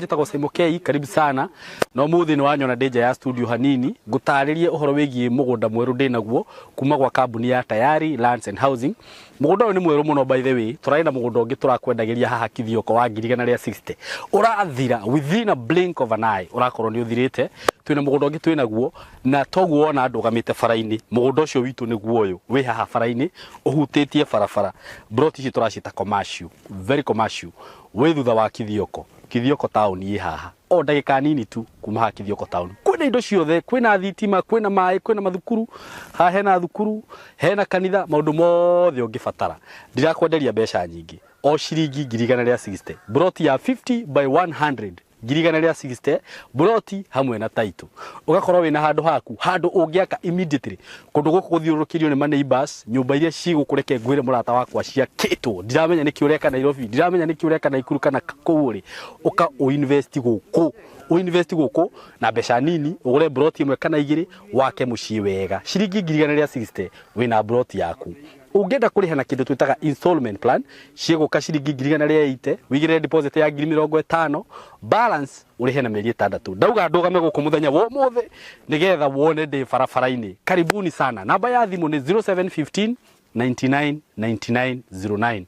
Njitagwo Simokei, karibu sana. No muthi ni wanyona Danger ya studio hanini ngutaririe uhoro wigie mugunda mweru ndinaguo kuma gwa kambuni ya Tayari Lands and Housing. Mugunda uyu ni mweru muno by the way. Turaina mugunda ungi turakwendagiria haha Kithioko wa 160. Urathira within a blink of an eye. Urakorwo ni uthirite. Twina mugunda ungi twinaguo na toguo ona ndugamite faraini. Mugunda ucio witu niguo uyu wi haha faraini uhutitie farafara. Broti ici turacita commercial, very commercial. Wi thutha wa Kithioko. Kithioko town yi haha. O ndagika nini tu kuma ha Kithioko town. Kwina indo ciothe, kwina thitima, kwina mai, kwina mathukuru, ha hena thukuru, hena kanitha, maundu mothe ungibatara. Ndirakwenderia mbeca nyingi. O ciringi 160. Broti ya 50 by 100. 160 broti hamwe na title. Ugakorwo wina handu haku, handu ungiaka immediately. Kundu guku guthiurukirio ni neighbors, nyumba iria cigukureke ngwire murata wakwa cia kitwo. Ndiramenya niki ureka Nairobi, ndiramenya niki ureka Naikuru kana Kuguri. Uka uinvest guku. Uinvest guku na mbeca nini, ugure broti imwe kana igiri wake mucii wega. Ciringi 160 wina broti yaku. Ungenda kuriha na kindu twitaga installment plan, ciguka ciringi 180, wigire deposit ya 50, balance urihe na mieri 6. Ndauga ndugame guku muthenya wo mothe nigetha wone ndi farafara-ini. Karibuni sana. Namba ya thimu ni 0715 999909.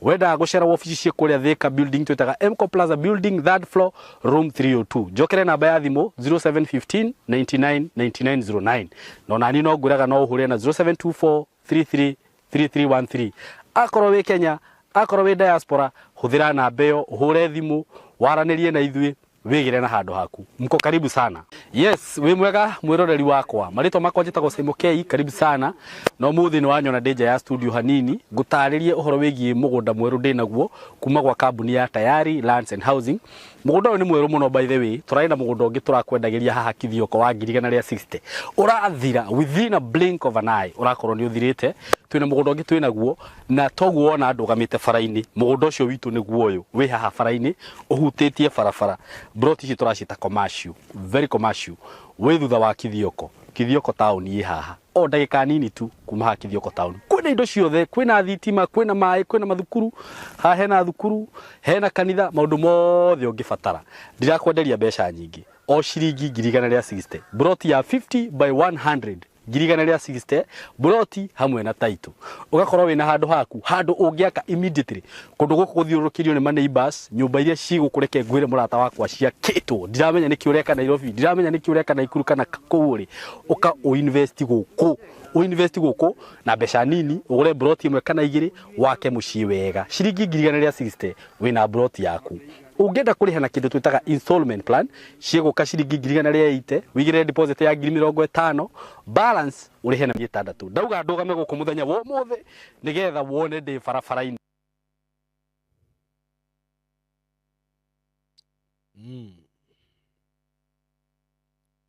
Wenda gucera ofici cia kuria Thika building twitaga Mco Plaza building 3rd floor room 302. Jokere namba ya thimu 0715 999909. No nani no nguraga no uhure na 0724 3313. Akorwo wi Kenya, akorwo wi diaspora, huthira namba iyo, uhure thimu, waranirie na ithui, wigire na handu haku. Mko karibu sana. Yes, wi mwega mwiroreri wakwa. Marito makwa njitagwo Simokei, karibu sana. No muthi ni wanyona Danger ya studio hanini ngutaririe uhoro wigie mugunda mweru ndinaguo kuma gwa kambuni ya Tayari Lands and Housing. Mugunda uyu ni mweru muno by the way. Turaina mugunda ungi turakwendagiria haha Kithioko wa 160. Urathira within a blink of an eye. Urakorwo ni uthirite. Twina mugunda ungi twinaguo na toguo ona ndugamite faraini. Mugunda ucio witu niguo uyu wi haha faraini uhutitie farafara. Broti ici turacita commercial, very commercial. Wi thutha wa Kithioko. Kithioko town yi haha. O ndagika nini tu kuma ha Kithioko town. Kwina indo ciothe, kwina thitima, kwina mai, kwina mathukuru, ha hena thukuru, hena kanitha, maundu mothe ungibatara. Ndirakwenderia mbeca nyingi. O ciringi 160. Broti ya 50 by 100. 160 broti hamwe na title. Ugakorwo wina handu haku, handu ungiaka immediately. Kundu guku guthiurukirio ni neighbors, nyumba iria cigukureke ngwire murata wakwa cia kitwo. Ndiramenya niki ureka Nairobi, ndiramenya niki ureka Naikuru kana Kuguri. Uka uinvest guku. Uinvest guku na mbeca nini, ugure broti imwe kana igiri wake mucii wega. Ciringi 160 wina broti yaku. Ungenda kuriha na kindu twitaga installment plan, ciguka ciringi 180, wigire deposit ya 50, balance urihe na mieri 6. Ndauga ndugame guku muthenya wo mothe nigetha wone ndi farafara-ini.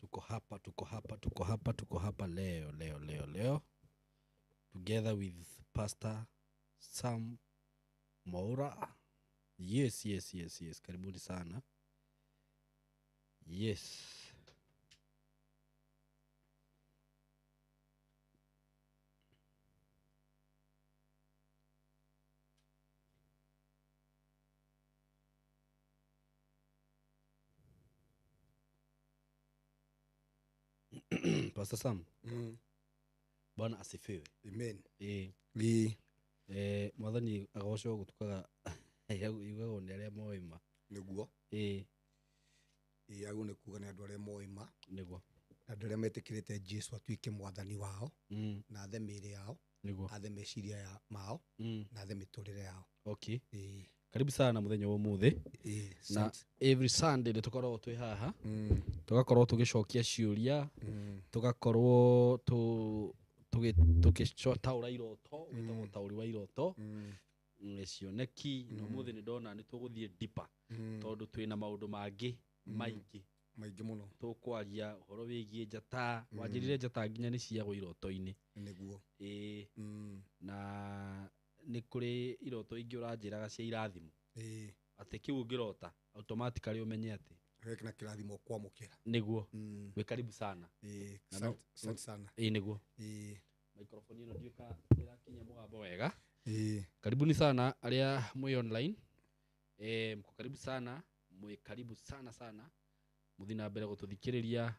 Tuko hapa leo together with Pastor Sam Mwaura. Yes. Karibuni sana. Yes. Pastor Sam. Bwana asifiwe. Amen. Mwathani agocwo gutukaga yugago ni aria moima niguo agu ni kuga ni andu aria moima niguo andu aria metikirite Jesu atuike mwathani wao na athe miri yao niguo athe meciria mao na athe miturire yao. Okay. Karibu sana muthenya wa muthi. Na every Sunday ni tukorwo twi haha tugakorwo tugicokia ciuria tugakorwo tugicotaura iroto witagwo tauri wa iroto cioneki. No muthi ni ndona ni tuguthie deeper tondu twina maundu mangi maingi muno tukwaria horo wigie njata wanjirire njata nginya ni ciago iroto-ini niguo na ni kuri iroto ingi uranjiraga cia irathimo ati kiu ngirota automatically umenye ati wekina kirathimo kwamukira niguo we karibu sana asante sana niguo microphone ino ndika irakinya mugambo wega. Karibuni sana aria mwi online mko karibu sana mwe karibu sana sana muthina mbere gututhikiriria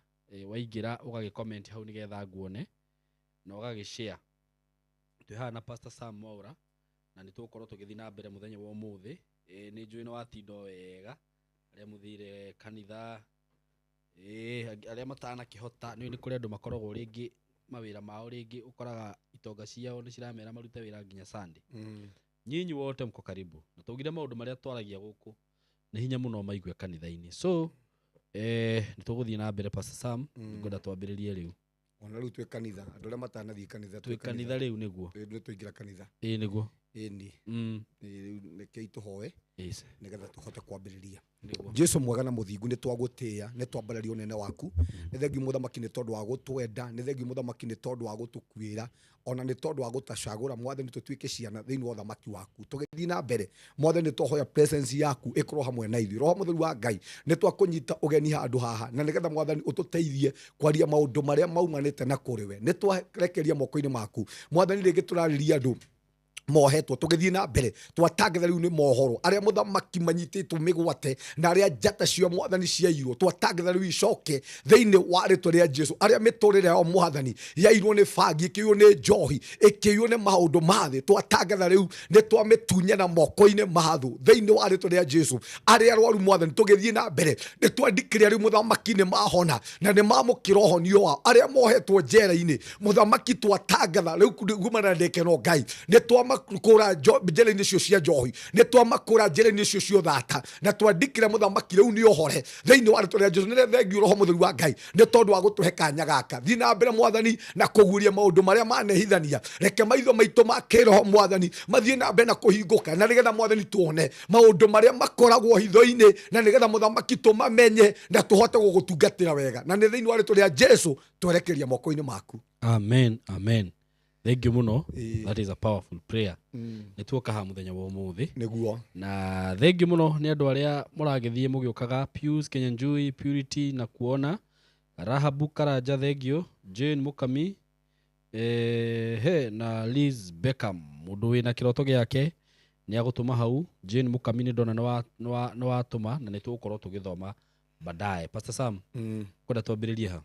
waingira ugage comment hau nigetha nguone na ugage share twihana Pastor Sam Mwaura na nitukorwo tugithina mbere muthenya wa umuthi ni njui no atindo wega aria muthire kanitha aria matana kihota ni kuri andu makoragwo ringi mawira mao ringi ukoraga itonga ciao ni ciramera marute wira nginya Sunday nyinyi wote mko karibu na tugire maundu maria twaragia guku ni hinya muno maigwe kanitha-ini so nituguthie na mbere Pastor Sam ngoda twambiririe riu ona riu twe kanitha andu aria matanathie kanitha twe kanitha riu niguo ndio tuingira kanitha niguo ni reke ituhoe nigetha tuhote kwambiriria Jesu mwega na muthingu ni twagutia ni twambararia unene waku ni thengi muthamaki ni tondu wa gutwenda ni thengi muthamaki ni tondu wa gutukwira ona ni tondu wa gutacagura mwathani tutwike ciana thiini wa thamaki waku tugithii na mbere mwathani twahoya presence yaku ikorwo hamwe na ithuĩ roho mutheru wa Ngai ni twakunyita ugeni handu haha na nigetha mwathani ututeithie kwaria maundu maria maumanite na kuriwe ni twarekeria moko-ini maku mwathani ringi turariria andu mohetwo tugithii na mbere twatangatha riu ni mohoro aria muthamaki manyititwo migwate na aria njata cio mwathani ciairwo twatangatha riu icoke thiini wa ritwa ria Jesu aria miturire yao mwathani yairwo ni bangi ikiywo ni njohi ikiywo ni maundu mathi twatangatha riu ni twamitunya na moko-ini mathu thiini wa ritwa ria Jesu aria arwaru mwathani tugithii na mbere ni twandikiria riu muthamaki ni mahona na ni mamukira uhonio wao aria mohetwo njera-ini muthamaki twatangatha riu kumana ndekeno Ngai ni kura njera-ini cio cia njohi ni twamakura njera-ini cio cio thata na twandikira muthamaki riu ni ohore thiini wa ritwa ria Jesu ni thengiu roho mutheru wa Ngai ni tondu wa gutuhe kanya gaka thii na mbere mwathani na kuguria maundu maria manehithania reke maitho maitu ma kiroho mwathani mathie na mbere na kuhinguka na nigetha mwathani tuone maundu maria makoragwo hitho-ini na nigetha muthamaki tumamenye na tuhote gugutungatira wega na ni thiini wa ritwa ria Jesu twerekeria moko-ini maku amen amen. Thank you muno. That is a powerful prayer. Nituoka ha muthenya wa umuthi niguo na thank you muno ni andu aria muragithie mugiukaga Pius Kenyanjui Purity na kuona Rahabu Karanja thank you Jane Mukami na Liz Beckham mundu wina kiroto giake ni agutuma hau Jane Mukami ni ndona no watuma na nitugukorwo tugithoma baadaye Pastor Sam kwenda twambiririe ha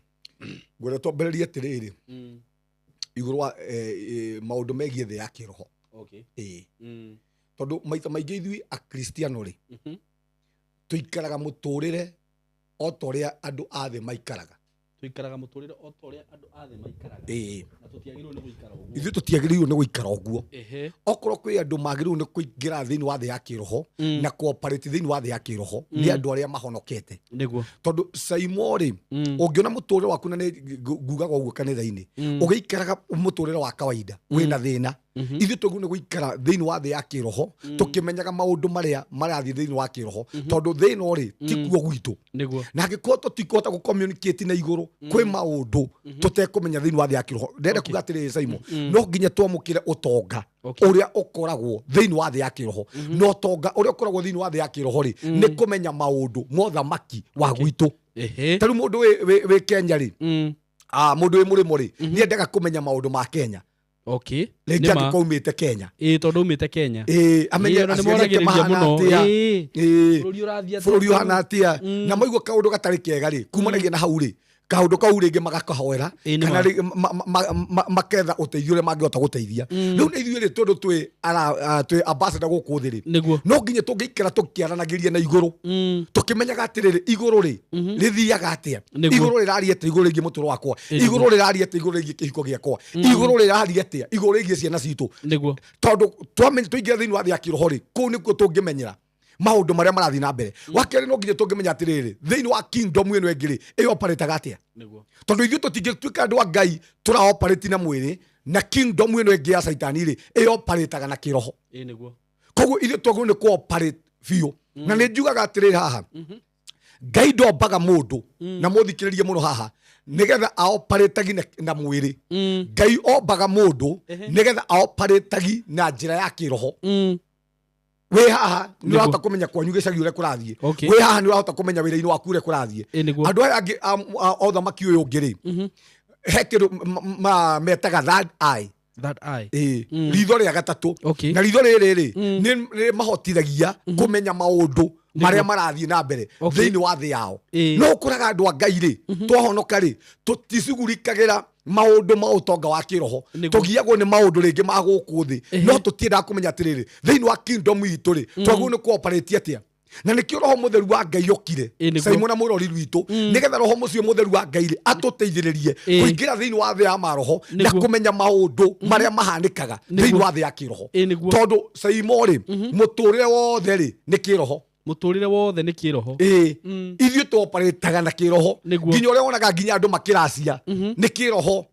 gwenda twambiririe tiriri iguru wa maundu megie thi ya kiroho tondu maita maingi ithui a Kristiano ri tuikaraga muturire o toria andu a thi maikaraga tuikaraga muturire o toria andu a thi maikaraga na tutiagirwo ni guikara uguo ithui tutiagirwo ni guikara uguo okorwo kwi andu magirwo ni kuingira thiini wa thi ya kiroho na cooperate thiini wa thi ya kiroho ni andu aria mahonokete niguo tondu Saimo ri ungiona muturire waku na ni ngugaga uguo kanitha-ini ugiikaraga muturire wa kawaida wina thina ithui tugu ni guikara thiini wa thi ya kiroho tukimenyaga maundu maria marathie thiini wa kiroho tondu thina ri tikuo gwitu niguo na ngikoo tutikota gu communicate na iguru kwi maundu tutekumenya thiini wa thi ya kiroho ndenda kuga atiri Saimo no nginya twamukire utonga uria ukoragwo thiini wa thi ya kiroho no tonga uria ukoragwo thiini wa thi ya kiroho ri ni kumenya maundu mothamaki wa gwitu tari mundu we Kenya ri mundu we murimo ri ni endaga kumenya maundu ma Kenya Lengi angikaumite Kenya tondu umite Kenya amenye aciarite mahana atia bururi uhana atia na maigua kaundu gatari kega ri kumanagia na hau ri kaundu kau ringi magakahoera kana maketha uteithio uria mangihota guteithia riu ni ithuĩ tondu twi ambassador guku thi ri no nginya tungiikara tukiaranagiria na iguru tukimenyaga atiriri iguru ri rithiaga atia iguru riraria atia iguru ringi muturo wakwa iguru riraria atia iguru ringi kihiko giakwa iguru riraria atia iguru ringi ciana citu tondu twamenya tuingira thiini wa thi ya kiroho ri kuu nikuo tungimenyera maundu maria marathi na mbere wakere no nginya tungimenya atiriri thiini wa kingdom ino engiri iyo operate gatia tondu ithuĩ tutingituika andu a Ngai tura operate na mwiri na kingdom ino engi ya saitani ri iyo operate na kiroho koguo ithuĩ twagĩrĩirwo ni cooperate biũ na nĩ njugaga atiriri haha Ngai ndombaga mundu na muthikiririe muno haha nigetha aoperate na mwiri Ngai ombaga mundu nigetha aoperate na njira ya kiroho we haha ni urahota kumenya kwanyu gicagi uria kurathie we haha ni urahota kumenya wira-ini waku uria kurathie andu aya angi othamaki uyu ungi ri he kindu metaga third eye that eye ritho rĩa gatatũ na ritho rĩrĩ nĩ mahotithagia kũmenya maũndũ marĩa marathiĩ na mbere thĩinĩ wa thĩ yao no ũkoraga andũ a Ngai rĩ twahonoka rĩ tũticugurikagĩra maũndũ ma ũtonga wa kĩroho tũgiagwo nĩ maũndũ rĩngĩ ma gũkũ thĩ no tũtiendaga kũmenya atĩrĩrĩ thĩinĩ wa kingdom itũ rĩ twagwo nĩ kũoperate atĩa na nĩkĩo roho mũtheru wa Ngai okire Simon na mũrori witũ nĩgetha roho mũcio mũtheru wa Ngai rĩ atũteithĩrĩrie kũingĩra thĩinĩ wa thĩ ya maroho na kũmenya maũndũ marĩa mahanĩkaga thĩinĩ wa thĩ ya kĩroho tondũ Simon rĩ mũtũrĩre wothe rĩ nĩ kĩroho mũtũrĩre wothe nĩ kĩroho ithuĩ tũoparĩtaga na kĩroho nginya ũrĩa wonaga nginya andũ makĩracia nĩ kĩroho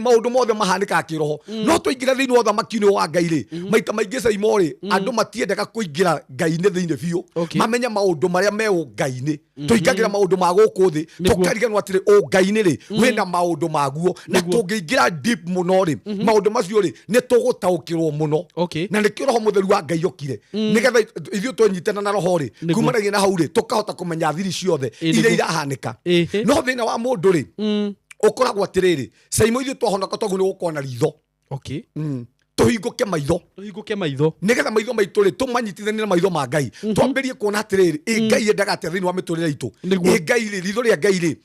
maũndũ mothe mahanĩkaga kĩroho no tũingĩra thĩinĩ wa ũthamaki-inĩ wa Ngai rĩ maita maingĩ Simon rĩ andũ matiendaga kũingĩra Ngai-inĩ thĩinĩ biũ mamenye maũndũ marĩa me Ngai-inĩ tũingagĩra maũndũ ma gũkũ thĩ tũkariganwo atĩrĩ Ngai-inĩ rĩ wĩna maũndũ maguo na tũngĩingĩra deep mũno rĩ maũndũ macio rĩ nĩ tũgũtaũkĩrwo mũno na nĩkĩo roho mũtheru wa Ngai okire nĩgetha ithuĩ tũnyitana na roho rĩ kumanagia na hau rĩ tũkahota kũmenya thiri ciothe iria irahanĩka no thĩna wa mũndũ rĩ ũkoragwo atĩrĩrĩ Simon ithuĩ twahonoka twaguo nĩ gũkorwo na ritho tũhingũke maitho nĩgetha maitho maitũ rĩ tũmanyitithanie na maitho ma Ngai twambĩrie kuona atĩrĩrĩ Ngai endaga atĩa thĩinĩ wa mĩtũrĩre itũ Ngai rĩ ritho rĩa Ngai rĩ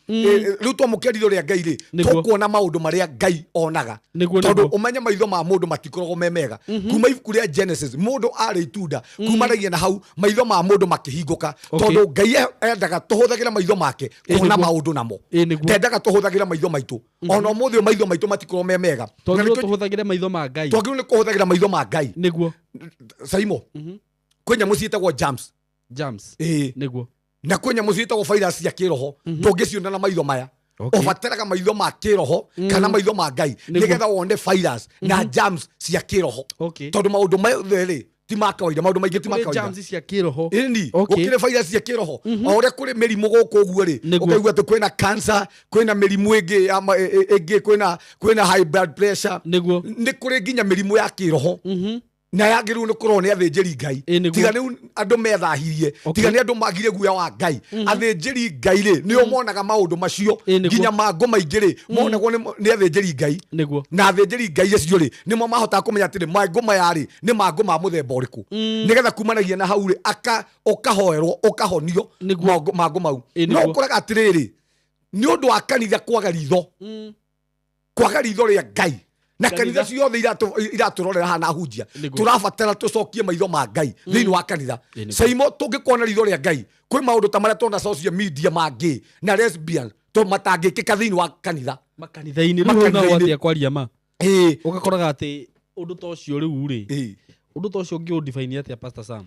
rĩu twamũkĩra ritho rĩa Ngai rĩ tũkuona maũndũ marĩa Ngai onaga tondũ ũmenye maitho ma mũndũ matikoragwo me mega kuma ibuku rĩa Genesis mũndũ arĩ itunda kumanagia na hau maitho ma mũndũ makĩhingũka tondũ Ngai endaga tũhũthagĩra maitho make kuona maũndũ namo ndendaga tũhũthagĩra maitho maitũ ona ũmũthĩ maitho maitũ matikoragwo me mega tũhũthagĩra maitho ma Ngai kũhũthagĩra maitho ma Ngai nĩguo Simon kwĩ nyamũ ciĩtagwo germs nĩguo na kwĩ nyamũ ciĩtagwo virus cia kĩroho ndũngĩciona na maitho maya ũbataraga maitho ma kĩroho kana maitho ma Ngai nĩgetha wone virus na germs cia kĩroho tondũ maũndũ mothe rĩ ti ma kawaida maũndũ maingĩ ti ma kawaida germs cia kĩroho gũkĩrĩ virus cia kĩroho o ũrĩa kũrĩ mĩrimũ gũkũ ũguo rĩ ũkaigua atĩ kwĩna cancer kwĩna mĩrimũ ĩngĩ kwĩna high blood pressure nĩ kũrĩ nginya mĩrimũ ya kĩroho na yagĩrĩirwo nĩ kũrorwo nĩ athĩnjĩri Ngai tiga nĩ andũ methahirie tiga nĩ andũ magire guoya wa Ngai athĩnjĩri Ngai rĩ nĩo monaga maũndũ macio nginya mangũ maingĩ rĩ monagwo nĩ athĩnjĩri Ngai na athĩnjĩri Ngai acio rĩ nĩmo mahotaga kũmenya atĩrĩ mangũ maya rĩ nĩ mangũ ma mũthemba ũrĩkũ nĩgetha kumanagia na hau rĩ ũkahoerwo ũkahonio mangũ mau no ũkoraga atĩrĩrĩ nĩ ũndũ wa kanitha kwaga ritho rĩa Ngai na kanitha ciothe iratũrorera hana hunjia tũrabatara tũcokie maitho ma Ngai thĩinĩ wa kanitha Simon tũngĩkorwo na ritho rĩa Ngai kwĩ maũndũ ta marĩa tũrona social media mangĩ na lesbian matangĩkĩka thĩinĩ wa kanitha makanitha-inĩ rĩu no atĩa kwaria ma ũgakoraga atĩ ũndũ ta ũcio rĩu rĩ ũndũ ta ũcio ũngĩũdefine atĩa Pastor Sam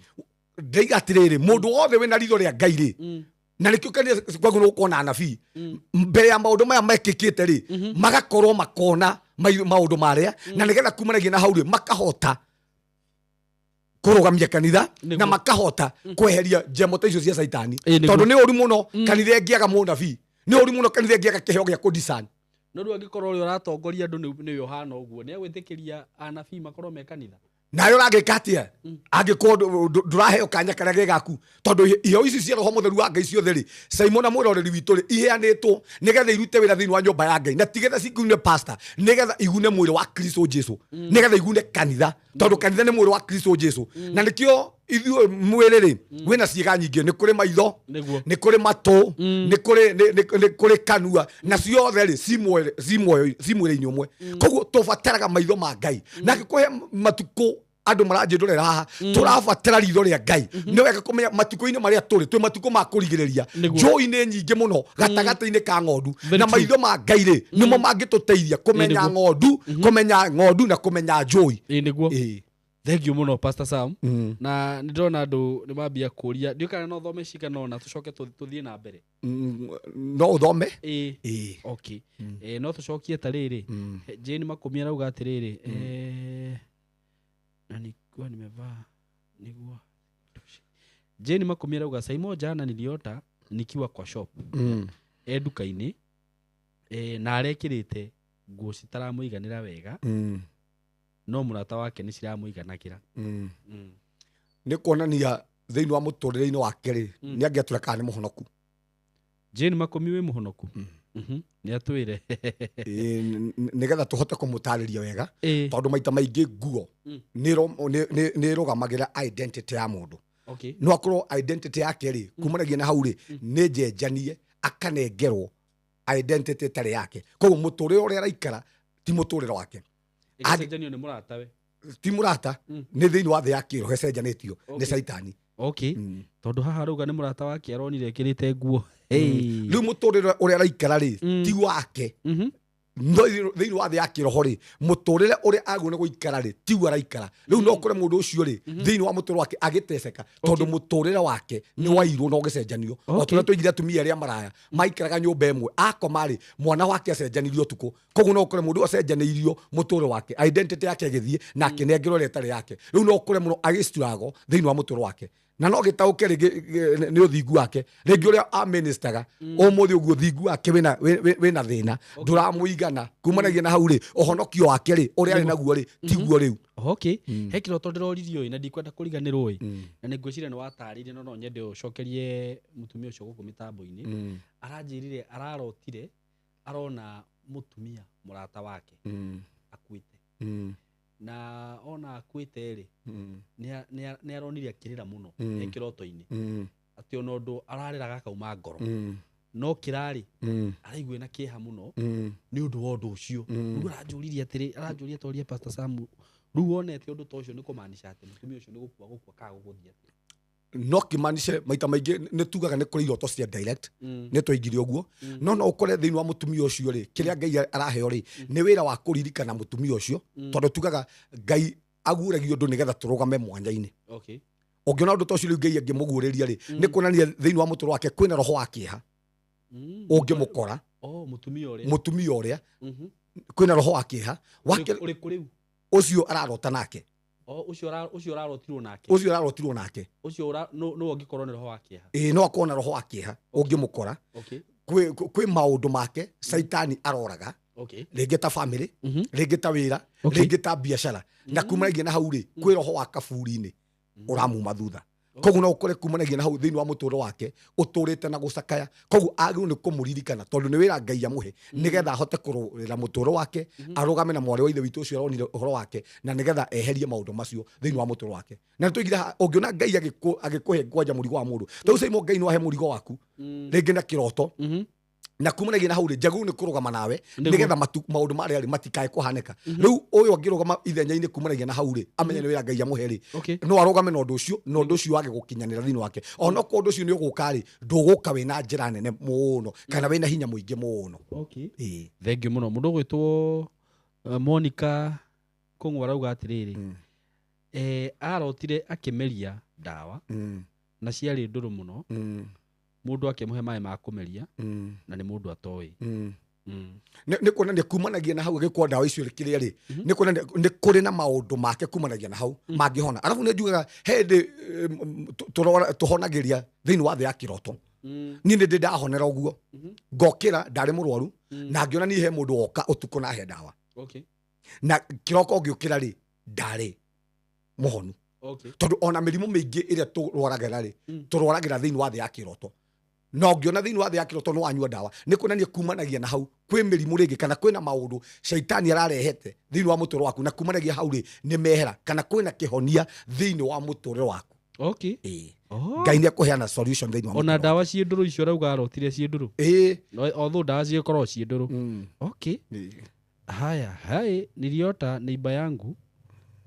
ndaiga atĩrĩrĩ mũndũ wothe wĩna ritho rĩa Ngai rĩ na nĩkĩo kanitha kwaguo nĩ gũkorwo na anabii mbere ya maũndũ maya mekĩkĩte rĩ magakorwo makona maũndũ marĩa na nĩgetha kumanagia na hau rĩ makahota kũrũgamia kanitha na makahota kweheria njemo ta icio cia Saitani tondũ nĩ ũru mũno kanitha ĩngĩaga mũnabii nĩ ũru mũno kanitha ĩngĩaga kĩheo gĩa kũdiscern no rĩu angĩkorwo ũrĩa ũratongoria andũ nĩwe ũhana ũguo nĩ agwĩtĩkĩria anabii makorwo me kanitha nayo ũragĩka atĩa angĩkorwo ndũraheo kanya karĩa gegaku tondũ iheo ici cia roho mũtheru wa Ngai ciothe rĩ Simon na mwĩroreri witũ rĩ iheanĩtwo nĩgetha irute wĩra thĩinĩ wa nyũmba ya Ngai na tigetha cigune pastor nĩgetha igune mwĩrĩ wa Kristo Jesũ nĩgetha igune kanitha tondũ kanitha nĩ mwĩrĩ wa Kristo Jesũ na nĩkĩo ithuĩ mwĩrĩ rĩ wĩna ciĩga nyingĩ nĩ kũrĩ maitho nĩ kũrĩ matũ nĩ kũrĩ kanua na ciothe rĩ ci mwĩrĩ-inĩ ũmwe koguo tũbataraga maitho ma Ngai na angĩkũhe matukũ andũ maranjĩndorera haha tũrabatara ritho rĩa Ngai nĩ wega kũmenya matukũ-inĩ marĩa tũrĩ twĩ matukũ ma kũrigĩrĩria njũĩ nĩ nyingĩ mũno gatagatĩ-inĩ ka ng'ondu na maitho ma Ngai rĩ nĩmo mangĩtũteithia kũmenya ng'ondu na kũmenya njũĩ thengiũ mũno Pastor Sam na nĩ ndĩrona andũ nĩ mambia kũria ndiũ kana no thome cigana ũna tũcoke tũthiĩ na mbere no ũthome okay no tũcokie ta rĩrĩ Jane Makũmi arauga atĩrĩrĩ na nikuwa nimevaa niguo Jane Makũmi arauga Simon jana niliota nikiwa kwa shop duka-inĩ na arekĩrĩte nguo citaramũiganĩra wega no mũrata wake nĩ ciramũiganagĩra nĩ kuonania thĩinĩ wa mũtũrĩre-inĩ wake rĩ nĩ angĩatũra kana nĩ mũhonoku Jane Makũmi wĩ mũhonoku Nĩ atwĩre. Nĩgetha tũhote kũmũtarĩria wega tondũ maita maingĩ nguo nĩ ĩrũgamagĩra identity ya mũndũ. No akorwo identity yake rĩ kumanagia na hau rĩ nĩ njenjanie akanengerwo identity ĩtarĩ yake. Koguo mũtũrĩre ũrĩa araikara ti mũtũrĩre wake. Ĩgacenjanio nĩ mũrata we. Ti mũrata nĩ thĩinĩ wa thĩ ya kĩroho ĩcenjanĩtio nĩ caitani. Tondũ haha rauga nĩ mũrata wake aronire ekĩrĩte nguo. Rĩu mũtũrĩre ũrĩa araikara rĩ ti wake. No thĩinĩ wa thĩ ya kĩroho rĩ mũtũrĩre ũrĩa agwo nĩ gũikara rĩ ti araikara. Rĩu no kũre mũndũ ũcio rĩ thĩinĩ wa mũtũrĩre wake agĩteceka tondũ mũtũrĩre wake nĩ wairwo na ũgĩcenjanio. Tũrĩa tũigire atumia arĩa maraya maikaraga nyũmba ĩmwe akoma rĩ mwana wake acenjanirio ũtukũ. Koguo no kũre mũndũ acenjanĩirio mũtũrĩre wake identity yake agĩthiĩ na akĩnengerwo ĩrĩa ĩtarĩ yake. Rĩu no kũre mũno agĩstruggle thĩinĩ wa mũtũrĩre wake. Na no gĩtaũke nĩ ũthingu wake rĩngĩ ũrĩa aministaga ũmũthĩ ũguo ũthingu wake wĩna thĩna ndũramũigana kumanagia na hau rĩ ũhonokio wake rĩ ũrĩa arĩ naguo rĩ tiguo rĩu. He kĩroto ndĩroririo na ndikwenda kũriganĩrwo na nĩ ngwĩciria nĩ watarĩirie no nyende ũcokerie mũtumia ũcio gũkũ mĩtambo-inĩ. Aranjĩrire ararotire arona mũtumia mũrata wake akuĩte na ona akuĩte rĩ nĩ aronire akĩrĩra mũno kĩroto-inĩ atĩ ona ũndũ ararĩraga akauma ngoro no kĩrarĩ araigua na kĩeha mũno nĩ ũndũ wa ũndũ ũcio. Rĩu aranjũririe atĩrĩ aranjũria toria Pastor Sam rĩu wonete ũndũ ta ũcio nĩ kũmaanisha atĩ mũtumia ũcio nĩ gũkua kaga gũgũthiĩ atĩ. No kĩmaanishe maita maingĩ nĩ tugaga nĩ kũrĩ iroto cia direct nĩ twaingire ũguo no ũkore thĩinĩ wa mũtumia ũcio rĩ kĩrĩa Ngai araheo rĩ nĩ wĩra wa kũririkana mũtumia ũcio tondũ tugaga Ngai aguragia ũndũ nĩgetha tũrũgame mwanya-inĩ. Ũngĩona ũndũ ta ũcio rĩu Ngai angĩmũguũrĩria rĩ nĩ kuonania thĩinĩ wa mũtũrĩre wake kwĩna roho wa kĩeha ũngĩmũkora mũtumia ũrĩa kwĩna roho wa kĩeha ũcio ararota nake. Ucio ararotirwo nake ucio no ũngĩkorwo nĩ roho wa kĩeha. No akorwo na roho wa kĩeha ũngĩmũkora kwĩ maũndũ make caitani aroraga rĩngĩ ta family rĩngĩ ta wĩra rĩngĩ ta biacara na kumanagia na hau rĩ kwĩ roho wa kaburi-inĩ ũramuma thutha. Koguo no ũkore kumanagia na hau thĩinĩ wa mũtũrĩre wake ũtũrĩte na gũcakaya. Koguo agĩrĩirwo nĩ kũmũririkana tondũ nĩ wĩra Ngai amũhe nĩgetha ahote kũrũĩra mũtũrĩre wake arũgame na mwarĩ wa ithe witũ ũcio aronire ũhoro wake na nĩgetha eherie maũndũ macio thĩinĩ wa mũtũrĩre wake. Na nĩtũigire ũngĩona Ngai agĩkũhe kwanja mũrigo wa mũndũ tondũ Saimo Ngai no ahe mũrigo waku rĩngĩ na kĩroto na kumanagia na hau rĩ njagĩrĩirwo nĩ kũrũgama nawe nĩgetha maũndũ marĩa rĩ matikae kũhanĩka. Rĩu ũyũ angĩrũgama ithenya-inĩ kumanagia na hau rĩ amenye nĩ wĩra Ngai amũhe rĩ no arũgame na ũndũ ũcio na ũndũ ũcio wage gũkinyanĩra thĩinĩ wake. Ona ũkorwo ũndũ ũcio nĩ ũgũka rĩ ndũgũka wĩna njĩra nene mũno kana wĩna hinya mũingĩ mũno. Thengiũ mũno mũndũ ũgwĩtwo Monica Kũng'ũ arauga atĩrĩrĩ arotire akĩmeria ndawa na ciarĩ ndũrũ mũno mũndũ akĩmũhe maĩ ma kũmeria na nĩ mũndũ atoĩ. Nĩ kuonania kumanagia na hau agĩkwo ndawa icio kĩrĩa rĩ nĩ kuonania nĩ kũrĩ na maũndũ make kumanagia na hau mangĩhona. Arabu nĩ njugaga hĩndĩ tũhonagĩria thĩinĩ wa thĩ ya kĩroto. Niĩ nĩ ndĩ ndahonera ũguo ngokĩra ndarĩ mũrwaru na ngĩona niĩ he mũndũ woka ũtukũ na he ndawa na kĩroko ngĩũkĩra rĩ ndarĩ mũhonu. Tondũ ona mĩrimũ mĩingĩ ĩrĩa tũrwaragĩra rĩ tũrwaragĩra thĩinĩ wa thĩ ya kĩroto. No ngĩona thĩinĩ wa thĩ ya kĩroto no wanyua ndawa nĩ kuonania kumanagia na hau kwĩ mĩrimũ rĩngĩ kana kwĩna maũndũ caitani ararehete thĩinĩ wa mũtũrĩre waku na kumanagia hau rĩ nĩ mehera kana kwĩna kĩhonia thĩinĩ wa mũtũrĩre waku. Ngai nĩ akũheana solution thĩinĩ wa mũtũrĩre. Ona ndawa ciĩ ndũrũ icio arauga arotire ciĩ ndũrũ. Although ndawa ciĩkorwo ciĩ ndũrũ. Haya niliota neighbor yangu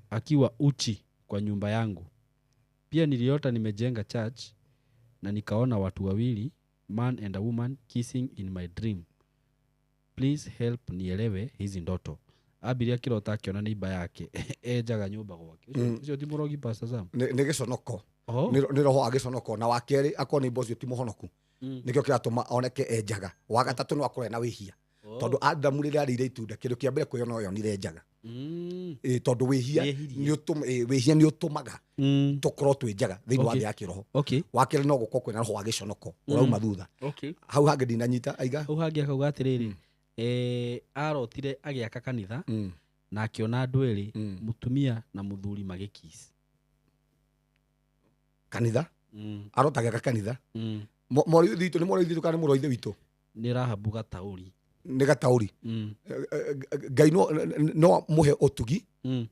akiwa uchi kwa nyumba yangu. Pia niliota nimejenga church na nikaona watu wawili man and a woman kissing in my dream. Please help nielewe hizi ndoto. Abiria kĩrota akiona neighbor yake enjaga nyũmba gwake. Ũcio ti mũrogi Pastor Sam. Nĩ gĩconoko. Nĩ roho agĩconoko na wakerĩ akorwo neighbor ũcio ti mũhonoku. Nĩkĩo kĩratũma oneke enjaga. Wa gatatũ no akorwo na wĩhia. Tondũ Adamu rĩrĩa arĩire itunda kĩndũ kĩa mbere kwĩyona oyonire njaga. Tondũ wĩhia nĩ ũtũmaga tũkorwo twĩ njaga thĩinĩ wa thĩ ya kĩroho. Wa kerĩ no gũkorwo kwĩna roho wa gĩconoko ũrauma thutha. Hau hangĩ ndinanyita aiga. Hau hangĩ akauga atĩrĩrĩ arotire agĩaka kanitha na akĩona andũ erĩ mũtumia na mũthuri magĩkiss. Kanitha? Arota agĩaka kanitha? Mũrũ witũ nĩ mũrũ witũ kana mũrũ ithe witũ? nĩ rahabu gataũri nĩ gataũri Ngai no muhe ũtugi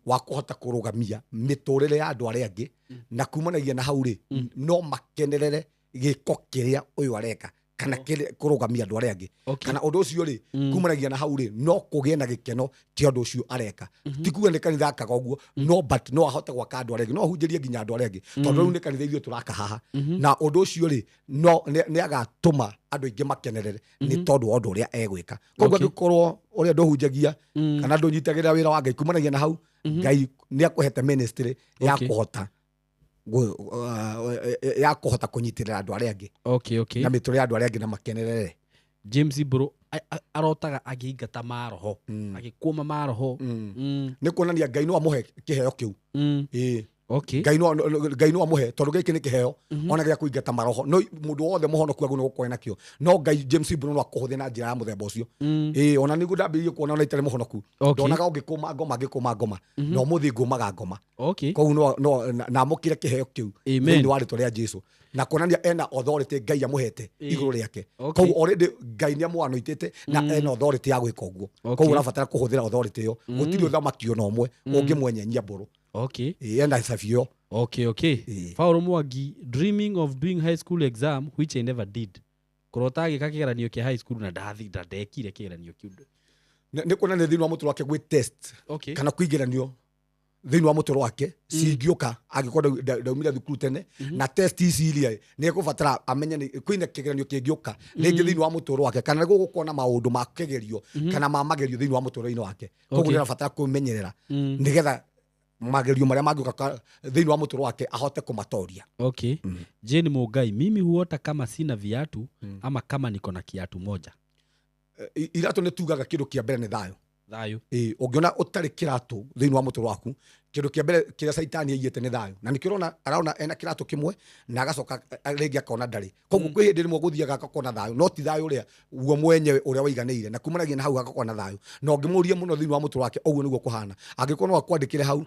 wa kũhota kũrũgamia mĩtũrĩre ya andũ arĩa angĩ na kumanagia na hau rĩ no makenerere gĩko kĩrĩa ũyũ areka kana kũrũgamia andũ arĩa angĩ kana ũndũ ũcio rĩ kumanagia na hau rĩ no kũgĩe na gĩkeno kĩa ũndũ ũcio areka ti kuga nĩ kanitha akaga ũguo no but no ahote gwaka andũ arĩa angĩ no ahunjĩrie nginya andũ arĩa angĩ tondũ rĩu nĩ kanitha ithuĩ tũraka haha na ũndũ ũcio rĩ no nĩ agatũma andũ aingĩ makenerere nĩ tondũ wa ũndũ ũrĩa egwĩka koguo angĩkorwo ũrĩa ndũhunjagia kana ndũnyitagĩrĩra wĩra wa Ngai kumanagia na hau Ngai nĩ akũhete ministry ya kũhota ya kũhota kũnyitĩrĩra andũ arĩa angĩ na mĩtũrĩre ya andũ arĩa angĩ na makenerere. James Bro arotaga agĩingata maroho agĩkũma maroho nĩ kuonania Ngai no amũhe kĩheo kĩu Ngai no amũhe tondũ gĩkĩ nĩ kĩheo ona gĩa kũingata maroho no mũndũ wothe mũhonoku agũ nĩ gũkorwo nakĩo no Ngai James Bro no akũhũthĩre na njĩra ya mũthemba ũcio ona nĩguo ndambĩrĩirie kuona ona itarĩ mũhonoku ndonaga ũngĩkũma ngoma no mũthĩ ngũmaga ngoma koguo no na amũkĩre kĩheo kĩu thĩinĩ wa rĩtwa rĩa Jesũ na kuonania ena authority Ngai amũhete igũrũ rĩake koguo already Ngai nĩ amũanointĩte na ena authority ya gwĩka ũguo koguo ũrabatara kũhũthĩra authority ĩyo gũtirĩ ũthamaki ona ũmwe ũngĩmwenyanyia Mbũrũ enda sabio Paul Mwangi dreaming of doing high school exam which I never did kurota agĩka kĩgeranio kĩa high school na ndekire kĩgeranio kĩu nĩ kuonania thĩinĩ wa mũtũrĩre wake gwĩ test kana kũigeranio thĩinĩ wa mũtũrĩre wake cingĩũka angĩkorwo ndaumire thukuru tene na test ici iria nĩ ekũbatara amenye kwĩna kĩgeranio kĩngĩũka rĩngĩ thĩinĩ wa mũtũrĩre wake kana nĩguo gũkorwo na maũndũ ma kĩgerio kana ma magerio thĩinĩ wa mũtũrĩre-inĩ wake koguo nĩ arabatara kwĩmenyerera nĩgetha magerio marĩa mangĩũka thĩinĩ wa mũtũrĩre wake ahote kũmatoria. Jane Mũngai, mimi huota kama sina viatu ama kama niko na kiatu moja. Iratũ nĩ tugaga kĩndũ kĩa mbere nĩ thayũ ũngĩona ũtarĩ kĩratũ thĩinĩ wa mũtũrĩre waku kĩndũ kĩa mbere kĩrĩa Saitani aigĩte nĩ thayũ na nĩkĩo arona ena kĩratũ kĩmwe na agacoka rĩngĩ akona ndarĩ koguo kwĩ hĩndĩ rĩmwe gũthiaga akona thayũ no ti thayũ ũrĩa guo mwenyewe ũrĩa waiganĩire na kumanagia na hau akona thayũ na ũngĩmũria mũno thĩinĩ wa mũtũrĩre wake ũguo nĩguo kũhana angĩkorwo no akwandĩkĩre hau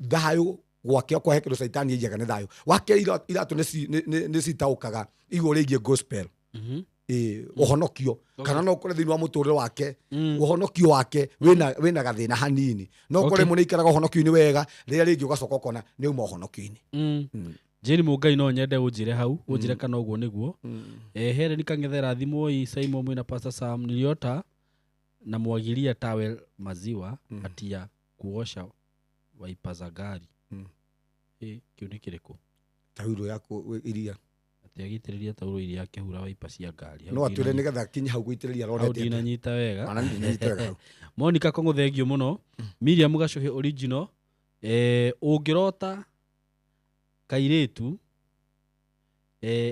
thayũ gwake kwa kĩndũ Saitani aigaga nĩ thayũ wake iratũ nĩ citaũkaga igũrũ rĩgiĩ gospel ũhonokio kana no ũkore thĩinĩ wa mũtũrĩre wake ũhonokio wake wĩna gathĩna hanini no ũkore mũnĩ ikaraga ũhonokio-inĩ wega rĩrĩa rĩngĩ ũgacoka ũkona nĩ uma ũhonokio-inĩ. Jane Mũngai no nyende ũnjĩre hau ũnjĩre kana ũguo nĩguo Helen Kang'ethera thimũ Simon Mwina Pastor Sam niliota na mwagilia towel maziwa hatia kuosha waipa za gari kĩu nĩ kĩrĩkũ tauro yako iria agĩitĩrĩria tauro iria akĩhura waipa cia ngari no atwĩre nĩgetha kinyi hau gũitĩrĩria ronete ndinanyita wega Monica Kongo thengio mũno Miriam Gacuhi original ũngĩrota kairĩtu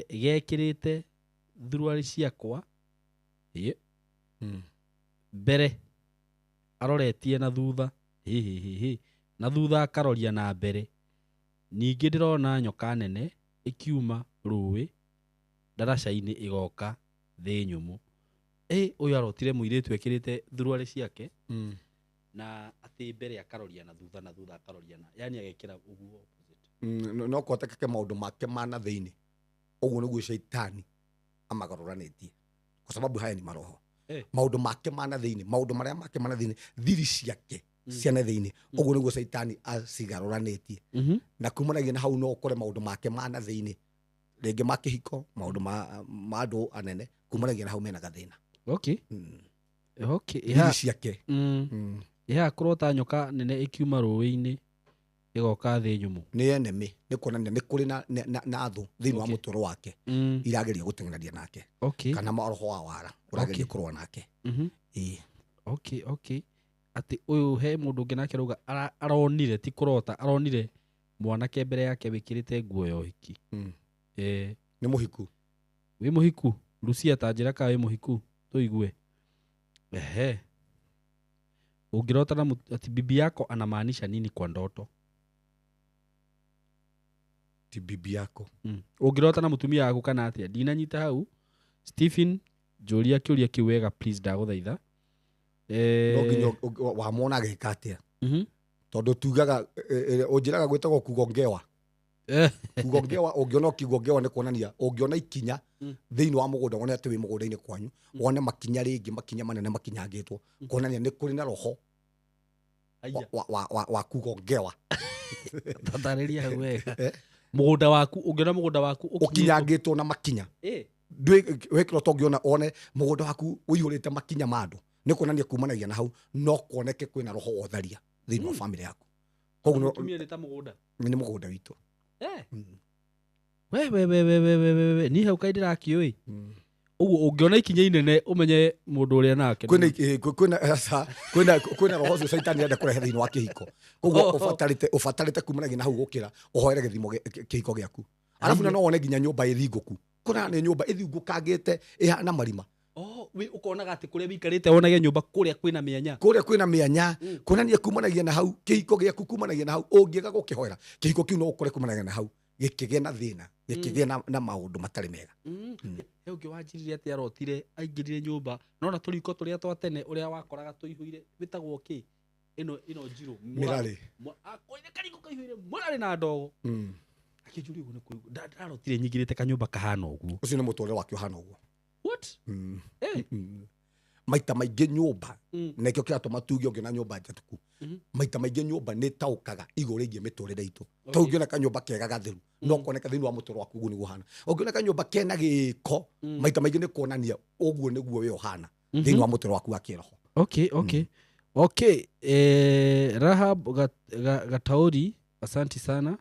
gekĩrĩte thuruarĩ ciakwa mbere aroretie na thutha na thutha akaroria na mbere ningĩ ndĩrona nyoka nene ikiuma rũĩ ndaraca-inĩ igoka thĩ nyũmũ ũyũ arotire mũirĩtu ekĩrĩte thuruarĩ ciake na atĩ mbere akaroria na thutha akaroria na yani agekĩra ũguo no kũhotekeke maũndũ make mana thĩinĩ ũguo nĩguo Saitani amagarũranĩtie kwa sababu haya ni maroho maũndũ make mana thĩinĩ maũndũ marĩa make mana thĩinĩ thiri ciake ciana thĩinĩ ũguo nĩguo Saitani acigarũranĩtie na kumanagia na hau no ũkore maũndũ make mana thĩinĩ rĩngĩ ma kĩhiko maũndũ ma andũ anene kumanagia na hau mena gathĩna thiri ciake kũrota nyoka nene ikiuma rũĩ-inĩ igoka thĩ nyũmũ nĩ enemy nĩ kuonania nĩ kũrĩ na thũ thĩinĩ wa mũtũrĩre wake irageria gũteng'ereria nake kana maroho wa wara ũrageria kũrũa nake atĩ ũyũ he mũndũ ũngĩ nake rauga aronire ti kũrota aronire mwanake mbere yake wĩkĩrĩte nguo ya ũhiki nĩ mũhiku wĩ mũhiku Lucia ta njĩra ka wĩ mũhiku tũigue ũngĩrota na ati bibi yako anamaanisha nini kwa ndoto ti bibi yako ũngĩrota na mũtumia waku kana atĩa ndinanyita hau Stephen njũria kĩũria kĩu wega please ndagũthaitha no nginya wamona agĩka atĩa tondũ tugaga ũnjĩraga gwĩtagwo kugo ngewa kugongewa ungiona kigongewa ne kuonania ungiona ikinya thiini wa mugunda wona ati wi mugunda-ini kwanyu wone makinya ringi makinya manene makinyangitwo kuonania ni kuri na roho wa kugongewa tatariria hau wega mugunda waku ungiona mugunda waku ukinyangitwo na makinya wekiro tongiona one mugunda waku uihurite makinya mandu ni kuonania kumanagia na hau no kuoneke kwina roho otharia thiini wa family yaku koguo tumia ni ta mugunda ni mugunda witu we ni hau kaindira kioi uguo ungiona ikinya inene umenye mundu uria nake kwina roho cio shaitani enda kurehe thiini wa kihiko koguo ufatarite kumanagia na hau gukira uhoere githimo kihiko giaku alafu no wone nginya nyumba ithinguku kuna ni nyumba ithingukangite ihana marima we ukonaga ati kuria wikarite wonage nyumba kuria kwina mianya kunania kumanagia na hau kihiko giaku kumanagia na hau ungiega gukihoera kihiko kiu no ukore kumanagia na hau gikigie na thina gikigie na maundu matari mega he ungi wanjirire ati arotire aingirire nyumba nona turiko turia twa tene uria wakoraga tuihuire bitagwo ki ino njiro mirari akoire kariko kaihuire murari na ndogo akijuri ugu ni kuigu ndarotire nyingirite kanyumba kahana uguo ucio ni muture wake uhana uguo what maita maingi nyumba nekio kiratuma tuge ungiona nyumba njatuku maita maingi nyumba ni taukaga iguru ingi miturire itu to ungiona kanyumba kega gatheru no koneka thiini wa muture waku ugu ni guhana ungiona kanyumba kena giko maita maingi ni kuonania uguo niguo we uhana thiini wa muture waku wa kiroho okay Rahab Gatauri asanti sana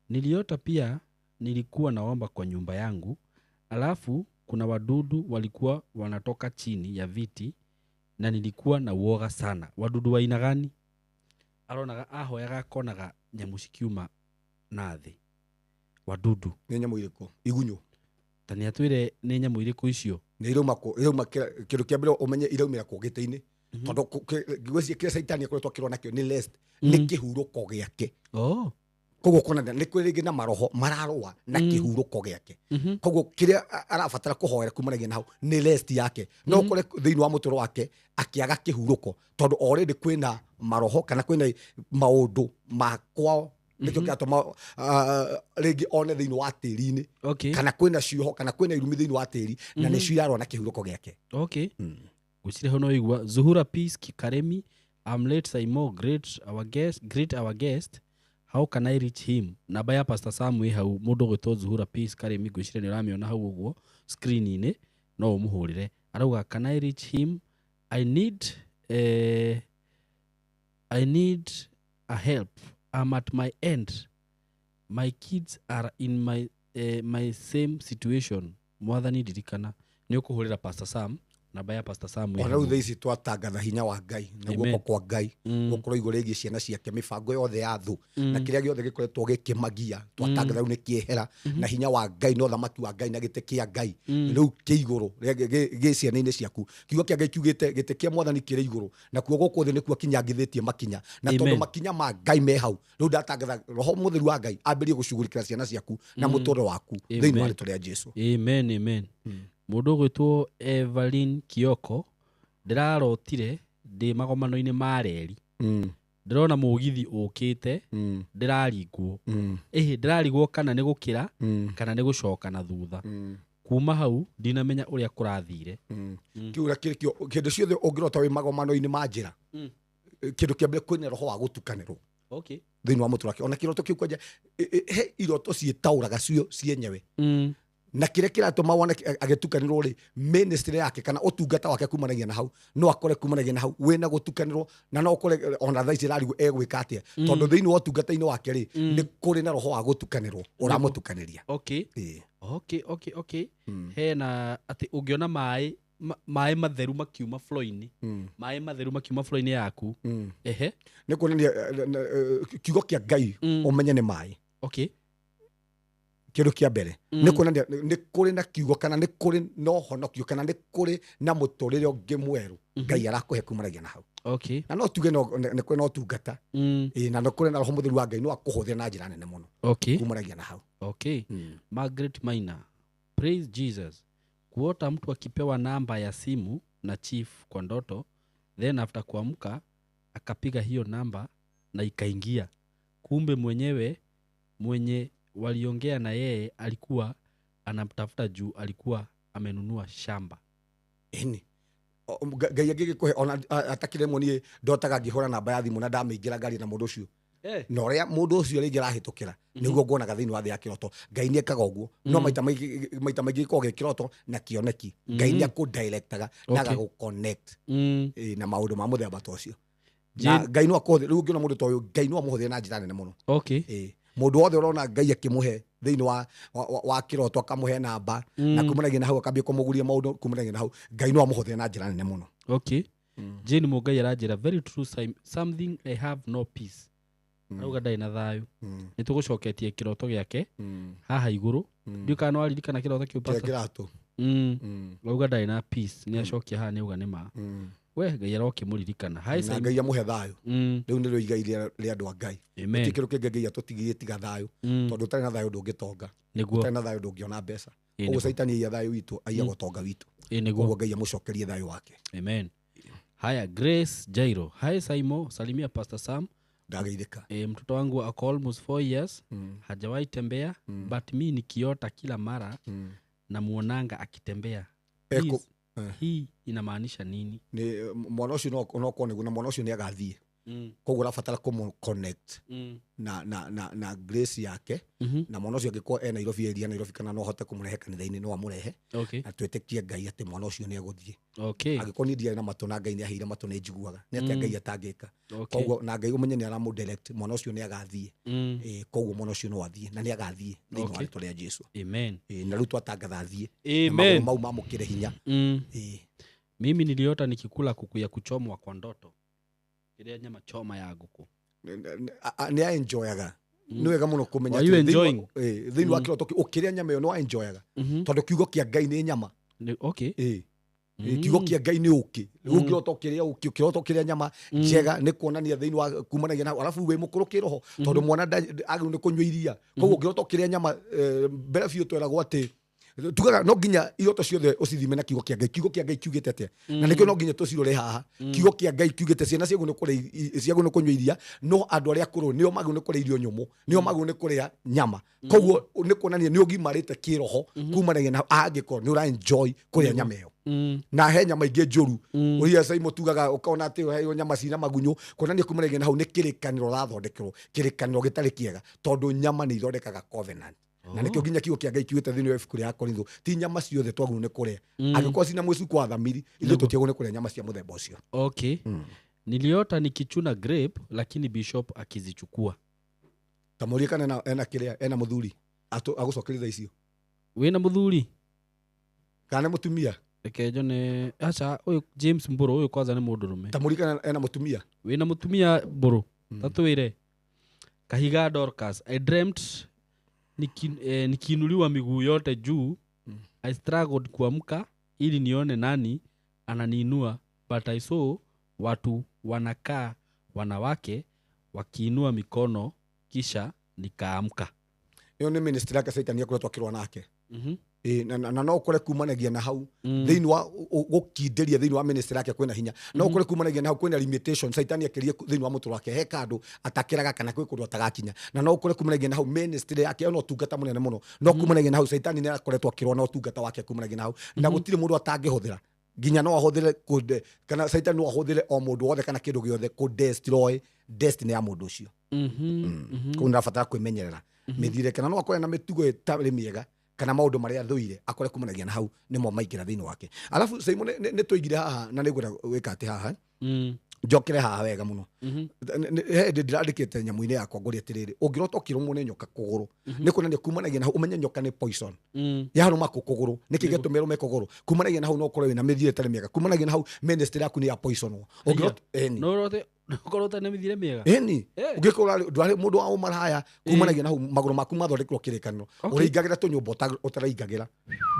niliota pia nilikuwa naomba kwa nyumba yangu alafu kuna wadudu walikuwa wanatoka chini ya viti na nilikuwa na uoga sana. Wadudu wa aina gani? Aronaga ahoyaga akonaga nyamu cikiuma nathi. Wadudu ni nyamu iriku igunyu tani atwire ni nyamu iriku icio ni iruma kindu kia mbere umenye iraumira ku gite-ini tondu gweci kire saitani akoretwo akirwa nakio ni lest ni kihuruko giake koguo kona ni kwirigi na maroho mararua na kihuruko giake koguo kiria arabatara kuhoera kumanagia na hau ni lest yake no kore thiini wa mutoro wake akiaga kihuruko tondu already kwina maroho kana kwina maundu makwao nikio kiatuma rigi one thiini wa tiri-ini kana kwina cioho kana kwina irumi thiini wa tiri na ni cio yarwa na kihuruko giake gucire hono igwa Zuhura Peace Kikaremi I'm late Saimo great our guest how can I reach him namba ya Pastor Samuel hau mundu gwitwo Zuhura Peace Karemi gucire ni ramiona hau uguo screen ini no umuhurire arauga can I reach him I need a help I'm at my end my kids are in my same situation mwathani dirikana ni ukuhurira Pastor Sam namba ya Pastor Sam ona uthe ici twatangatha hinya wa Ngai na guoko kwa Ngai gukorwo iguru rigi ciana ciake mibango yothe ya thu na kiria giothe gikoretwo gikimagia twatangatha ni kiehera na hinya wa Ngai no thamaki wa Ngai na gite kia Ngai riu ki iguru gi ciana-ini ciaku kiugo kia Ngai kiugite gite kia mwathani kire iguru na kuo guku thi ni kuo kinyangithitie makinya na tondu makinya ma Ngai me hau riu ndatangatha roho mutheru wa Ngai ambirie gucugurikira ciana ciaku na mutoro waku thiini wa ritwa ria Jesu amen mundu gwitwo Evelyn Kioko ndirarotire ndi magomano-ini ma reri ndirona mugithi ukite ndiraringwo ndirarigwo kana ni gukira kana ni gucoka na thutha kuma hau ndinamenya uria kurathire kiura kirikio kindu ciothe ungirota wi magomano-ini ma njira kindu kia mbere kwina roho wa gutukanirwo thiini wa muturake ona kiroto kiu kwanja he iroto ciitauraga cio cienyewe na kire kiratuma wona agitukanirwo ri ministry yake kana utungata wake kumanagia na hau no akore kumanagia na hau wena gutukanirwo na no akore ona thaici rarigo egwika atia tondu thiini wa utungata-ini wake ri ni kuri na roho wa gutukanirwo uramutukaniria hena ati ungiona mai matheru makiuma flow-ini mai matheru makiuma flow-ini yaku ni kuonania kiugo kia Ngai umenye ni mai kindu kia mbere ni kuonania ni kuri na kiugo kana ni kuri no honokio kana ni kuri na muturire ungi mweru Ngai arakuhe kumanagia na hau na no tuge ni kuri no tungata na no kuri na roho mutheru wa Ngai no akuhuthia na njira nene muno kumanagia na hau Margaret Maina praise Jesus kuota mtu akipewa namba ya simu na chief kwa ndoto then after kuamka akapiga hiyo namba na ikaingia kumbe mwenye waliongea na yeye alikuwa anamtafuta juu alikuwa amenunua shamba. Eni ngai angĩgĩkũhe ona atakire muoni ndotaga ngĩhũra namba ya thimũ na ndamĩingĩra ngari na mũndũ ũcio na ũrĩa mũndũ ũcio rĩngĩ arahĩtũkĩra nĩguo nguonaga thĩinĩ wa thĩ ya kĩroto. Ngai nĩekaga ũguo no maita maingĩ gĩkoragwo gĩ kĩroto na kĩoneki. Ngai nĩakũdirectaga na agagũconnect na maũndũ ma mũthemba ta ũcio. Na Ngai no akũhũthĩre rĩu ũngĩona mũndũ ta ũyũ Ngai no amũhũthĩre na njĩra nene mũno. Mũndũ wothe ũrona Ngai akĩmũhe thĩinĩ wa kĩroto akamũhe namba na kumanagia na hau akambia kũmũguria maũndũ kumanagia na hau Ngai no amũhũthĩre na njĩra nene mũno. Jane Mũngai aranjĩra very true something I have no peace. Arauga ndai na thayũ. Nĩtũgũcoketie kĩroto gĩake haha igũrũ. Ndiũ kana no aririkana kĩroto kĩu pastor. Kĩratũ. Arauga ndai na peace nĩacokia haha nĩauga nĩ ma. We Ngai arokĩmũririkana. Na Ngai amũhe thayũ. Rĩu nĩrĩo igai rĩa andũ a Ngai. Amen. Gũtirĩ kĩndũ kĩngĩ Ngai atũtigĩrie tiga thayũ. Tondũ ũtarĩ na thayũ ndũngĩtonga. Ũtarĩ na thayũ ndũngĩona mbeca. Ũguo Saitani aiya thayũ witũ aiya ũtonga witũ. Ũguo Ngai amũcokerie thayũ wake. Amen. Haya, Grace Jairo. Hi Saimo, salimia Pastor Sam. Ndageithĩka. Mtoto wangu ako almost 4 years. Hajawahi tembea but mi nikiota kila mara na muonanga akitembea. Hii inamaanisha nini? Ni mwana ũcio no kone na mwana ũcio nĩ agathiĩ. Koguo ũrabatara kũmũ-connect na grace yake na mwana ũcio angĩkorwo Nairobi area Nairobi kana no ahote kũmũrehe kanitha-inĩ no amũrehe na twĩtĩkie Ngai atĩ mwana ũcio nĩ egũthiĩ. Angĩkorwo niĩ ndiarĩ na matũ na Ngai nĩ aheire matũ nĩ njiguaga nĩ atĩa Ngai atangĩka. Koguo na Ngai ũmenye nĩ aramũ-direct mwana ũcio nĩ agathiĩ. Koguo mwana ũcio no athiĩ na nĩ agathiĩ thĩinĩ wa rĩĩtwa rĩa Jesũ. Na rĩu twatangatha athiĩ na maũndũ mau mamũkĩre hinya. Mimi niliota nikikula kuku ya kuchomwa kwa ndoto. Ile nyama choma ya nguku. Nĩ enjoyaga. Nĩ wega mũno kũmenya thĩinĩ wa kĩroto ũkĩrĩa nyama ĩyo no enjoyaga. Tondũ kiugo kĩa Ngai nĩ nyama. Kiugo kĩa Ngai nĩ ũkĩ. Ũkĩrota ũkĩrĩa nyama njega nĩ kuonania thĩinĩ wa kumanagia na alafu wĩ mũkũrũ kĩroho tondũ mwana agĩrĩirwo nĩ kũnyua iria. Koguo ũkĩrota ũkĩrĩa nyama mbere biũ tweragwo atĩ tugaga no nginya iroto ciothe ũcithime na kiugo kĩa Ngai. Kiugo kĩa Ngai kiugĩte atĩa? Na nĩkĩo no nginya tũcirore haha. Kiugo kĩa Ngai kiugĩte ciana ciagwo nĩ kũnyua iria no andũ arĩa akũrũ nĩo magĩrĩirwo nĩ kũrĩa irio nyũmũ, nĩo magĩrĩirwo nĩ kũrĩa nyama. Koguo nĩ kuonania nĩ ũgimarĩte kĩroho kumanagia na angĩkorwo nĩ ũra-enjoy kũrĩa nyama ĩyo. Na he nyama ingĩ njũru ũrĩa Saimo tugaga ũkona atĩ ũheo nyama cina magunyũ kuonania kumanagia na hau nĩ kĩrĩkanĩro ũrathondekerwo, kĩrĩkanĩro gĩtarĩ kĩega tondũ nyama nĩ ithondekaga covenant. Na nĩkĩo nginya kiugo kĩa Ngai kiugĩte thĩinĩ wa ibuku rĩa Korintho ti nyama ciothe twagĩrĩirwo nĩ kũrĩa. Angĩkorwo cina mũcuko wa thamiri ithuĩ tũtiagĩrĩirwo nĩ kũrĩa nyama cia mũthemba ũcio. Niliota nikichuna grape lakini bishop akizichukua. Tamuria kana ena kĩrĩa ena mũthuri agũcokeritha icio. Wĩna mũthuri kana mũtumia? Reke njone acha ũyũ James Mburu ũyũ kwanza nĩ mũndũrũme. Tamuria kana ena mũtumia? Wĩna mũtumia Mburu? Tatwĩre Kahiga Dorcas. I dreamt nikiinuliwa miguu yote juu. I struggled kuamka ili nione nani ananiinua but I saw watu wanakaa wanawake wakiinua mikono kisha nikaamka. Hiyo ni ministry yake Saitani akoretwo akĩrũa nake. Na no kũre kumanagia na hau thĩinĩ wa gũkindĩria thĩinĩ wa ministry yake kwĩna hinya. No kũre kumanagia na hau kwĩna limitation Saitani akĩria thĩinĩ wa mũtũrũ wake he kandũ atakĩraga kana kwĩ kũndũ atagakinya. Na no kũre kumanagia na hau ministry yake no tungata mũnene mũno. No kumanagia na hau Saitani nĩ akoretwo akĩrũa na ũtungata wake kumanagia na hau. Na gũtirĩ mũndũ atangĩhũthĩra. Nginya no ahũthĩre kana Saitani no ahũthĩre o mũndũ wothe kana kĩndũ gĩothe kũ-destroy destiny ya mũndũ ũcio. Kũu nĩrabatara kwĩmenyerera mĩthiĩre kana no akorwo na mĩtugo ĩtarĩ mĩega kana maũndũ marĩa thũire akore kumanagia na hau nĩmo maingĩra thĩinĩ wake. Alafu Saimo nĩ tũigire haha na nĩngwenda gwĩka atĩ haha njokere haha wega mũno. He ndĩrandĩkĩte nyamũ-inĩ yakwa ngũrie atĩrĩrĩ ũngĩrota ũkĩrũmwo nĩ nyoka kũgũrũ nĩ kuonania kumanagia na hau ũmenye nyoka nĩ poison yarũma kũgũrũ nĩkĩ gĩtũmĩ ĩrũme kũgũrũ. Kumanagia na hau no ũkorwo wĩna mĩthiĩre ĩtarĩ mĩega. Kumanagia na hau ministry yaku nĩ ya poisonwo. Ũkorwo na mĩthiĩre mĩega ũngĩkorwo ndwarĩ mũndũ wa ũmaraya kumanagia na hau magũrũ maku mathondekirwo kĩrĩkanĩro ũrĩingagĩra tũnyũmba ũtaraingagĩra.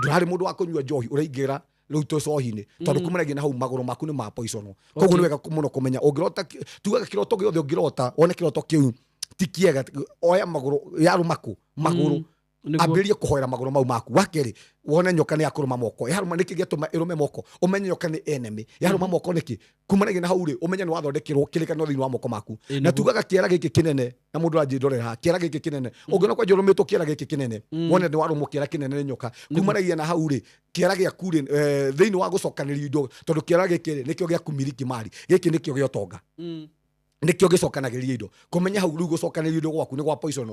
Ndwarĩ mũndũ wa kũnyua njohi ũrĩingĩra rĩu tũcohi-inĩ tondũ kumanagia na hau magũrũ maku nĩ ma poisonwo. Koguo nĩ wega mũno kũmenya ũngĩrota tugaga kĩroto gĩothe ũngĩrota one kĩroto kĩu ti kĩega oya magũrũ yarũma kũ magũrũ ambĩrĩrie kũhoera magũrũ mau maku. Wa kerĩ, wone nyoka nĩ yakũrũma moko, yarũma nĩkĩ gĩatũma ĩrũme moko, ũmenye nyoka nĩ enemy, yarũma moko nĩkĩ, kumanagia na hau rĩ, ũmenye nĩ wathondekerwo kĩrĩkanĩro thĩinĩ wa moko maku. Na tugaga kĩara gĩkĩ kĩnene, na mũndũ aranjĩrorera haha, kĩara gĩkĩ kĩnene, ũngĩona kwa njũrũmĩtwo kĩara gĩkĩ kĩnene, wone nĩ warũmwo kĩara kĩnene nĩ nyoka, kumanagia na hau rĩ, kĩara gĩaku rĩ, thĩinĩ wa gũcokanĩrĩria indo, tondũ kĩara gĩkĩ rĩ, nĩkĩo gĩa kumiliki mali, gĩkĩ nĩkĩo gĩa ũtonga. Nikio gicokanagĩria indo, kumenya hau rĩu gũcokanĩria indo gwaku nĩ gwa poison,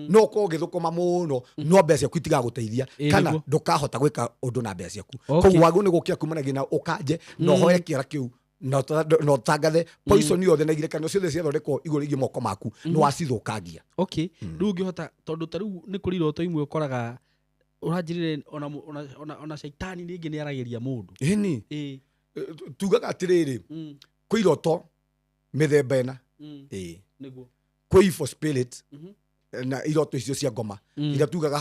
no ũkorwo ũgĩthũkũma mũno, no mbeca ciaku itigagũteithia, kana ndũkahota gwĩka ũndũ na mbeca ciaku. Koguo wagũ nĩ gũkĩra kumanagia na ũkanje na ũhoe kĩara kĩu na ũtangathe poison yothe na igerekano ciothe ciathondekwo igũrũ igi moko maku nĩ wacithũkangia. Okay, rĩu ũngĩhota, tondũ ta rĩu nĩ kũrĩ iroto imwe ũkoraga ũranjĩrĩre ona shaitani ningĩ nĩ aragĩria mũndũ. Ĩni tugaga atĩrĩrĩ, kwĩ iroto mĩthemba ĩna. Nĩguo kwĩ evil spirit na iroto icio cia ngoma iria tugaga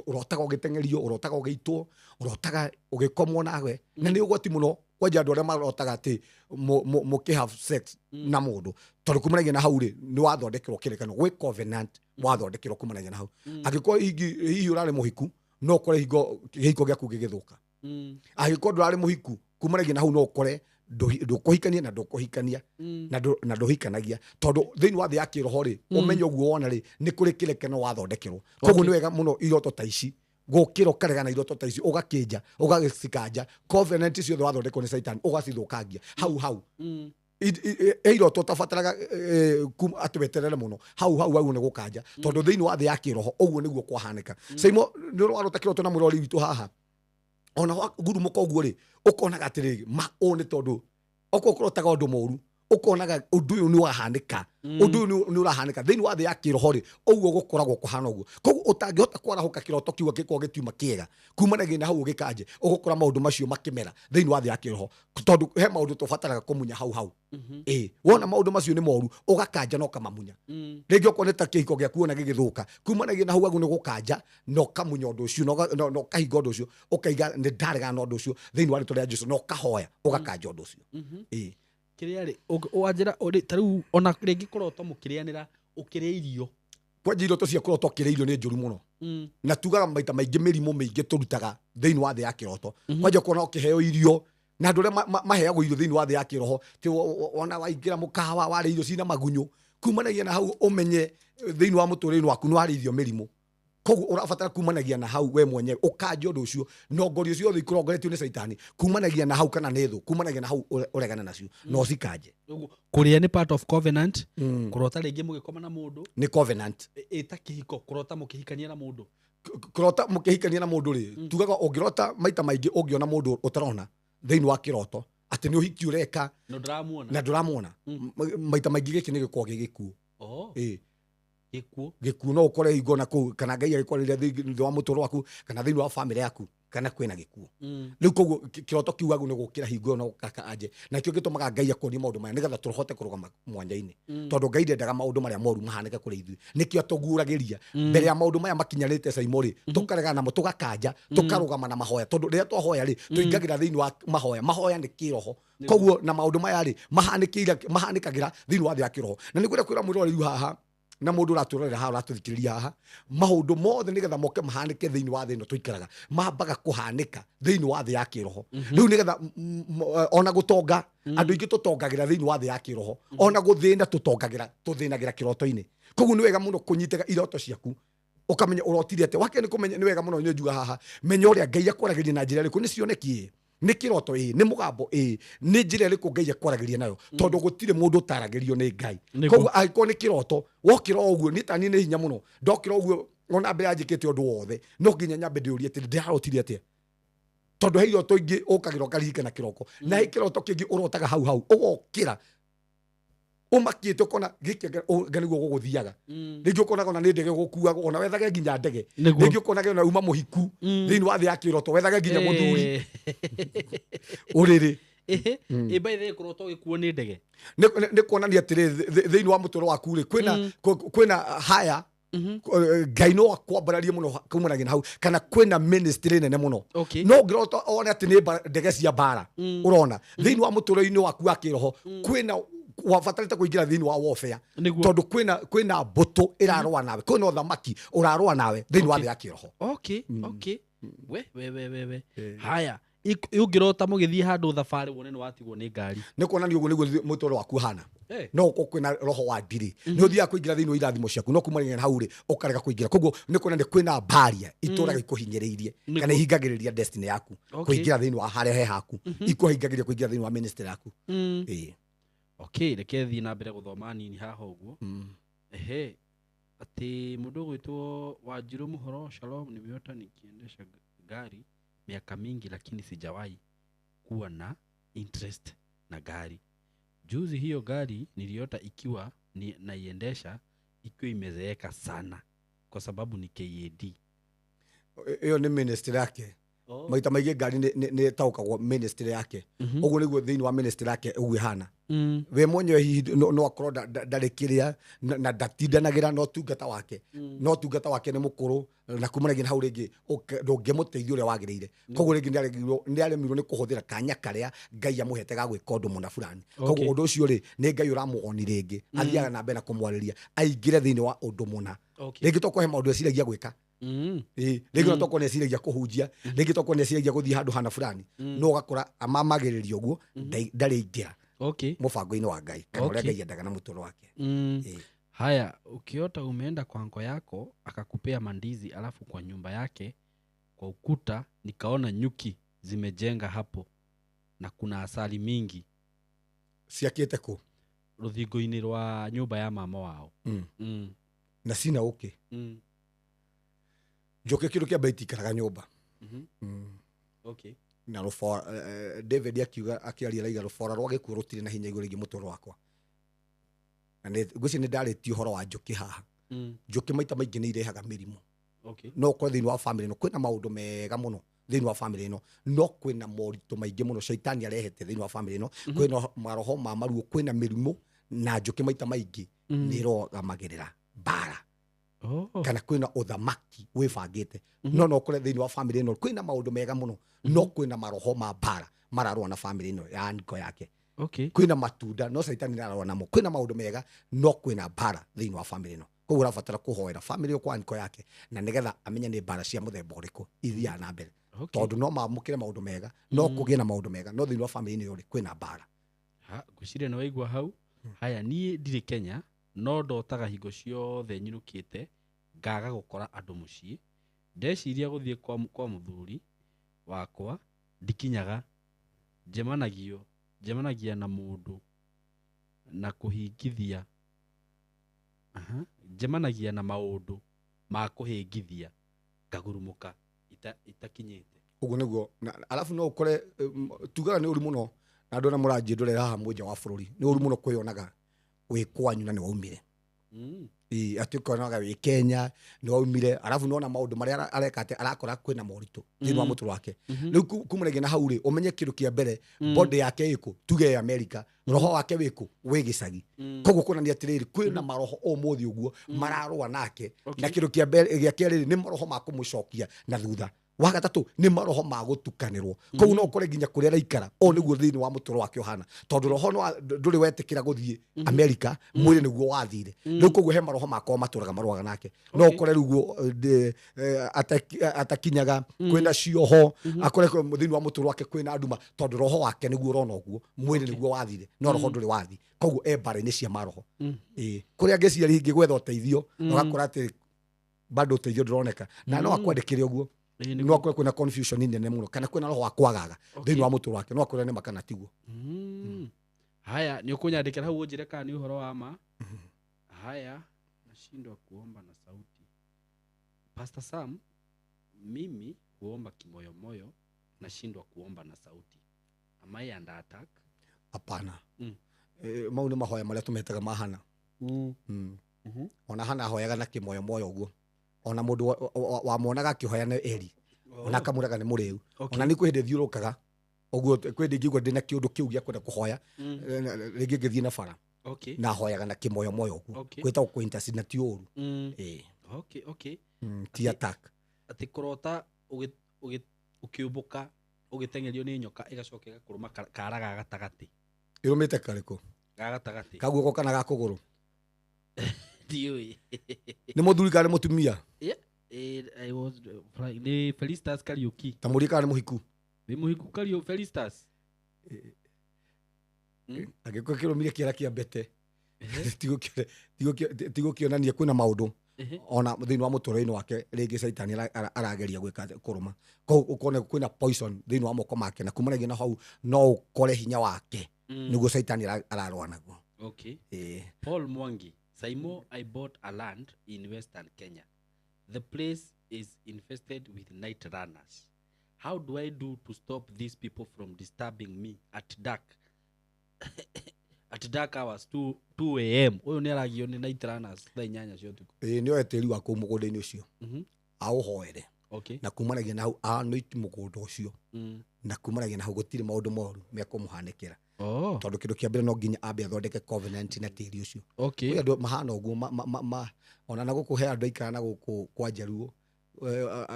ũrotaga ũgĩteng'erio, ũrotaga ũgĩitwo, ũrotaga ũgĩkomwo nawe, na nĩ ũgwati mũno kwanja andũ arĩa marotaga atĩ mũkĩ have sex na mũndũ, tondũ kumanagia na hau rĩ, nĩ wathondekerwo kĩrĩkanĩro, gwĩ covenant wathondekerwo kumanagia na hau. Angĩkorwo hihi ũrarĩ mũhiku, no ũkore kĩhiko gĩaku gĩgĩthũka. Angĩkorwo ndũrarĩ mũhiku, kumanagia na hau no ũkore ndũkũhikania na ndũkũhikania na ndũhikanagia, tondũ thĩinĩ wa thĩ ya kĩroho rĩ, ũmenye ũguo wona rĩ, nĩ kũrĩ kĩrĩkanĩro wathondekerwo. Koguo nĩ wega mũno iroto ta ici gũkĩra ũkarega na iroto ta ici ũgakĩnja ũgagĩcikanja, covenant ciothe wathondekerwo nĩ Satan ũgacithũkangia hau. Iroto tabataraga atĩ weterere mũno, hau nĩ gũkanja, tondũ thĩinĩ wa thĩ ya kĩroho ũguo nĩguo kwahanĩka. Saimo nĩ ũrarota kĩroto na mũrori witũ haha, ona gurumuka ũguo rĩ, ũkonaga atĩrĩrĩ, ũũ nĩ tondũ okorwo ũrotaga ũndũ mũru, ũkonaga ũndũ ũyũ nĩ wahanĩka, ũndũ ũyũ nĩ ũrahanĩka thĩinĩ wa thĩ ya kĩroho rĩ, ũguo gũkoragwo kũhana ũguo. Koguo ũtangĩhota kwarahũka kĩroto kiuga gĩkorwo gĩtiuma kĩega, kumanagia na hau ũgĩkanje, ũgũkora maũndũ macio makĩmera thĩinĩ wa thĩ ya kĩroho, tondũ he maũndũ tũbataraga kũmunya hau. Wona maũndũ macio nĩ moru, ũgakanja na ũkamamunya. Rĩngĩ okorwo nĩ ta kĩhiko gĩaku ona gĩgĩthũka, kumanagia na hau nĩ gũkanja na ũkamunya ũndũ ũcio na ũkahinga ũndũ ũcio, ũkaiga nĩ ndaregana na ũndũ ũcio thĩinĩ wa rĩĩtwa rĩa Jesũ, na ũkahoya ũgakanja ũndũ ũcio. Kĩrĩa rĩ, wanjĩra ta rĩu ona rĩngĩ kũrota mũkĩrĩanĩra ũkĩrĩa irio. Kwanja iroto cia kũrota ũkĩrĩa irio nĩ njũru mũno. Na tugaga maita maingĩ mĩrimũ mĩingĩ tũrutaga thĩinĩ wa thĩ ya kĩroto. Kwanja kuona ũkĩheo irio, na andũ arĩa maheagwo irio thĩinĩ wa thĩ ya kĩroho, ona waingĩra mũkawa warĩa irio cina magunyũ, kumanagia na hau ũmenye thĩinĩ wa mũtũrĩre waku nĩ warĩithio mĩrimũ. Koguo ũrabatara kumanagia na hau we mwenyewe ũkanja ũndũ ũcio, na ngorio ciothe ikurongoretio nĩ Saitani, kumanagia na hau kana nĩ thũ, kumanagia na hau ũregane nacio na ũcikanje. Kũrĩa nĩ part of covenant, kũrota rĩngĩ mũgĩkoma na mũndũ nĩ covenant. Ĩta kĩhiko, kũrota mũkĩhikania na mũndũ. Kũrota mũkĩhikania na mũndũ rĩ, tugaga ũngĩrota maita maingĩ ũngĩona mũndũ ũtarona thĩinĩ wa kĩroto atĩ nĩ ũhiki ũreka na ndũramuona, maita maingĩ gĩkĩ nĩ gĩkoragwo gĩ gĩkuũ. Gĩkuũ no ũkore hingo na kũu, kana Ngai agĩkwarĩria thĩinĩ wa mũtũũro waku, kana thĩinĩ wa bamĩrĩ yaku, kana kwĩna gĩkuũ. Rĩu koguo kĩroto kiu nĩ gũkĩra hingo no gakanje, na kĩo gĩtũmaga Ngai akwonie maũndũ maya nĩgetha tũhote kũrũgama mwanya-inĩ, tondũ Ngai ndendaga maũndũ marĩa moru mahanĩke kũrĩ ithuĩ. Nĩkĩo tũguũragĩria mbere ya maũndũ maya makinyanĩte Saimo rĩ, tũkarega namo, tũgakanja, tũkarũgama na mahoya, tondũ rĩrĩa twahoya rĩ, tũingagĩra thĩinĩ wa mahoya nĩ kĩroho. Koguo na maũndũ maya rĩ, mahanĩkagĩra thĩinĩ wa thĩ ya kĩroho. Na nĩngwenda kwĩra mũrori haha na mũndũ ũratũrorera haha, ũratũthikĩrĩria haha, maũndũ mothe nĩgetha moke mahanĩke thĩinĩ wa thĩ ĩno tũikaraga, mambaga kũhanĩka thĩinĩ wa thĩ ya kĩroho. Rĩu nĩgetha ona gũtonga, andũ aingĩ tũtongagĩra thĩinĩ wa thĩ ya kĩroho, ona gũthĩna tũthĩnagĩra kĩroto-inĩ. Koguo nĩ wega mũno kũnyitĩga iroto ciaku, ũkamenya ũrotire atĩa. Wakĩ nĩ kũmenya, nĩ wega mũno njuga haha, menya ũrĩa Ngai akwaragĩria na njĩra ĩrĩkũ, nĩ cioneki nĩ kĩroto nĩ mũgambo nĩ njĩra ĩrĩkũ Ngai akwaragĩria nayo, tondũ gũtirĩ mũndũ ũtaragĩrio nĩ Ngai. Koguo angĩkorwo nĩ kĩroto, wokĩra ũguo, niĩ tani nĩ hinya mũno, ndokĩra ũguo ona mbere yanjĩkĩte ũndũ wothe, no nginya nyambe ndĩũrie atĩ ndĩrarotire atĩa, tondũ he iroto ingĩ ũkagĩra ũkaririkana kĩroko, na he kĩroto kĩngĩ ũrotaga hau ũgokĩra ũmakĩte ũkona gĩkĩ nĩguo gũgũthiaga. Rĩngĩ ũkonaga ona nĩ ndege gũkuaga, ona wethage nginya ndege. Rĩngĩ ũkonaga ona uma mũhiku thĩinĩ wa thĩ ya kĩroto, wethage nginya mũthuri ũrĩrĩ. Ĩmbaithe kũrota ũgĩkuo nĩ ndege nĩ kuonania atĩrĩ, thĩinĩ wa mũtũũro waku rĩ, kwĩna haya Ngai no akwambararie mũno kumanagia na hau, kana kwĩna ministry nene mũno. No ũngĩrota one atĩ nĩ ndege cia mbara, ũrona thĩinĩ wa mũtũũro-inĩ waku wa kĩroho kwĩna wabatarĩte kũingĩra thĩinĩ wa warfare tondũ kwĩna mbũtũ ĩrarũa nawe, kwĩna ũthamaki ũrarũa nawe thĩinĩ wa thĩ ya kĩroho. We haya ũngĩrota mũgĩthiĩ handũ thabarĩ wone nĩ watigwo nĩ ngari, nĩ kuonania ũguo nĩguo mũtũũrĩre waku ũhana. No kwĩna roho wa ndiri nĩ ũthiaga kũingĩra thĩinĩ wa irathimo ciaku, no kumania na hau rĩ ũkarega kũingĩra. Koguo nĩ kuonania kwĩna baria itũũraga ikũhinyĩrĩirie kana ihingagĩrĩria destiny yaku kũingĩra thĩinĩ wa harĩa he haku, ikũhingagĩrĩria kũingĩra thĩinĩ wa ministry yaku. Reke thiĩ na mbere gũthoma nini haha ũguo. Atĩ mũndũ ũgwĩtwo Wanjiru Mũhoro, Shalom, nimeota nikiendesha gari miaka mingi lakini sijawahi kuwa na interest na gari. Juzi hiyo gari niliota ikiwa naiendesha ikiwa imezeeka sana kwa sababu ni KAD. Hiyo ni ministry yake. Maita maingĩ ngari nĩ taũkagwo ministry yake. Ũguo nĩguo thĩinĩ wa ministry yake ũguo ihana. We mwenyewe hihi no akorwo ndarĩ kĩrĩa na ndatindanagĩra no tungata wake. No tungata wake nĩ mũkũrũ na kumanagia na hau rĩngĩ ndũngĩmũteithia ũrĩa wagĩrĩire. Koguo rĩngĩ nĩaremirwo nĩ kũhũthĩra kanya karĩa Ngai amũhete ga gwĩka ũndũ mũna fulani. Koguo ũndũ ũcio rĩ nĩ Ngai ũramũoni rĩngĩ athiaga na mbere na kũmwarĩria aingĩre thĩinĩ wa ũndũ mũna. Rĩngĩ tokũhe maũndũ eciragia gwĩka. Rĩngĩ tokũhe neciragia kũhunjia, rĩngĩ tokũhe neciragia gũthiĩ handũ hana fulani. No ũgakora amamagĩrĩrio ũguo ndarĩ ingĩra mũbango-inĩ wa Ngai kana ũrĩa Ngai endaga na mũtũũro wake. Haya, ukiota umeenda kwa anko yako akakupea mandizi alafu kwa nyumba yake kwa ukuta nikaona nyuki zimejenga hapo na kuna asali mingi. Ciakĩte kũ? Rũthingo-inĩ rwa nyumba ya mama wao. Na cina ũkĩ. Njoke kĩndũ kĩa baiti karaga nyũmba. Na rũbora David akiuga akĩaria raiga rũbora rwa gĩkuũ rũtirĩ na hinya igũrũ rĩgiĩ mũtũũro wakwa. Na ngwĩciria nĩ ndarĩtie ũhoro wa njũkĩ haha. Njũkĩ maita maingĩ nĩ irehaga mĩrimũ. No ũkore thĩinĩ wa family ĩno kwĩna maũndũ mega mũno thĩinĩ wa family ĩno, no kwĩna moritũ maingĩ mũno shaitani arehete thĩinĩ wa family ĩno. Kwĩna maroho ma maruo, kwĩna mĩrimũ na njũkĩ maita maingĩ nĩ ĩrũgamagĩrĩra mbara. Kana kwĩna ũthamaki wĩbangĩte. No ũkore thĩinĩ wa family ĩno kwĩna maũndũ mega mũno, no kwĩna maroho ma mbara mararũa na family ĩno ya niko yake. Kwĩna matunda no shaitani ararũa namo. Kwĩna maũndũ mega no kwĩna mbara thĩinĩ wa family ĩno. Koguo ũrabatara kũhoera family ĩyo kwa niko yake na nĩgetha amenye nĩ mbara cia mũthemba ũrĩkũ ithiaga na mbere. Tondũ no mamũkĩre maũndũ mega, no kũgĩe na maũndũ mega, no thĩinĩ wa family ĩno kwĩna mbara. Ngwĩciria nĩ waigua hau. Haya, niĩ ndirĩ Kenya no ndotaga hingo ciothe nyinũkĩte ngaga gũkora andũ mũciĩ. Ndeciria gũthiĩ kwa mũthuri wakwa ndikinyaga njemanagia na mũndũ na kũhingithia. Njemanagia na maũndũ ma kũhĩngithia ngagurumuka itakinyĩte. Ũguo nĩguo. Alafu no ũkore tugaga nĩ ũru mũno na andũ na mũranjĩ ndũrera haha mwĩnja wa bũrũri. Nĩ ũru mũno kwĩyonaga wĩ kwanyu na nĩ waumire. Atĩ ũkonaga wĩ Kenya nĩ waumire, alafu nona maũndũ marĩa areka atĩ arakora kwĩna moritũ thĩinĩ wa mũtũũro wake. Rĩu kumanagia na hau rĩ ũmenye kĩndũ kĩa mbere body yake ĩkũ tuge America, roho wake wĩkũ wĩ gĩcagi. Koguo kuonania atĩrĩrĩ kwĩna maroho ũmũthĩ ũguo mararũa nake na kĩndũ kĩa mbere gĩa kerĩ nĩ maroho ma kũmũcokia na thutha. Wa gatatũ nĩ maroho ma gũtukanĩrwo. Koguo no ũkore nginya kũrĩa araikara o nĩguo thĩinĩ wa mũtũũro wake ũhana. Tondũ roho ndũrĩ wetĩkĩra gũthiĩ America, mwĩrĩ nĩguo wathire. Rĩu koguo he maroho makoo matũũraga marũaga nake. No ũkore rĩu guo atakinyaga kwĩna cioho, akore thĩinĩ wa mũtũũro wake kwĩna nduma tondũ roho wake nĩguo ũrona ũguo, mwĩrĩ nĩguo wathire, no roho ndũrĩ wathi. Koguo mbara-inĩ cia maroho. Kũrĩa ngĩciria rĩngĩ gwetha ũteithio ũgakora atĩ bado ũteithio ndũroneka na no akwandĩkĩre ũguo. No akore kwĩna confusion nene mũno kana kwĩna roho wa kwagaga thĩinĩ wa mũtũũro wake, no akore nĩ makana tiguo. Haya, nĩ ũkũnyandĩkĩra hau ũnjĩre kana nĩ ũhoro wa ma. Haya, nashindwa kuomba na sauti. Pastor Sam, mimi huomba kimoyomoyo, nashindwa kuomba na sauti. Am I under attack? Hapana. Mau nĩ mahoya marĩa tũmetaga mahana. Ona hana ahoyaga na kimoyomoyo ũguo. Ona mũndũ wamonaga akĩhoya nĩ Eli. Ona akamũraga nĩ mũrĩu. Ona nĩ kwĩhĩndĩ thiũrũkaga ũguo kwĩhĩndĩ ngĩigua ndĩna kĩũndũ kĩu gĩa kwenda kũhoya rĩngĩ ngĩthiĩ na bara na hoyaga na kimoyomoyo ũguo. Gwĩtagwo kũ-intercede na ti ũru. Ti attack. Atĩ kũrota ũkĩũmbũka ũgĩteng'erio nĩ nyoka ĩgacoka ĩgakũrũma karaga gatagatĩ. Ĩrũmĩte karĩkũ? Gagatagati. kaguoko kana ga kũgũrũ Ndiũĩ. nĩ mũthuri kana nĩ mũtumia Yeah. I was ni Felistas Kariuki. ta mũri kana nĩ mũhiku Ni muhiku Kariuki Felistas. angĩkorwo kĩrũmire kĩara kĩa mbete tigũkĩonania kwĩna maũndũ ona thĩinĩ wa mũtũrĩre-inĩ wake rĩngĩ caitani arageria gwĩka kũrũma koguo ũkone kwĩna poison thĩinĩ wa moko make na kumanagia na hau no ũkore hinya wake nĩguo caitani ararũa naguo. Okay. Paul Mwangi. Saimo, I bought a land in Western Kenya. The place is infested with night runners. How do I do to stop these people from disturbing me at dark? At dark hours, 2 a.m. Uyu ni aragio ni night runners thaa 8 cia utuku. Nĩ oe tĩri wa kũu mũgũnda-inĩ ũcio aũhoere Okay. na kumanagia na hau anointi mũgũnda ũcio na kumanagia na hau gũtirĩ maũndũ moru mekũmũhanĩkĩra tondũ kĩndũ kĩa mbere no nginya ambe athondeke covenant na tĩri ũcio. Okay. Andũ mahana ũguo ona na gũkũ he andũ aikara na gũkũ kwa Njaruo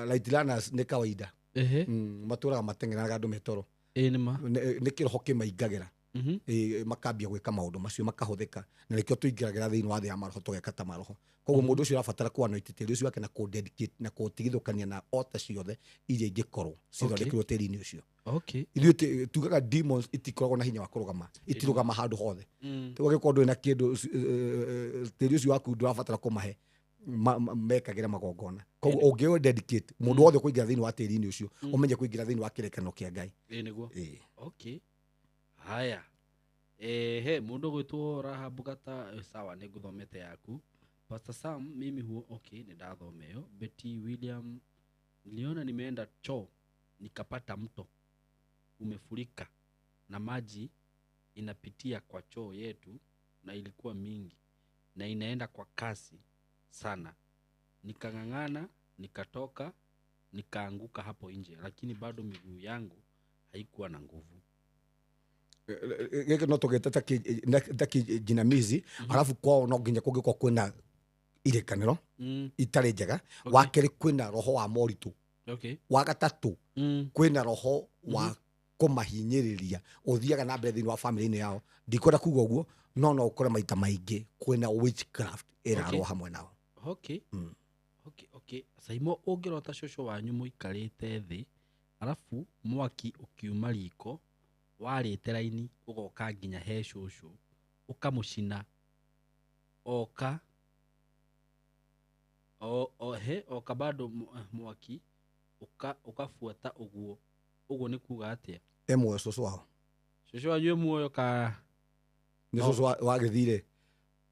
night runners nĩ kawaida matũraga mateng'eraga andũ metoro nĩ kĩroho kĩmaingagĩra makambia gwĩka maũndũ macio makahũthĩka na nĩkĩo tũingĩragĩra thĩinĩ wa thĩ ya maroho tũgeka ta maroho. Koguo mũndũ ũcio arabatara kũanointi tĩri ũcio wake na kũ-dedicate na kũũtigithũkania na ota ciothe iria ingĩkorwo cithondekirwo tĩri-inĩ ũcio. Ithuĩ tugaga demons itikoragwo na hinya wa kũrũgama itirũgama handũ hothe. Tũgagĩkorwo ndũrĩ na kĩndũ tĩri ũcio waku ndũrabatara kũmahe mekagĩra magongona. Koguo ũngĩo dedicate mũndũ wothe kũingĩra thĩinĩ wa tĩri-inĩ ũcio ũmenye kũingĩra thĩinĩ wa kĩrĩkanĩro kĩa Ngai. Nĩguo. Okay. Haya. He mundu gwitwo Rahab Gata sawa ni nguthomete yaku. Pastor Sam mimi huo okay ni ndathome yo. Betty William niliona nimeenda choo nikapata mto umefurika na maji inapitia kwa choo yetu na ilikuwa mingi na inaenda kwa kasi sana. Nikang'ang'ana nikatoka nikaanguka hapo nje lakini bado miguu yangu haikuwa na nguvu. Gĩkĩ no tũgĩte ta kĩjinamizi arabu kwao no nginya kũngĩkorwo kwĩna irĩkanĩro itarĩ njega. Wa kerĩ kwĩna roho wa moritũ. Wa gatatũ kwĩna roho wa kũmahinyĩrĩria ũthiaga na mbere thĩinĩ wa family-inĩ yao. Ndikwenda kuga ũguo no ũkore maita maingĩ kwĩna witchcraft ĩrarũa hamwe nao. Okay. Saimo ũngĩrota cũcũ wanyu mũikarĩte thĩ arabu mwaki ũkiuma riko warĩte raini ũgoka nginya he cũcũ ũkamũcina oka bado mwaki ũkafuata ũguo nĩ kuga atĩa? Muoyo cũcũ wao. Cũcũ wanyu muoyo ka nĩ cũcũ wagĩthire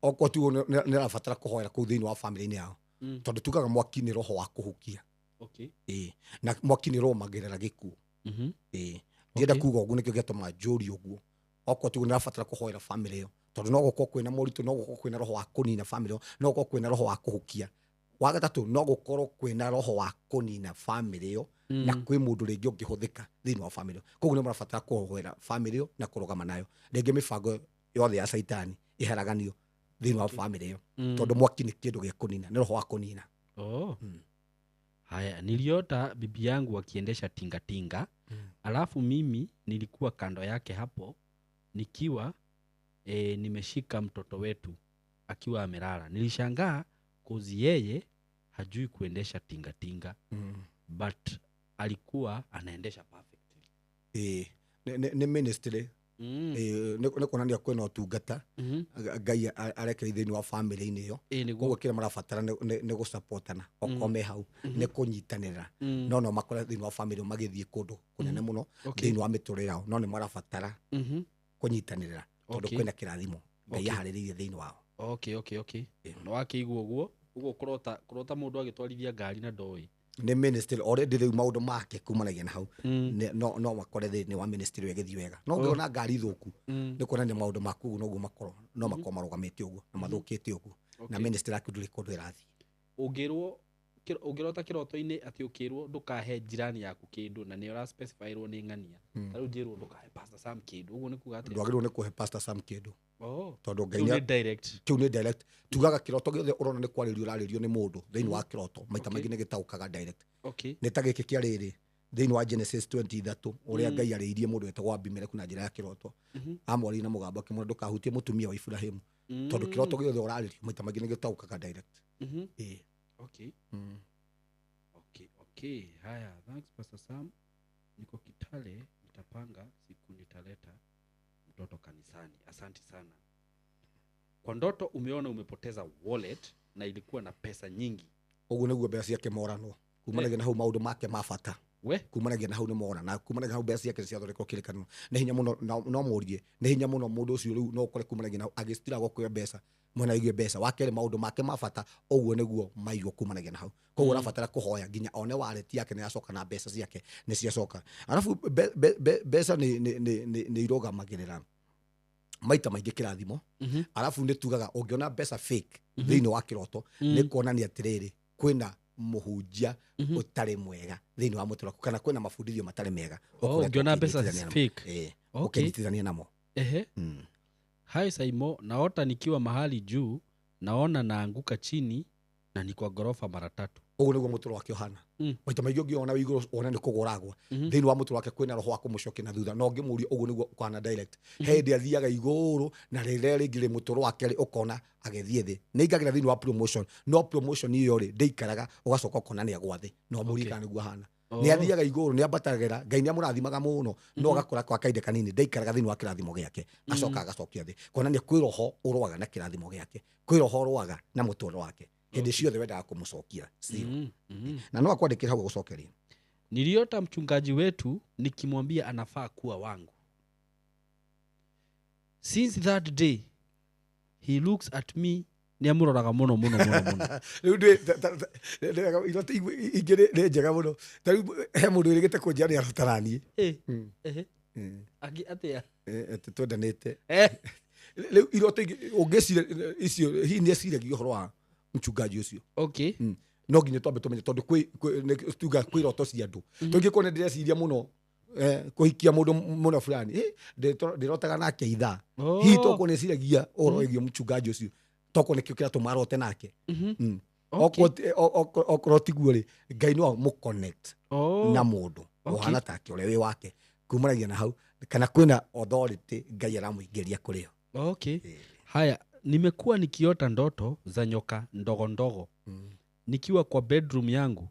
okorwo tu nĩ arabatara kũhoera kũu thĩinĩ wa family-inĩ yao tondũ tugaga mwaki nĩ roho wa kũhukia. Na mwaki nĩ romagĩrĩra gĩkuũ. Ndienda kuga ũguo nĩkĩo gĩatũma njũrie ũguo. Okorwo tu nĩ arabatara kũhoera family ĩyo tondũ no gũkorwo kwĩna moritũ no gũkorwo kwĩna roho wa kũnina family ĩyo no gũkorwo kwĩna roho wa kũhukia. Wa gatatũ no gũkorwo kwĩna roho wa kũnina family ĩyo na kwĩ mũndũ rĩngĩ ũngĩhũthĩka thĩinĩ wa family ĩyo. Koguo nĩ marabatara kũhoera family ĩyo na kũrũgama nayo. Rĩngĩ mĩbango yothe ya caitani ĩharaganio thĩinĩ wa family ĩyo tondũ mwaki nĩ kĩndũ gĩa kũnina nĩ roho wa kũnina. Haya, niliota bibi yangu akiendesha tingatinga alafu mimi nilikuwa kando yake hapo nikiwa nimeshika mtoto wetu akiwa amelala. Nilishangaa kozi yeye hajui kuendesha tingatinga but alikuwa anaendesha perfectly. Ni ministry nĩ kuonania kwĩna ũtungata Ngai arekĩra thĩinĩ wa family-inĩ ĩyo. Koguo kĩrĩa marabatara nĩ gũsupportana okorwo me hau nĩ kũnyitanĩra no makore thĩinĩ wa family magĩthiĩ kũndũ kũnene mũno thĩinĩ wa mĩtũrĩre yao no nĩ marabatara kũnyitanĩra tondũ kwĩna kĩrathimo Ngai aharĩrĩirie thĩinĩ wao. Okay. No wakĩigua ũguo kũrota mũndũ agĩtwarithia ngari na ndoĩ nĩ ministry already rĩu maũndũ make kumanagia na hau no makore thĩinĩ wa ministry ĩgĩthiĩ wega. No ũngĩona ngari thũku nĩ kuonania maũndũ maku ũguo noguo makorwo no makorwo marũgamĩte ũguo na mathũkĩte ũguo na ministry yaku ndũrĩ kũndũ ĩrathiĩ. Ũngĩrota kĩroto-inĩ atĩ ũkĩrwo ndũkahe jirani yaku kĩndũ na nĩ ũraspecifyirwo nĩ ng'ania tarĩu njĩrwo ndũkahe Pastor Sam kĩndũ ũguo nĩ kuga atĩ ndwagĩrĩirwo nĩ kũhe Pastor Sam kĩndũ tondũ Ngai kĩu nĩ direct. Tugaga kĩroto gĩothe ũrona nĩ kwarĩrio ũrarĩrio nĩ mũndũ thĩinĩ wa kĩroto maita maingĩ nĩ gĩtaũkaga direct. Nĩ ta gĩkĩ kĩa rĩrĩ thiini wa Genesis 20:3 uria Ngai ariirie mundu etagwo Abimeleku na njira ya kiroto amwari na mugambo akimwira ndukahutie mutumia wa Ibrahimu tondu kiroto giothe uraririo maita maingi nigitaũkaga direct. Okay. Haya, thanks Pastor Sam. Niko Kitale, nitapanga siku nitaleta mtoto kanisani. Asante sana. Kwa ndoto umeona umepoteza wallet na ilikuwa na pesa nyingi. Uguo niguo mbeca ciake moranwo. Kumanagia na hau maundu make ma bata. Kumanagia na hau ni mora na kumanagia na hau mbeca ciake ciathondekwo kĩrĩkanĩro. Nĩ hinya mũno no mũrie. Nĩ hinya mũno mũndũ ũcio rĩu no ũkore kumanagia na agĩstira gũkũya mbeca. Mwena igie mbeca wakerĩ maundu make ma bata ũguo nĩguo maigwo kumanagia na hau. Koguo ũrabatara kũhoya nginya one wallet yake nĩ yacoka na mbeca ciake nĩ ciacoka. Arabu mbeca nĩ irũgamagĩrĩra maita maingĩ kĩrathimo. Arabu nĩ tugaga ũngĩona mbeca fake thĩinĩ wa kĩroto nĩ kuonania atĩrĩrĩ kwĩna mũhunjia ũtarĩ mwega thĩinĩ wa mũtũrĩre kana kwĩna mabundithio matarĩ mega. Ũngĩona mbeca fake ũkĩnyitithania namo. Hai Saimo, naota nikiwa mahali juu, naona naanguka chini na ni kwa gorofa mara 3. Ũguo nĩguo mũtũrĩre wake ũhana. Maita maingĩ ũngĩona igũrũ wona nĩ kũgũragwo thĩinĩ wa mũtũrĩre wake kwĩna roho wa kũmũcokia na thutha no ngĩmũria ũguo nĩguo ũkana direct. Hĩndĩ athiaga igũrũ na rĩrĩa rĩngĩ rĩ mũtũrĩre wake ũkona agĩthiĩ thĩ. Nĩ ingagĩra thĩinĩ wa promotion no promotion iyo rĩ ndĩikaraga ũgacoka ũkona nĩ agwa thĩ no mũria kana nĩguo hana. Nĩ athiaga igũrũ nĩ ambatagĩra Ngai nĩ amũrathimaga mũno no agakora kwa kainde kanini ndaikaraga thĩinĩ wa kĩrathimo gĩake agacokia thĩ kuonania kwĩ roho ũrũaga na kĩrathimo gĩake kwĩ roho ũrũaga na mũtũrĩre wake hĩndĩ ciothe wendaga kũmũcokia na no akwandĩkĩra hau gũcokeria. Niliota mchungaji wetu nikimwambia anafaa kuwa wangu. Since that day he looks at me ni amuroraga muno. Riu iroti ingĩ nĩ njega mũno. Ta rĩu he mũndũ wĩrĩgĩte kũnjĩra nĩ arotaranie. Atia twendanĩte. Rĩu iroti ũngĩciria icio hihi nĩ aciragia ũhoro wa mchungaji ũcio. No nginya twambe tũmenye tondũ tuga kwĩ iroto cia andũ. Tũngĩkorwo nĩ ndĩreciria mũno kũhikia mũndũ mũno fulani ndĩrotaga nake ithaa. Hihi tokorwo nĩ aciragia ũhoro wĩgiĩ mchungaji ũcio toko nĩkĩo kĩratũma arote nake. Okorwo tiguo rĩ Ngai no amũconnect na mũndũ ũhana take ũrĩa wĩ wake kumanagia na hau kana kwĩna authority Ngai aramũingĩria kũrĩo. Haya, nimekuwa nikiota ndoto za nyoka ndogo ndogo nikiwa kwa bedroom yangu.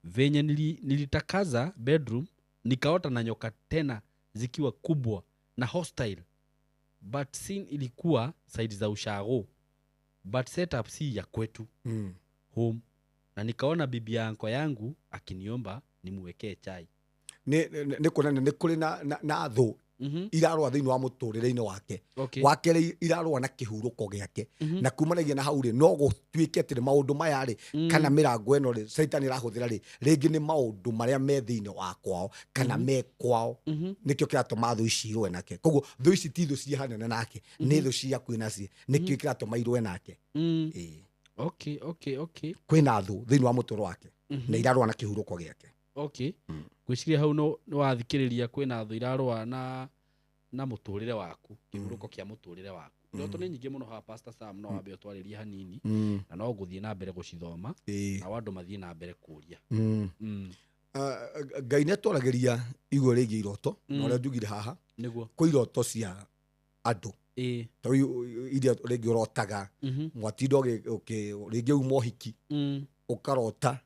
Venye nilitakaza bedroom nikaota na nyoka tena zikiwa kubwa na hostile, but scene ilikuwa side za ushago, but setup si ya kwetu home. Na nikaona bibi yangu akiniomba nimwekee chai. Nĩ kuonania nĩ kũrĩ na thũ irarũa thĩinĩ wa mũtũrĩre-inĩ wake. Wakerĩ irarũa na kĩhurũko gĩake na kumanagia na hau rĩ no gũtuĩke atĩ maũndũ maya rĩ kana mĩrango ĩno rĩ Saitani arahũthĩra rĩ rĩngĩ nĩ maũndũ marĩa me thĩinĩ wa kwao kana me kwao nĩkĩo kĩratũma thũ ici irũe nake. Koguo thũ ici ti thũ cihanene nake nĩ thũ cia kwĩ nacio nĩkĩo kĩratũma irũe nake. Kwĩna thũ thĩinĩ wa mũtũrĩre wake na irarũa na kĩhurũko gĩake. Gwĩciria hau no wathikĩrĩria kwĩna thũ irarũa na mũtũrĩre waku kĩhurũko kĩa mũtũrĩre waku. Ndoto nĩ nyingĩ mũno ha Pastor Sam no wambe ũtwarĩrie hanini na no gũthiĩ na mbere gũcithoma na andũ mathiĩ na mbere kũria. Ngai nĩ atwaragĩria igũrũ rĩgiĩ iroto na ũrĩa njugire haha kwĩ iroto cia andũ ta iria rĩngĩ ũrotaga mwatinda rĩngĩ uma ũhiki ũkarota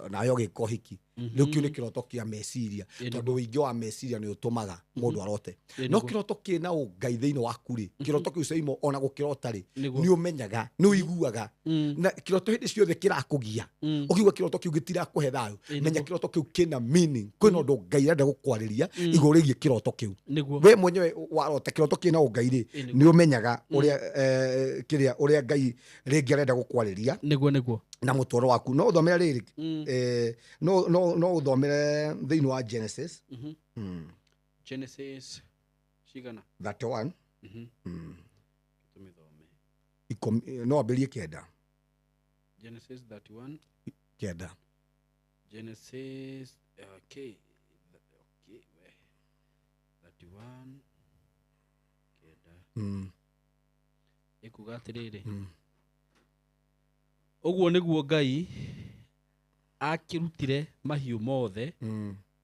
nawe ũgĩka ũhiki. Rĩu kĩu nĩ kĩroto kĩa meciria tondũ ũingĩ wa meciria nĩ ũtũmaga mũndũ arote. No kĩroto kĩna ũngai thĩinĩ waku rĩ kĩroto kĩu Saimo ona gũkĩrota rĩ nĩ ũmenyaga nĩ ũiguaga na kĩroto hĩndĩ ciothe kĩrakũgia. Ũkiuga kĩroto kĩu gĩtirakũhe thayũ menya kĩroto kĩu kĩna meaning. Kwĩna ũndũ Ngai arenda gũkwarĩria igũrũ rĩgiĩ kĩroto kĩu. We mwenyewe warota kĩroto kĩna ũngai rĩ nĩ ũmenyaga ũrĩa Ngai rĩngĩ arenda gũkwarĩria na mũtũrĩre waku. No ũthomere rĩrĩ no ũthomere thĩinĩ wa Genesis cigana 31 no ambĩrie 9 Genesis 31 9 Genesis 31 ikuga atĩrĩrĩ ũguo nĩguo Ngai akirutire mahiũ mothe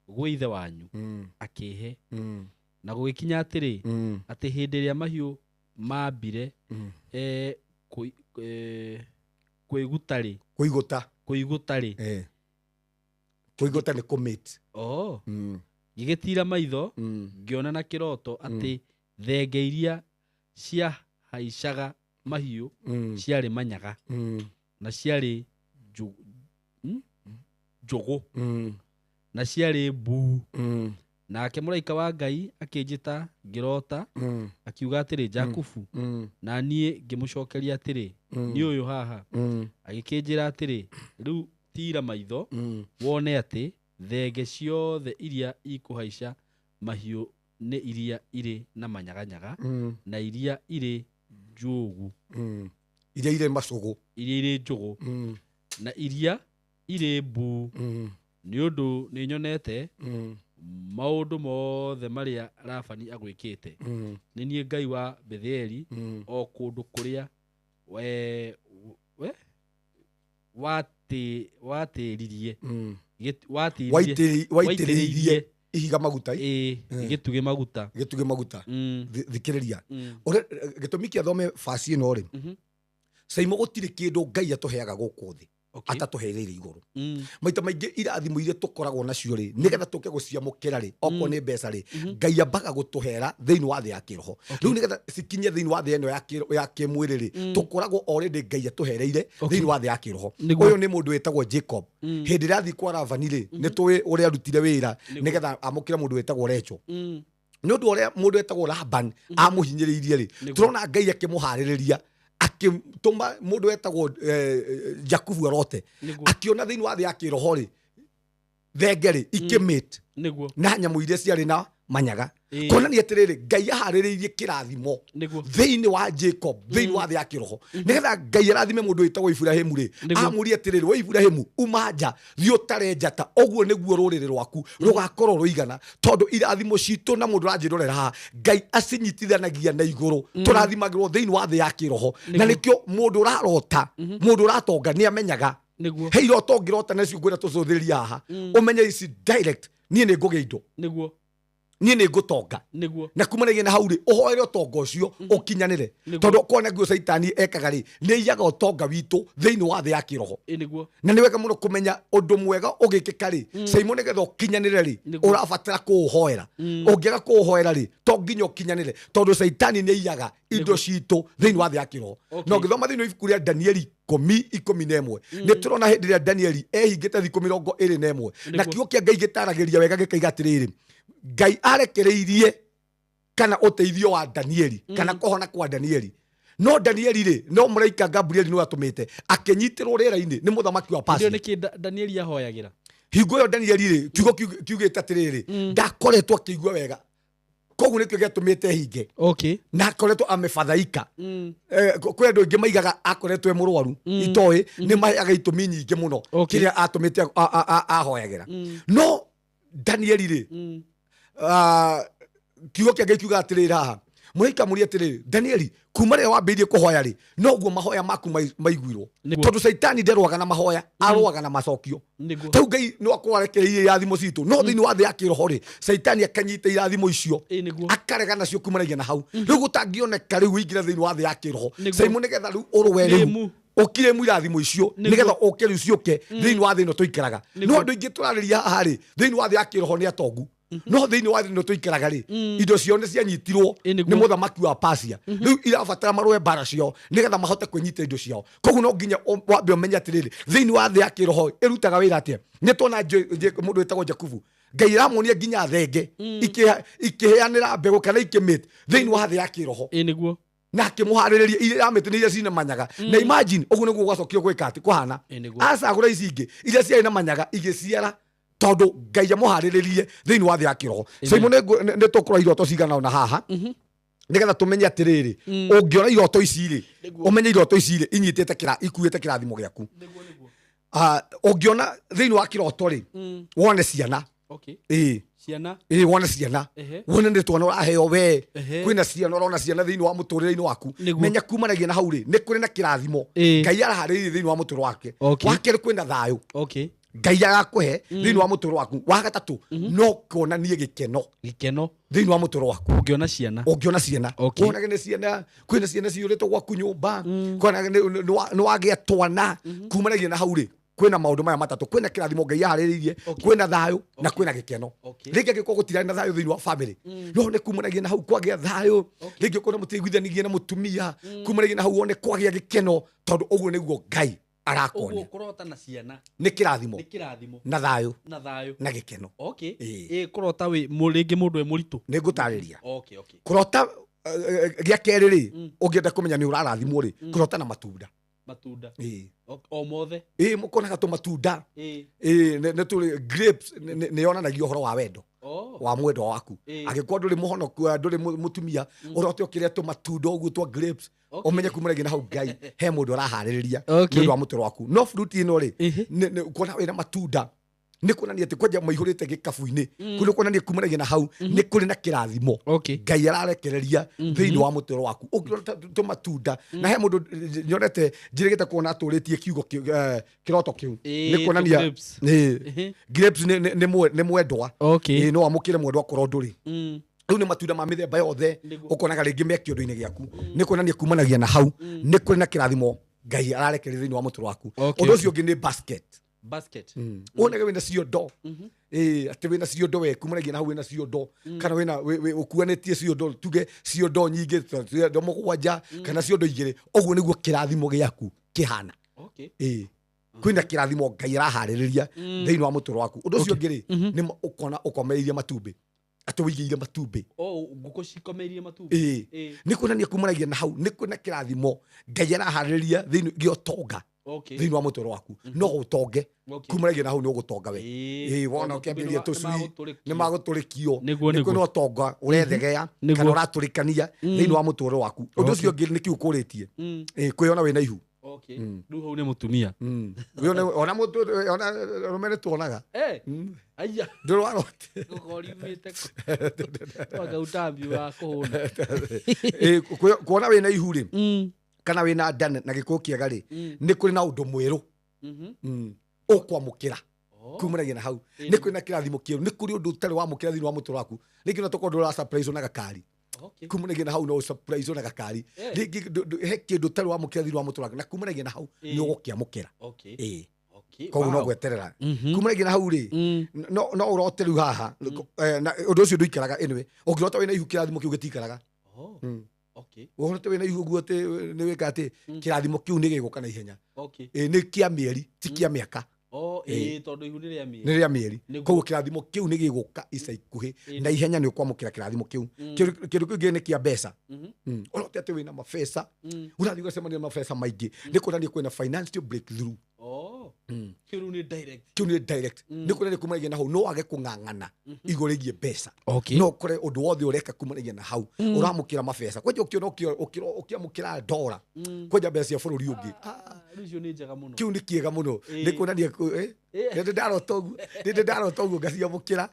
gwĩ ithe wanyu akĩhe na gũgĩkinya atĩrĩ atĩ hĩndĩ ĩrĩa mahiũ mambire kũiguta nĩ commit gĩgĩtira maitho ngĩona na kĩroto atĩ thenge iria ciahaicaga mahiũ ciarĩ manyaga na ciarĩ njũgũ na ciarĩ mbuu nake mũraika wa Ngai akĩnjĩta ngĩrota akiuga atĩrĩ Jakubu na niĩ ngĩmũcokeria atĩrĩ nĩ ũyũ haha agĩkĩnjĩra atĩrĩ rĩu tira maitho wone atĩ thenge ciothe iria ikũhaica mahiũ nĩ iria irĩ na manyaganyaga na iria irĩ njũgu iria irĩ macũgũ iria irĩ njũgũ na iria irĩ mbuu nĩ ũndũ nĩ nyonete maũndũ mothe marĩa Labani agwĩkĩte nĩ niĩ Ngai wa Betheli o kũndũ kũrĩa waitĩrĩirie ihiga maguta gĩtugĩ maguta thikĩrĩria gĩtũmi kĩa thome basi ĩno rĩ Saimo gũtirĩ kĩndũ Ngai atũheaga gũkũ thĩ atatũhereire igũrũ maita maingĩ irathimo iria tũkoragwo nacio rĩ nĩgetha tũke gũciamũkĩra rĩ okorwo nĩ mbeca rĩ Ngai ambaga gũtũhera thĩinĩ wa thĩ ya kĩroho rĩu nĩgetha cikinye thĩinĩ wa thĩ ĩno ya kĩmwĩrĩ rĩ tũkoragwo already Ngai atũhereire thĩinĩ wa thĩ ya kĩroho ũyũ nĩ mũndũ wĩtagwo Jacob hĩndĩ ĩrĩa athiĩ kwa Labani rĩ nĩ tũĩ ũrĩa arutire wĩra nĩgetha amũkĩre mũndũ wĩtagwo Rachel nĩ ũndũ ũrĩa mũndũ wĩtagwo Laban amũhinyĩrĩirie rĩ tũrona Ngai akĩmũharĩrĩria akĩtũma mũndũ wetagwo Jakubu arote akiona thĩinĩ wa thĩ ya kĩroho rĩ thenge rĩ ikĩmate na nyamũ iria ciarĩ na manyaga kuonania atĩrĩrĩ Ngai aharĩrĩirie kĩrathimo thĩinĩ wa Jacob thĩinĩ wa thĩ ya kĩroho nĩgetha Ngai arathime mũndũ wĩtagwo Ibrahimu rĩ amũria atĩrĩrĩ we Ibrahimu uma nja thiĩ ũtare njata ũguo nĩguo rũrĩrĩ rwaku rũgakorwo rũigana tondũ irathimo citũ na mũndũ aranjĩrorera haha Ngai acinyitithanagia na igũrũ tũrathimagĩrwo thĩinĩ wa thĩ ya kĩroho na nĩkĩo mũndũ ũrarota mũndũ ũratonga nĩ amenyaga he iroto ngĩrota nacio ngwĩra tũcũthĩrĩria haha ũmenye ici direct niĩ nĩ ngũgĩa indo niĩ nĩ ngũtonga na kumanagia na hau rĩ ũhoere ũtonga ũcio ũkinyanĩre tondũ kona guo Saitani ekaga rĩ nĩ iyaga ũtonga witũ thĩinĩ wa thĩ ya kĩroho na nĩ wega mũno kũmenya ũndũ mwega ũgĩkĩka rĩ Saimo nĩgetha ũkinyanĩre rĩ ũrabatara kũũhoera ũngĩaga kũũhoera rĩ to nginya ũkinyanĩre tondũ Saitani nĩ iyaga indo citũ thĩinĩ wa thĩ ya kĩroho na ũngĩthoma thĩinĩ wa ibuku rĩa Danieli 10:11 nĩ tũrona hĩndĩ ĩrĩa Danieli ehingĩte thikũ 21 na kiugo kĩa Ngai gĩtaragĩria wega gĩkaiga atĩrĩrĩ Ngai arekereirie kana ũteithio wa Danieli kana kũhona kwa Danieli no Danieli rĩ no mũraika Gabriel nĩ atũmĩte akĩnyitĩrwo rĩera-inĩ nĩ mũthamaki wa Persia nĩkĩ Danieli ahoyagĩra hingo ĩyo Danieli rĩ kiugo kiugĩte atĩrĩrĩ ndakoretwo akĩigua wega koguo nĩkĩo gĩatũmĩte hinge na akoretwo amebathaika kwĩ andũ aingĩ maigaga akoretwo e mũrwaru itoĩ nĩ maheaga itũmi nyingĩ mũno kĩrĩa atũmĩte ahoyagĩra no Danieli rĩ kiugo kĩa Ngai kiuga atĩrĩrĩ haha mũraika mũria atĩrĩrĩ Danieli kuma rĩrĩa wambĩrĩirie kũhoya rĩ noguo mahoya maku maiguirwo tondũ Saitani nderwaga na mahoya arwaga na macokio tau Ngai no akwarekereirie irathimo citũ no thĩinĩ wa thĩ ya kĩroho rĩ Saitani akanyita irathimo icio akarega nacio kumanagia na hau rĩu gũtangĩoneka rĩu ũingĩre thĩinĩ wa thĩ ya kĩroho Saimo nĩgetha rĩu ũrwe rĩu ũkire mũirathimo icio nĩgetha ũke rĩu ciũke thĩinĩ wa thĩ ĩno tũikaraga no andũ aingĩ tũrarĩria haha rĩ thĩinĩ wa thĩ ya kĩroho nĩ atongu no thĩinĩ wa thĩ ĩno tũikaraga rĩ indo ciao nĩ cianyitirwo nĩ mũthamaki wa Persia rĩu irabatara marũe mbara ciao nĩgetha mahote kwĩnyita indo ciao koguo no nginya wambe ũmenye atĩrĩrĩ thĩinĩ wa thĩ ya kĩroho ĩrutaga wĩra atĩa nĩ tuona mũndũ wĩtagwo Jakubu Ngai aramuonia nginya thenge ikĩheanĩra mbegũ kana ikĩmĩte thĩinĩ wa thĩ ya kĩroho na akĩmũharĩrĩria iria amĩte nĩ iria cina manyaga na imagine ũguo nĩguo gwacokio gwĩka atĩ kũhana acagũra ici ingĩ iria ciarĩ na manyaga igĩciara tondũ Ngai amũharĩrĩrie thĩinĩ wa thĩ ya kĩroho Saimo nĩ tũkũrora iroto cigana ona haha nĩgetha tũmenye atĩrĩrĩ ũngĩona iroto ici rĩ ũmenye iroto ici rĩ ikuĩte kĩrathimo gĩaku ũngĩona thĩinĩ wa kĩroto rĩ wone ciana wone ciana wone nĩ twana ũraheo we kwĩna ciana ũrona ciana thĩinĩ wa mũtũrĩre-inĩ waku menya kumanagia na hau rĩ nĩ kũrĩ na kĩrathimo Ngai araharĩrĩirie thĩinĩ wa mũtũrĩre wake wakerĩ kwĩna thayũ ngai agakuhe thiini wa muturo waku wa gatatu no kuonanie gikeno thiini wa muturo waku ungiona ciana kuonage ni ciana kwina ciana ciuritwo gwaku nyumba kuonage ni wagia twana kumanagia na hauri kwina maundu maya matatu kwina kirathimo ngai ahariririe kwina thayo na kwina gikeno ringi angiko gutirani na thayo thiini wa family no ne kumanagia na hau kwagia thayo ringi ukona mutigwithanigie na mutumia kumanagia na hau one kwagia gikeno tondu uguo niguo ngai arakonia kurota na ciana ni kirathimo na thayo na gikeno kurota wi muringi mundu e muritu ni ngutariria kurota gia keri ri ungienda kumenya ni urarathimwo ri kurota na matunda o mothe mukonaga tu matunda ne tuli grapes ne yonanagia uhoro wa wendo wa mwendo waku agikwa nduri muhonoku nduri mutumia urote ukiria tu matunda uguo twa grapes umenye kumanagia na hau ngai he mundu arahaririria ni wa mutoro waku no fruit ino ri ukona wina matunda ni kuonania ati kwanja maihurite gikabu-ini kuri kuonania kumanagia na hau ni kuri na kirathimo ngai ararekereria thiini wa mutoro waku ukirota tu matunda na he mundu nyonete njirigite kuona aturitie kiugo kiroto kiu ni kuonania grapes ni mwendwa no amukire mwendwa korwo nduri riu ni matunda ma mithemba yothe ukonaga ringi me kiondo-ini giaku ni kuonania kumanagia na hau ni kuri na kirathimo ngai ararekereria thiini wa mutoro waku undu ucio ungi ni basket wonage wina ciondo ati wina ciondo we kumanagia na hau wina ciondo kana wina ukuanitie ciondo tuge ciondo nyingi ciondo mugwanja kana ciondo igiri uguo niguo kirathimo giaku kihana kwina kirathimo ngai arahaririria thiini wa mutoro waku undu ucio ngiri ni ukona ukomeirie matumbi ati wigiire matumbi nguku cikomeirie matumbi ni kuonania kumanagia na hau ni kwina kirathimo ngai arahaririria thiini giotonga thiini wa mutoro waku no utonge kumanagia na hau ni ugutonga we wona ukiambiria tucui ni maguturikio ni kwina utonga urethegea kana uraturikania thiini wa mutoro waku undu ucio ngiri ni kiu kuritie kwiona wina ihu riu hau ni mutumia ona mutu ona rumene tuonaga aya ndurwarote gukorimite twagautambi wa kuhuna kuona wina ihu ri kana wina ndane na gikuo kiega ri ni kuri na undu mweru ukwamukira kumanagia na hau ni kuri na kirathimo kiu ni kuri undu utari wa mukira thiini wa mutoro waku ringi no tokorwo ndura surprise na gakari kumanagia na hau no surprise na gakari ringi he kindu utari wa mukira thiini wa mutoro waku na kumanagia na hau ni ugukiamukira koguo no gweterera kumanagia na hau ri no urote riu haha undu ucio nduikaraga anyway ungirota wina ihu kirathimo kiu gitikaraga wohote wina ihu guo ati ni wika ati kirathimo kiu ni giguka na ihenya ni kia mieri ti kia miaka tondu ihu ni ria mieri koguo kirathimo kiu ni giguka ica ikuhi na ihenya ni ukwamukira kirathimo kiu kindu kingi ni kia mbeca urote ati wina mabesa urathi gacemania na mabesa maingi ni kuonania kwina financial breakthrough kiu ni direct ni kuonania kumanagia na hau no age kung'ang'ana igurigie mbeca no kore undu wothe ureka kumanagia na hau uramukira mabesa kwanja ukiona ukiamukira ndora kwanja mbeca cia bururi ungi riu ni njega muno kiu ni kiega muno ni kuonania nende ndarota uguo ngaciamukira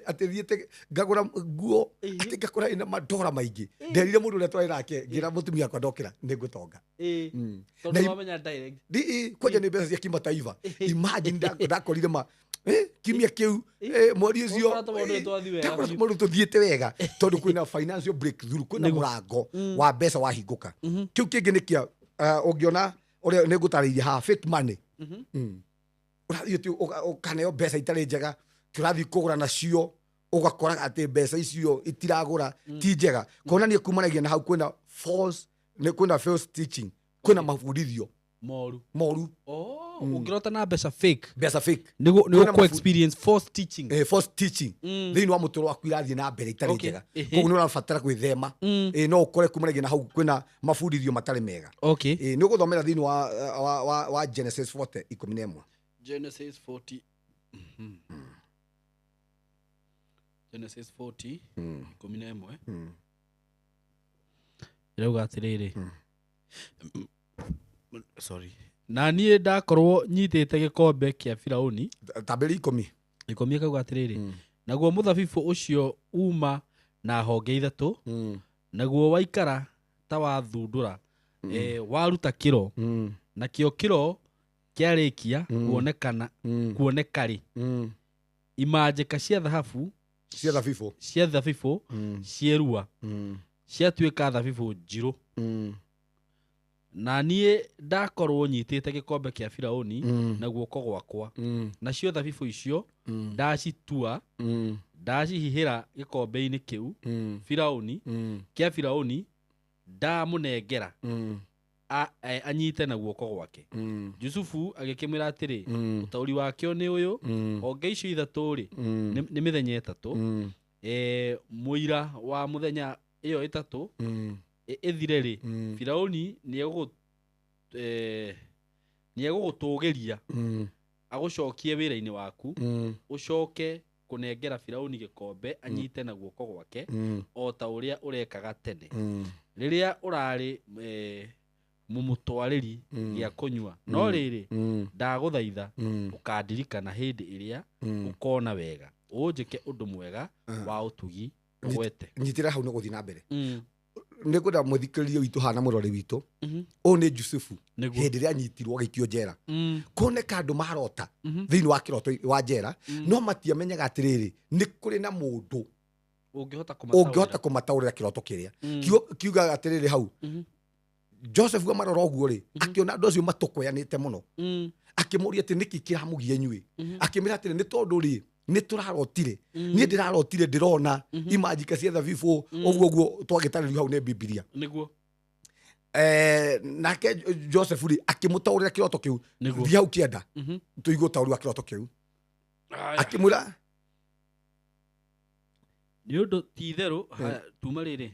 atithiite ngagura nguo ati ngakora ina mandora maingi nderire mundu uria twari nake ngira mutumia akwa ndokira ni ngutonga tondu wamenya direct kwanja ni mbeca cia kimataiva imagine ndakorire ma kimia kiu mweri ucio mundu tuthiite wega tondu kwina financial breakthrough kwina murango wa mbeca wahinguka kiu kingi ni kia ungiona uria ni ngutariirie ha fake money urathi tu ukaneo mbeca itari njega turathi kugura nacio ugakoraga ati mbeca icio itiragura ti njega kuonania kumanagia na hau kwina false ni kwina false teaching kwina mabundithio moru ungirota na mbeca fake ni uko experience false teaching thiini wa mutoro waku irathie na mbere itari njega koguo ni urabatara gwithema no ukore kumanagia na hau kwina mabundithio matari mega ni uguthomera thiini wa Genesis 40:11 Genesis 40 Genesis 40:11 irauga atiriri sorry na niĩ ndakorwo nyitĩte gĩkombe kĩa Firaũni tabeli 10 kauga atiriri naguo mũthabibũ ũcio uma na honge ithatũ naguo waikara ta wathundũra waruta kĩro na kĩo kĩro kiarĩkia kuoneka rĩ imanjĩka cia thahabu cia thabibũ cierua ciatuĩka thabibũ njirũ na niĩ ndakorwo nyitĩte gĩkombe kĩa Firaũni na guoko gwakwa nacio thabibũ icio ndacitua ndacihihĩra gĩkombe-inĩ kĩu Firaũni kĩa Firaũni ndamũnengera anyite na guoko gwake Jusufu agĩkĩmwĩra atĩrĩ ũtaũri wakĩo nĩ ũyũ honge icio ithatũ rĩ nĩ mĩthenya ĩtatũ mũira wa mũthenya ĩyo ĩtatũ ĩthire rĩ Firaũni nĩegũgũtũgĩria agũcokie wĩra-inĩ waku ũcoke kũnengera Firaũni gĩkombe anyite na guoko gwake o ta ũrĩa ũrekaga tene rĩrĩa ũrarĩ mũmũtwarĩri gĩa kũnyua no rĩrĩ ndagũthaitha ũkandirikana hĩndĩ ĩrĩa ũkona wega ũnjĩke ũndũ mwega wa ũtugi ũgwete nyitĩra hau nĩ gũthiĩ na mbere nĩ kwenda mũthikĩrĩria witũ hana mũrori witũ ũyũ nĩ Jusufu hĩndĩ ĩrĩa anyitirwo agĩikio njera kuoneka andũ marota thĩinĩ wa kĩroto wa njera no matiamenyaga atĩrĩrĩ nĩ kũrĩ na mũndũ ũngĩhota kũmataũrĩra kĩroto kĩrĩa kiuga atĩrĩrĩ hau Joseph amarora ũguo rĩ akĩona andũ acio matũkoyanĩte mũno akĩmũria atĩ nĩkĩ kĩramũgia inyuĩ akĩmwĩra atĩrĩ nĩ tondũ rĩ nĩ tũrarotire niĩ ndĩrarotire ndĩrona imanjĩka cia thabibũ ũguo twagĩtarĩrio hau nĩ Biblia nĩguo nake Joseph rĩ akĩmũtaũrĩra kĩroto kĩu thiĩ hau kĩenda tũigwe ũtaũri wa kĩroto kĩu akĩmwĩra nĩ ũndũ ti itherũ tuma rĩrĩ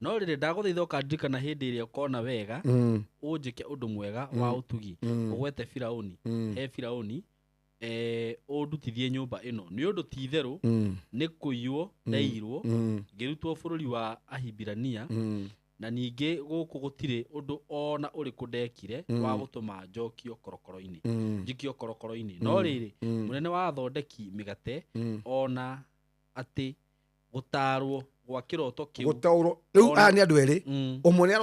no rĩrĩ ndagũthaitha ũkandirikana hĩndĩ ĩrĩa ũkona wega ũnjĩke ũndũ mwega wa ũtugi ũgwete Firaũni he Firaũni ũndutithie nyũmba ĩno nĩ ũndũ ti itherũ nĩ kũiywo ndaiyirwo ngĩrutwo bũrũri wa Ahibirania na ningĩ gũkũ gũtirĩ ũndũ ona ũrĩkũ ndekire wa gũtũma njikio korokoro-inĩ no rĩrĩ mũnene wa athondeki mĩgate ona atĩ gũtarwo gwa kĩroto kĩu gũtaũrwo rĩu aya nĩ andũ erĩ ũmwe nĩ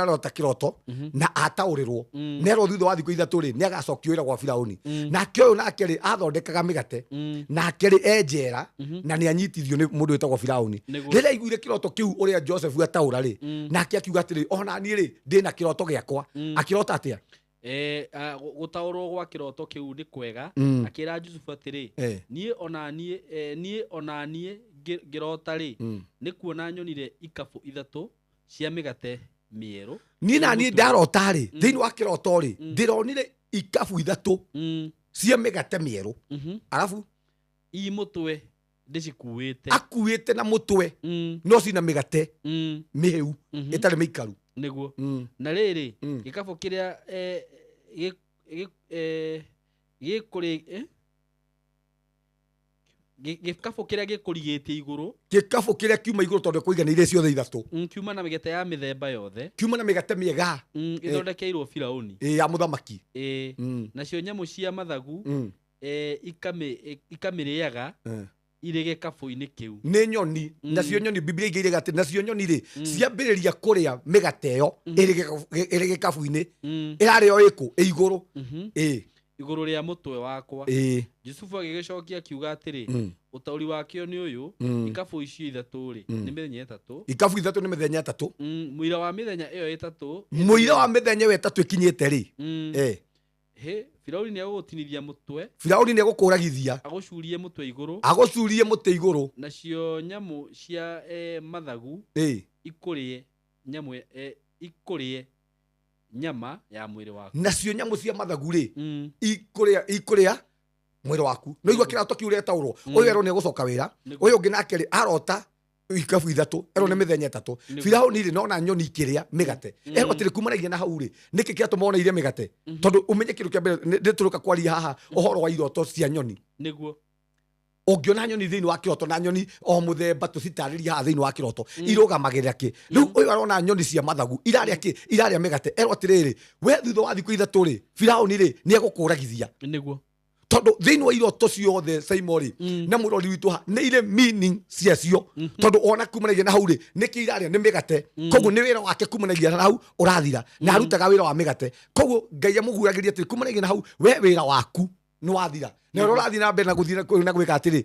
arota kĩroto na ataũrĩrwo nerwo thutha wa thikũ ithatũ rĩ nĩ agacokio wĩra gwa Firaũni nake ũyũ nake rĩ athondekaga mĩgate nake rĩ enjera na nĩ anyitithio nĩ mũndũ wĩtagwo Firaũni rĩrĩa aiguire kĩroto kĩu ũrĩa Joseph ataũra rĩ nake akiuga atĩrĩ ona niĩ rĩ ndĩna kĩroto gĩakwa akĩrota atĩa gũtaũrwo gwa kĩroto kĩu nĩ kwega akĩra Jusufu atĩrĩ niĩ ona niĩ ngĩrota rĩ nĩ kuona nyonire ikabũ ithatũ cia mĩgate mĩerũ niĩ na niĩ ndarota rĩ thĩinĩ wa kĩroto rĩ ndĩronire ikabũ ithatũ cia mĩgate mĩerũ arabu mũtwe ndĩcikuĩte akuĩte na mũtwe no cina mĩgate mĩhĩu ĩtarĩ mĩikaru nĩguo na rĩrĩ gĩkabũ kĩrĩa gĩkabũ kĩrĩa gĩkũrigĩtie igũrũ gĩkabũ kĩrĩa kiuma igũrũ tondũ kũiganĩire ciothe ithatũ kiuma na mĩgate ya mĩthemba yothe kiuma na mĩgate mĩega ĩthondekeirwo Firaũni ya mũthamaki nacio nyamũ cia mathagu ikamĩrĩaga irĩ gĩkabũ-inĩ kĩu nĩ nyoni nacio nyoni Biblia igĩire atĩ nacio nyoni rĩ ciambĩrĩria kũrĩa mĩgate ĩyo ĩrĩ gĩkabũ-inĩ ĩrarĩo ĩkũ igũrũ igũrũ rĩa mũtwe wakwa Jusufu agĩgĩcokia akiuga atĩrĩ ũtaũri wakĩo nĩ ũyũ ikabũ icio ithatũ rĩ nĩ mĩthenya ĩtatũ ikabũ ithatũ nĩ mĩthenya ĩtatũ mũira wa mĩthenya ĩyo ĩtatũ mũira wa mĩthenya ĩyo ĩtatũ ĩkinyĩte rĩ Firaũni nĩ agũgũtinithia mũtwe Firaũni nĩ agũkũragithia agũcurie mũtwe igũrũ agũcurie mũtwe igũrũ nacio nyamũ cia mathagu ikũrĩe nyama ya mwĩrĩ waku nacio nyamũ cia mathagu rĩ ikũrĩa mwĩrĩ waku no igua kĩroto kĩu retaũrwo ũyũ erwo nĩ egũcoka wĩra ũyũ ũngĩ nake rĩ arota ikabũ ithatũ erwo nĩ mĩthenya ĩtatũ Firaũni rĩ nona nyoni ikĩrĩa mĩgate erwo atĩrĩ kumanagia na hau rĩ nĩkĩ kĩatũma ona irie mĩgate tondũ ũmenye kĩndũ kĩa mbere ndĩtũrũka kwaria haha ũhoro wa iroto cia nyoni nĩguo ũngĩona nyoni thĩinĩ wa kĩroto na nyoni o mũthemba tũcitarĩria haha thĩinĩ wa kĩroto irũgamagĩrĩra kĩ rĩu ũyũ arona nyoni cia mathagu irarĩa kĩ irarĩa mĩgate erwo atĩrĩrĩ we thutha wa thikũ ithatũ rĩ Firaũni rĩ nĩ egũkũragithia nĩguo tondu thiini wa iroto ciothe Simon na murori witu nĩ ire meaning ciacio tondu ona kumanagia na hau nĩ kĩiraria nĩ mĩgate koguo nĩ wĩra wake kumanagia na hau ũrathira na arutaga wĩra wa mĩgate koguo Ngai amũguũragĩria atĩrĩ kumanagia na hau we wĩra waku nĩ wathira na ũrĩa ũrathiĩ na mbere na gũthiĩ na gwĩka atĩrĩ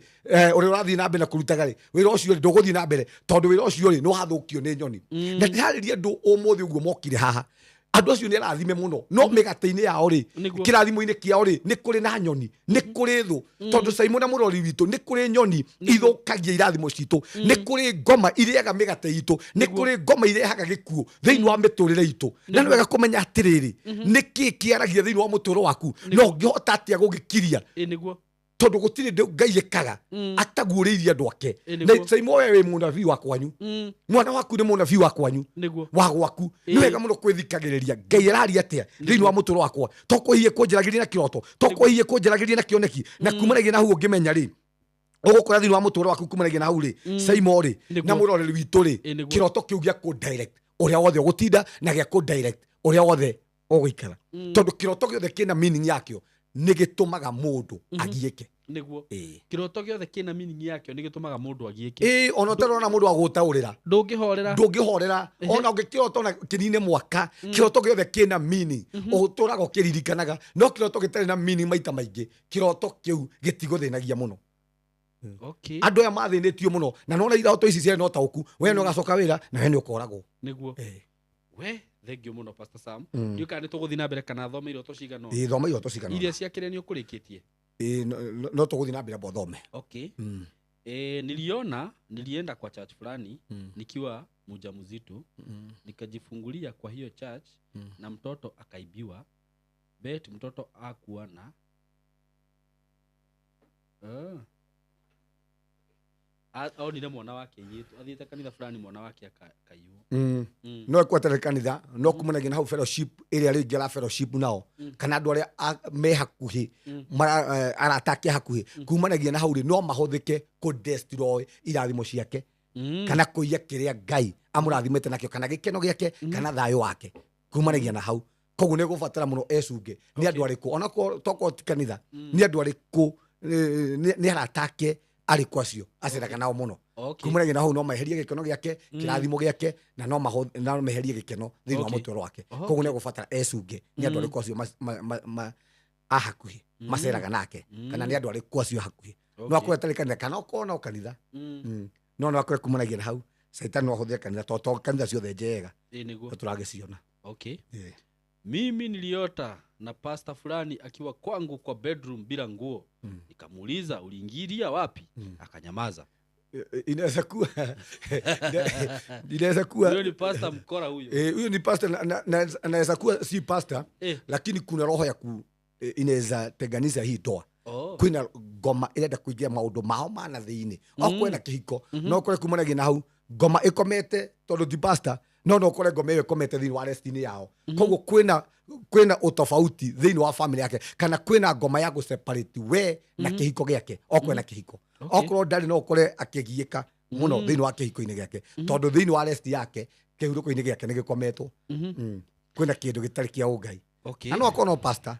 ũrĩa ũrathiĩ na mbere na kũrutaga wĩra ũcio ndũgũthiĩ na mbere tondu wĩra ũcio nĩ wathũkio nĩ nyoni na ndĩrarĩria andũ ũmũthĩ ũguo mokire haha andũ acio nĩ arathime mũno no mĩgate-inĩ yao kĩrathimo-inĩ kĩao nĩ kũrĩ na nyoni nĩ kũrĩ thũ tondu Simon na mũrori witũ nĩ kũrĩ nyoni ithũkagia irathimo citũ nĩ kũrĩ ngoma irĩaga mĩgate itũ nĩ kũrĩ ngoma irehaga gĩkuũ thĩinĩ wa mĩtũrĩre itũ na nĩ wega kũmenya atĩrĩrĩ nĩkĩ kĩaragia thĩinĩ wa mũtũũro waku no ngĩhota atĩa gũgĩkiria tondu gutiri Ngai ekaga ataguũrĩirie andũ ake na Simon we mũnabii wa kwanyu mwana waku nĩ mũnabii wa kwanyu wa gwaku nĩ wega mũno kwĩthikagĩrĩria Ngai araria atĩa thĩinĩ wa mũtũũro wakwa tokwĩhie kũnjaragĩria na kĩroto tokwĩhie kũnjaragĩria na kĩoneki na kumanagia na hau ũngĩmenya ũgũkora thĩinĩ wa mũtũũro waku kumanagia na hau Simon na mũroreri witũ kĩroto kĩu gĩa kũ direct ũrĩa wothe ũgũtinda na gĩa kũ direct ũrĩa wothe ũgũikara tondu kĩroto gĩothe kĩna meaning yakĩo nĩ gĩtũmaga mũndũ agiĩke niguo kiroto giothe kina meaning yakio nĩ gĩtũmaga mũndũ agiĩke ona ũtarona mũndũ wa gũtaũrĩra ndũngĩhorera ona ũngĩkĩrota na kĩnine mwaka kĩroto gĩothe kina meaning ũtũraga ũkĩririkanaga no kĩroto gĩtarĩ na meaning maita maingĩ kĩroto kĩu gĩtigũthĩnagia mũno andũ aya mathĩnĩtio mũno na nona iroto ici ciarĩ no taũku we nĩ ũgacoka wĩra na we nĩ ũkoragwo niguo we thengio mũno Pastor Sam ndiũ kana nĩtũgũthiĩ na mbere kana thome iroto cigana thoma iroto cigana iria ciakĩrĩ nĩ ũkũrĩkĩtie no tũgũthiĩ na mbere thome nilienda kwa church fulani nikiwa mjamzito nikajifungulia kwa hiyo church na mtoto akaibiwa mtoto hakuwa na au nile mwana wake yetu athiĩte kanitha fulani mwana wake akaiyo no kwatele kanitha no kumanagia na hau fellowship ĩrĩa rĩngĩ la fellowship nao kana andũ arĩa me hakuhĩ aratakia hakuhĩ kumanagia na hau no mahũthĩke kũ destroy irathimo ciake kana kũiya kĩrĩa Ngai amũrathimĩte nakĩo kana gĩkeno gĩake kana thayũ wake kumanagia na hau koguo nĩ gũbatara mũno ecunge nĩ andũ arĩkũ ona toko ti kanitha nĩ andũ arĩkũ nĩ aratake arĩkũ acio aceraga nao mũno kumanagia na hau no maherie gĩkeno gĩake kĩrathimo gĩake na no maherie gĩkeno thĩinĩ wa mũtũũro wake koguo nĩ gũbatara ecunge nĩ andũ arĩkũ acio ahakuhĩ maceraga nake kana nĩ andũ arĩkũ acio hakuhĩ no akorwo atarĩ kanitha kana okorwo no kanitha no akorwo kumanagia na hau Satan no ahũthĩre kanitha to kanitha ciothe njega tũragĩciona mimi niliota na pastor fulani akiwa kwangu kwa bedroom bila nguo nikamuuliza uliingilia wapi akanyamaza inaweza kuwa huyo ni pastor mkora huyo ni pastor anaweza kuwa si pastor lakini kuna roho ya inaweza teganisha hii toa kwina ngoma irenda kuingia maundu mao mana thĩinĩ okwena kĩhiko no kore kumanagia na hau ngoma ĩkomete tondu ti pastor no kore ngoma ĩyo ĩkomete thĩinĩ wa destiny yao koguo kwina utofauti thĩinĩ wa family yake kana kwina ngoma ya gũseparate we na kĩhiko gĩake okwena kĩhiko okorwo ndarĩ no kore akĩgiĩka mũno thĩinĩ wa kĩhiko-inĩ gĩake tondu thĩinĩ wa rest yake kĩhurũko-inĩ gĩake nĩ gĩkometwo kwina kĩndũ gĩtarĩ kĩa ũngai na no akorwo no pastor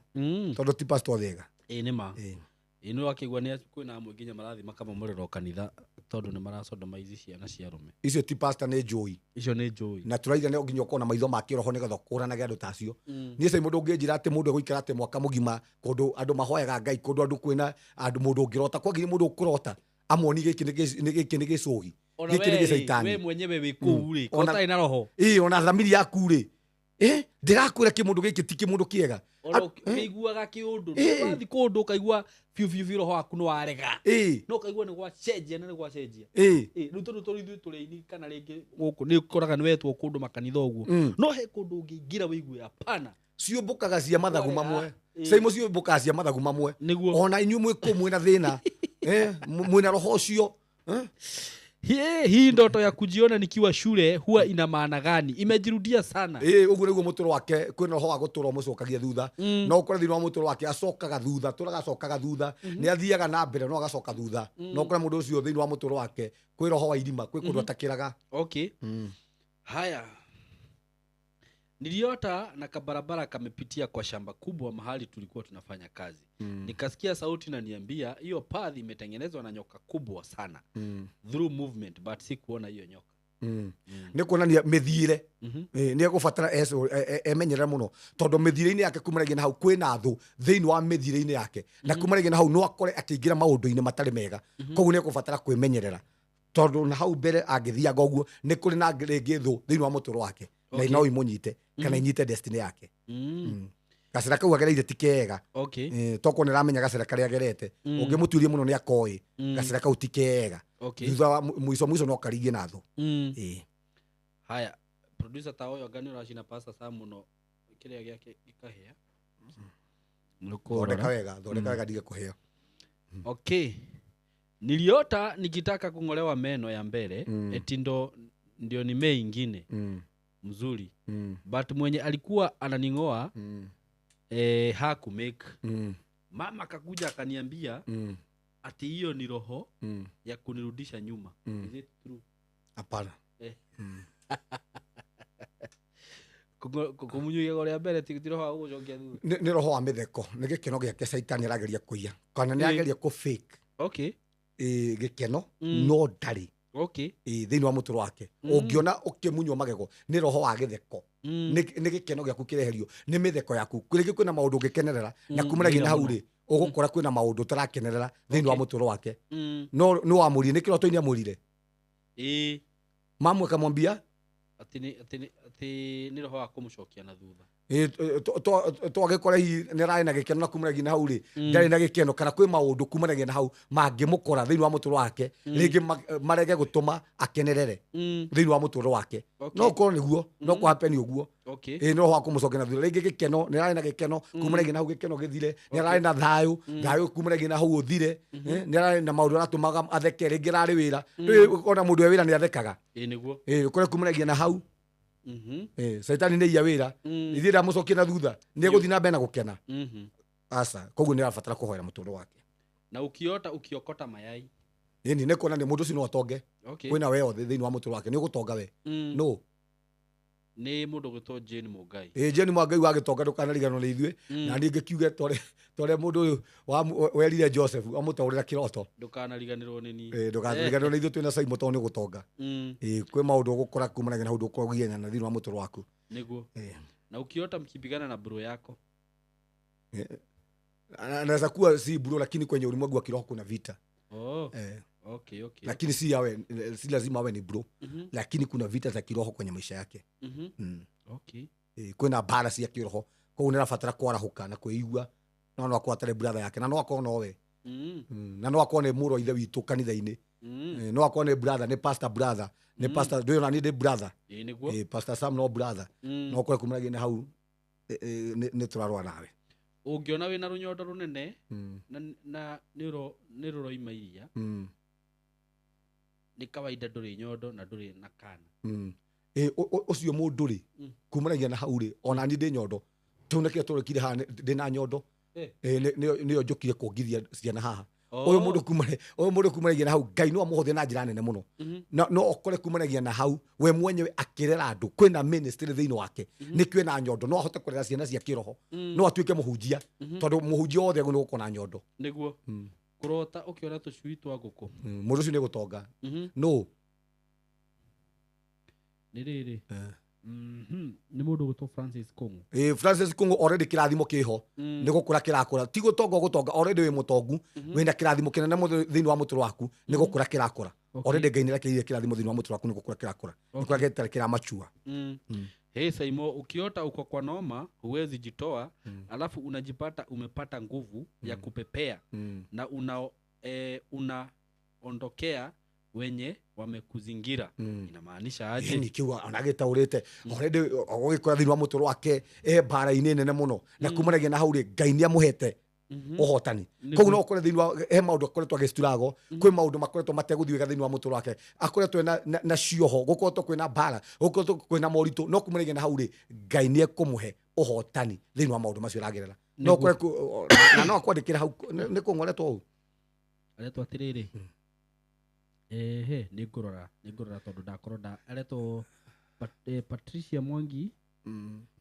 tondu ti pastor thega nĩma ino akigwa ni kwina amwe nginya marathi makamomorera kanitha tondu ni maracondoma ici ciana cia rume icio ti pastor nĩ njũi icio nĩ njũi na tũraitha nĩ nginya ũkorwo na maitho ma kĩroho nĩgetha ũkũranage andũ tacio niĩ sai mũndũ ũngĩnjĩra atĩ mũndũ egũikara atĩ mwaka mũgima kũndũ andũ mahoyaga Ngai kũndũ andũ kwĩna andũ mũndũ ũngĩrota kwagire mũndũ ũkũrota amoni gĩkĩ nĩ gĩcũgi gĩkĩ nĩ gĩcaitani we mwenyewe wĩ kũu rĩ kota ina roho ona thamiri yaku rĩ ndĩrakwĩra kĩmũndũ gĩkĩ ti kĩmũndũ kĩega ũkaiguaga kĩũndũ wathi kũndũ ũkaigua biũ roho waku nĩ warega no ũkaigua nĩ gwacenjia na nĩ gwacenjia rĩu tondũ ithuĩ tũrĩ kana rĩngĩ gũkũ nĩ ũkoraga nĩ wetwo kũndũ makanitha ũguo no he kũndũ ũngĩingĩra wĩigue hapana ciũmbũkaga cia mathagu mamwe caimo ciũmbũkaga cia mathagu mamwe ona inyuĩ mwĩ kũ mwĩna thĩna mwĩna roho ũcio hii ndoto ya kujiona nikiwa shule huwa ina maana gani? Imejirudia sana. Uguo niguo mutoro wake kwina roho wa gutura mucokagia thutha. No ukora thini wa mutoro wake acokaga thutha, turagacokaga thutha, ni athiaga na mbere no agacoka thutha. No ukora mundu ucio thini wa mutoro wake kwina roho wa irima, kwi kundu atakiraga. Okay. Haya. Niliota na kabarabara kamepitia kwa shamba kubwa mahali tulikuwa tunafanya kazi. Nikasikia sauti na niambia hiyo path imetengenezwa na nyoka kubwa sana. Through movement, but si kuona hiyo nyoka. Nĩ kuonania mĩthiĩre nĩ egũbatara emenyerera mũno tondũ mĩthiĩre-inĩ yake kumanagia na hau kwĩna thũ thĩinĩ wa mĩthiĩre-inĩ yake na kumanagia na hau no akore akĩingĩra maũndũ-inĩ matarĩ mega koguo nĩ egũbatara kwĩmenyerera tondũ na hau mbere angĩthiaga ũguo nĩ kũrĩ na rĩngĩ thũ thĩinĩ wa mũtũũro wake na no imũnyite kana inyite destiny yake. Gacĩra kau agereire ti kega toko nĩ ramenya gacĩra karĩa agerete ũngĩmũtuĩria mũno nĩ akoĩ gacĩra kau ti kega thutha wa mũico no karingie na thũ. Haya, producer ta ũyũ ngani ũracina pasta saa mũno kĩrĩa gĩake gĩkahĩa. Thondeka wega ndige kũheo. Okay. Niliota nikitaka kung'olewa meno ya mbele eti ndio ni mei ingine mzuri but mwenye alikuwa ananing'oa haku make mama akakuja akaniambia ati hiyo ni roho ya kunirudisha nyuma. Is it true? Hapana. Kumunyuia gore mbere ti roho wa gũcokia thutha. Nĩ roho wa mĩtheko nĩ gĩkeno gĩake Saitani arageria kũiya kana nĩ ageria kũ fake. Okay. Gĩkeno no ndarĩ. Okay. Thĩinĩ wa mũtũũro wake ũngĩona ũkĩmunywo magego nĩ roho wa gĩtheko nĩ gĩkeno gĩaku kĩreherio nĩ mĩtheko yaku rĩngĩ kwĩna maũndũ ũngĩkenerera na kumanagia na hau rĩ ũgũkora kwĩna maũndũ ũtarakenerera thĩinĩ wa mũtũũro wake no nĩ wamũrire nĩ kĩroto-inĩ amũrire mamwe kamwambia atĩ nĩ roho wa kũmũcokia na thutha twagĩkora hihi nĩ ararĩ na gĩkeno na kumanagia na hau rĩ ndarĩ na gĩkeno kana kwĩ maũndũ kumanagia na hau mangĩmũkora thĩinĩ wa mũtũũro wake rĩngĩ marege gũtũma akenerere thĩinĩ wa mũtũũro wake no ũkorwo nĩguo no kũhapeni ũguo nĩ roho wa kũmũcokia na thutha rĩngĩ gĩkeno nĩ ararĩ na gĩkeno kumanagia na hau gĩkeno gĩthire nĩ ararĩ na thayũ kumanagia na hau ũthire nĩ ararĩ na maũndũ aratũmaga atheke rĩngĩ ararĩ wĩra rĩu ona mũndũ wĩra nĩ athekaga ũkore kumanagia na hau Saitani nĩ iya wĩra ithiĩ ndamũcokie na thutha nĩ egũthiĩ na mbere na gũkena aca koguo nĩ arabatara kũhoera mũtũũro wake. Na ũkiota ũkiokota mayai nĩ kuonania mũndũ ũcio no atonge kwĩna we othe thĩinĩ wa mũtũũro wake nĩ ũgũtonga we no nĩ mũndũ gwĩtwo Jane Mũngai. Jane Mũngai wagĩtonga ndũkanariganwo nĩ ithuĩ na niĩ ngĩkiuge tore mũndũ ũyũ werire Joseph amũtaũrĩra kĩroto ndũkanariganĩrwo nĩ niĩ ndũkanariganĩrwo nĩ ithuĩ twĩna Simon tondũ nĩ ũgũtonga kwĩ maũndũ ũgũkora kumanagia na hau ndũkũgiana na thĩinĩ wa mũtũũro waku nĩguo. Na ukiota mkipigana na bro yako anaweza kuwa si bro lakini kwenye ulimwengu wa kiroho kuna vita. Okay. Lakini si lazima awe ni bro lakini kuna vita za kiroho kwenye maisha yake. Okay. Kwĩna mbara cia kiroho koguo nĩ arabatara kwarahũka na kwĩigua no akorwo atarĩ brother yake na no akorwo nowe na no akorwo nĩ mũrũ wa ithe witũ kanitha-inĩ no akorwo nĩ brother nĩ pastor brother nĩ pastor ndũĩ ona nĩ ndĩ brother pastor Sam no brother no ũkore kumanagia na hau nĩ tũrarũa nawe. Ũngĩona wĩna rũnyondo rũnene na nĩ rũroima iria nĩ kawaida ndũrĩ nyondo na ndũrĩ na kana ũcio mũndũ rĩ kumanagia na hau rĩ ona niĩ ndĩ nyondo tũu nĩkĩo tũrĩkire haha ndĩ na nyondo nĩyo njũkire kuongithia ciana haha ũyũ mũndũ kumanagia na hau Ngai no amũhũthie na njĩra nene mũno no okore kumanagia na hau we mwenyewe akĩrera andũ kwĩna ministry thĩinĩ wake nĩkĩo na nyondo no ahote kũrera ciana cia kĩroho no atuĩke mũhunjia tondũ mũhunjia wothe nĩ gũkorwo na nyondo nĩguo kũrota ũkĩona tũcui twa ngũkũ mũndũ ũcio nĩ gũtonga no nĩ rĩrĩ nĩ mũndũ gwĩtwo Francis Kũng'ũ. Francis Kũng'ũ already kĩrathimo kĩho nĩ gũkũra kĩrakũra ti gũtonga gũtonga already wĩ mũtongu wĩna kĩrathimo kĩnene thĩinĩ wa mũtũũro waku nĩ gũkũra kĩrakũra already Ngai nĩ arekĩrire kĩrathimo thĩinĩ wa mũtũũro waku nĩ gũkũra kĩrakũra nĩ kũrĩa gĩtarĩ kĩramachua. Hey Saimo, ukiota uko kwa noma huwezi jitoa alafu unajipata umepata nguvu ya kupepea na unaondokea wenye wamekuzingira inamaanisha aje? Ni kiwa anagĩtaũrĩte already ũgĩkora thĩinĩ wa mũtũũro wake mbara-inĩ nene mũno na kumanagia na hau rĩ Ngai nĩ amũhete ũhotani koguo no ũkore thĩinĩ wa maũndũ akoretwo agĩciturago kwĩ maũndũ makoretwo mategũthiĩ wega thĩinĩ wa mũtũũro wake akoretwo na cioho gũkoretwo kwĩna mbara gũkoretwo kwĩna moritũ no kumanagia na hau rĩ Ngai nĩ ekũmũhe ũhotani thĩinĩ wa maũndũ macio aragerera no ũkore na no akwandĩkĩra hau nĩ kũng'oretwo ũũ aretwo atĩrĩrĩ nĩ ngũrora tondũ ndakorwo aretwo Patricia Mwangi